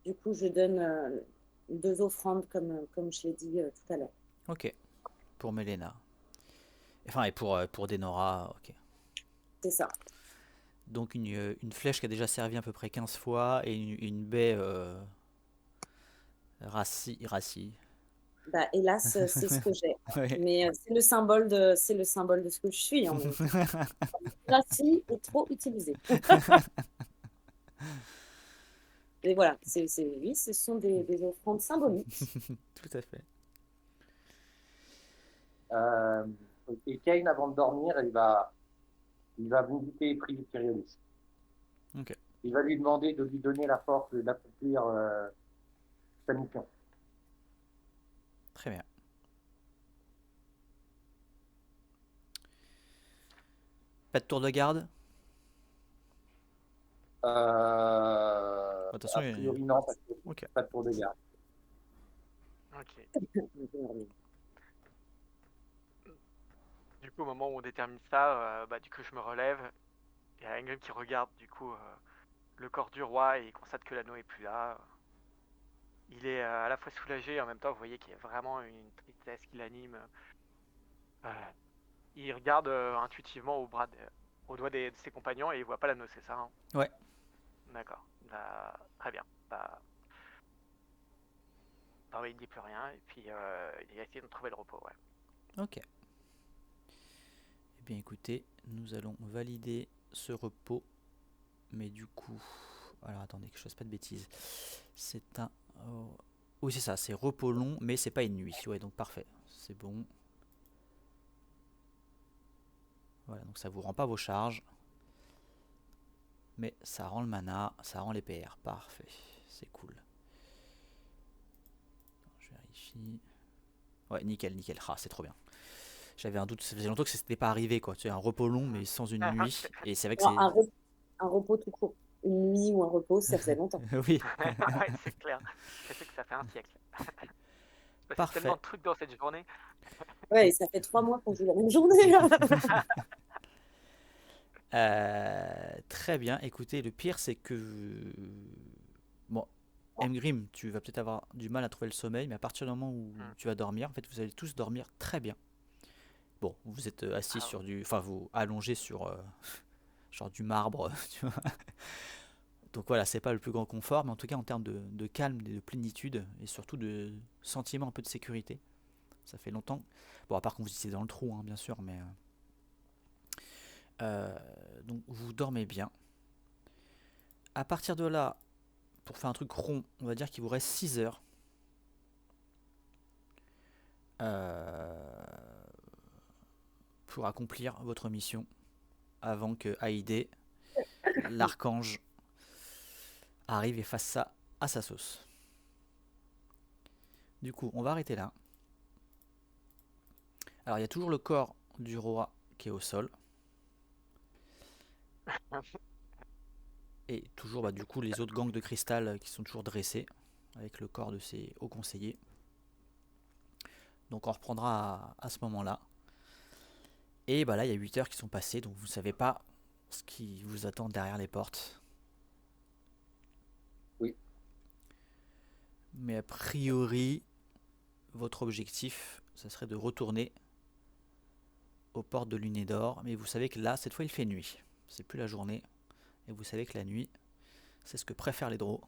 du coup, je donne 2 offrandes, comme je l'ai dit tout à l'heure. Ok, pour Melena. Enfin, et pour Denora, ok. C'est ça. Donc une flèche qui a déjà servi à peu près 15 fois et une baie rassis. Bah, hélas, c'est ce que j'ai. Ouais. Mais c'est le symbole de ce que je suis en même temps. Gracie est trop utilisé. Et voilà, oui, ce sont des offrandes symboliques. Tout à fait. Euh, et Kane, avant de dormir, il va méditer et prier Kyrios. Ok, Il va lui demander de lui donner la force d'accomplir sa mission. très bien. Pas de tour de garde? Attention, A priori, non, parce que ok. pas de tour de garde. Ok. Du coup, au moment où on détermine ça, du coup, je me relève. Il y a Ingrid qui regarde, du coup, le corps du roi et il constate que l'anneau est plus là. Il est à la fois soulagé et en même temps, vous voyez qu'il y a vraiment une tristesse qui l'anime. Euh, il regarde intuitivement au doigt de ses compagnons et il voit pas l'anneau, c'est ça, hein? Ouais, D'accord. Bah, très bien. Bah, il dit plus rien et puis il a essayé de trouver le repos, ouais. ok. Eh bien écoutez, nous allons valider ce repos. Mais du coup... Alors attendez que je fasse pas de bêtises. C'est un... oh, Oui, c'est ça, c'est repos long, mais c'est pas une nuit. Ouais, donc parfait. C'est bon. Voilà, donc ça vous rend pas vos charges. Mais ça rend le mana, ça rend les PR. Parfait. C'est cool. Je vérifie. Ouais, nickel, nickel. Ah, c'est trop bien. J'avais un doute, ça faisait longtemps que c'était pas arrivé, quoi. Tu sais, un repos long, mais sans une nuit. Et c'est vrai que Non, c'est. un repos tout court. Une nuit ou un repos, ça faisait longtemps. Oui, Ouais, c'est clair. Je sais que ça fait un siècle. Il se passe tellement parfait. de trucs dans cette journée. Ouais, et ça fait 3 mois qu'on joue la même journée, là. Très bien. Écoutez, le pire, c'est que. Bon, Mgrim, tu vas peut-être avoir du mal à trouver le sommeil, mais à partir du moment où Hmm. tu vas dormir, en fait, vous allez tous dormir très bien. Bon, vous êtes assis Ah, sur du. Enfin, vous allongez sur. Genre du marbre, tu vois. Donc voilà, c'est pas le plus grand confort, mais en tout cas, en termes de calme, et de plénitude, et surtout de sentiment un peu de sécurité, ça fait longtemps. Bon, à part quand vous étiez dans le trou, hein, bien sûr, mais. Donc vous dormez bien. À partir de là, pour faire un truc rond, on va dire qu'il vous reste 6 heures pour accomplir votre mission avant que Haïdé, l'archange, arrive et fasse ça à sa sauce. Du coup, on va arrêter là. Alors, il y a toujours le corps du roi qui est au sol. Et toujours, du coup, les autres gangs de cristal qui sont toujours dressés avec le corps de ces hauts conseillers. Donc, on reprendra à ce moment-là. Et là, il y a 8 heures qui sont passées, donc vous ne savez pas ce qui vous attend derrière les portes. Oui. Mais a priori, votre objectif, ça serait de retourner aux portes de Lunédor. Mais vous savez que là, cette fois, il fait nuit. C'est plus la journée. Et vous savez que la nuit, c'est ce que préfèrent les drôles.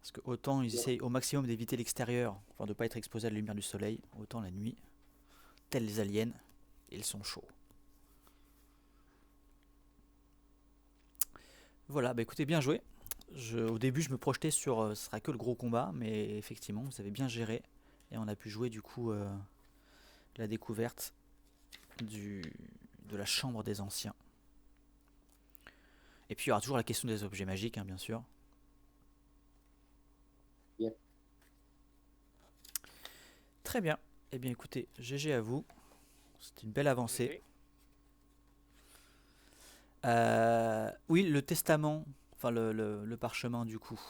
Parce que autant ils essayent au maximum d'éviter l'extérieur, enfin de ne pas être exposés à la lumière du soleil, autant la nuit, tels les aliens, ils sont chauds. Voilà, écoutez, bien joué. Au début, je me projetais sur ce sera que le gros combat, mais effectivement, vous avez bien géré. Et on a pu jouer du coup la découverte de la chambre des anciens. Et puis il y aura toujours la question des objets magiques, hein, bien sûr. Yep. Très bien. Eh bien écoutez, GG à vous. C'était une belle avancée. Oui, le testament, enfin le parchemin du coup.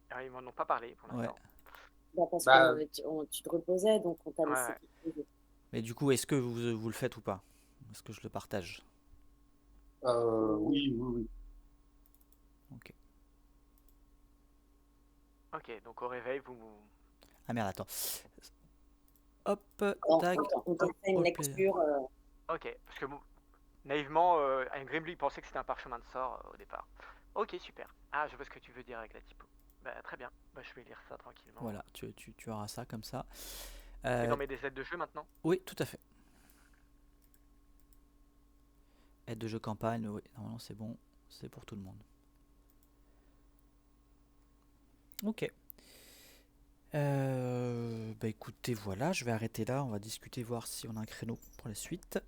Ah, ils m'en ont pas parlé pour Ouais. l'instant. Parce Bah, que tu te reposais, donc on t'a Ouais, laissé ouais. te reposer. Mais du coup, est-ce que vous le faites ou pas? Est-ce que je le partage? oui, oui, oui. Ok. Ok, donc au réveil, vous. Ah merde, attends. Hop, En tag, fait, on t'a fait une all player. lecture. Ok, parce que naïvement, Grimly pensait que c'était un parchemin de sort au départ. Ok, super. Ah, je vois ce que tu veux dire avec la typo. Bah, très bien. Bah, je vais lire ça tranquillement. Voilà, tu auras ça comme ça. C'est dans mes aides de jeu maintenant. Oui, tout à fait. Aide de jeu campagne, oui, normalement c'est bon. C'est pour tout le monde. Ok. Écoutez, voilà, je vais arrêter là. On va discuter, voir si on a un créneau pour la suite.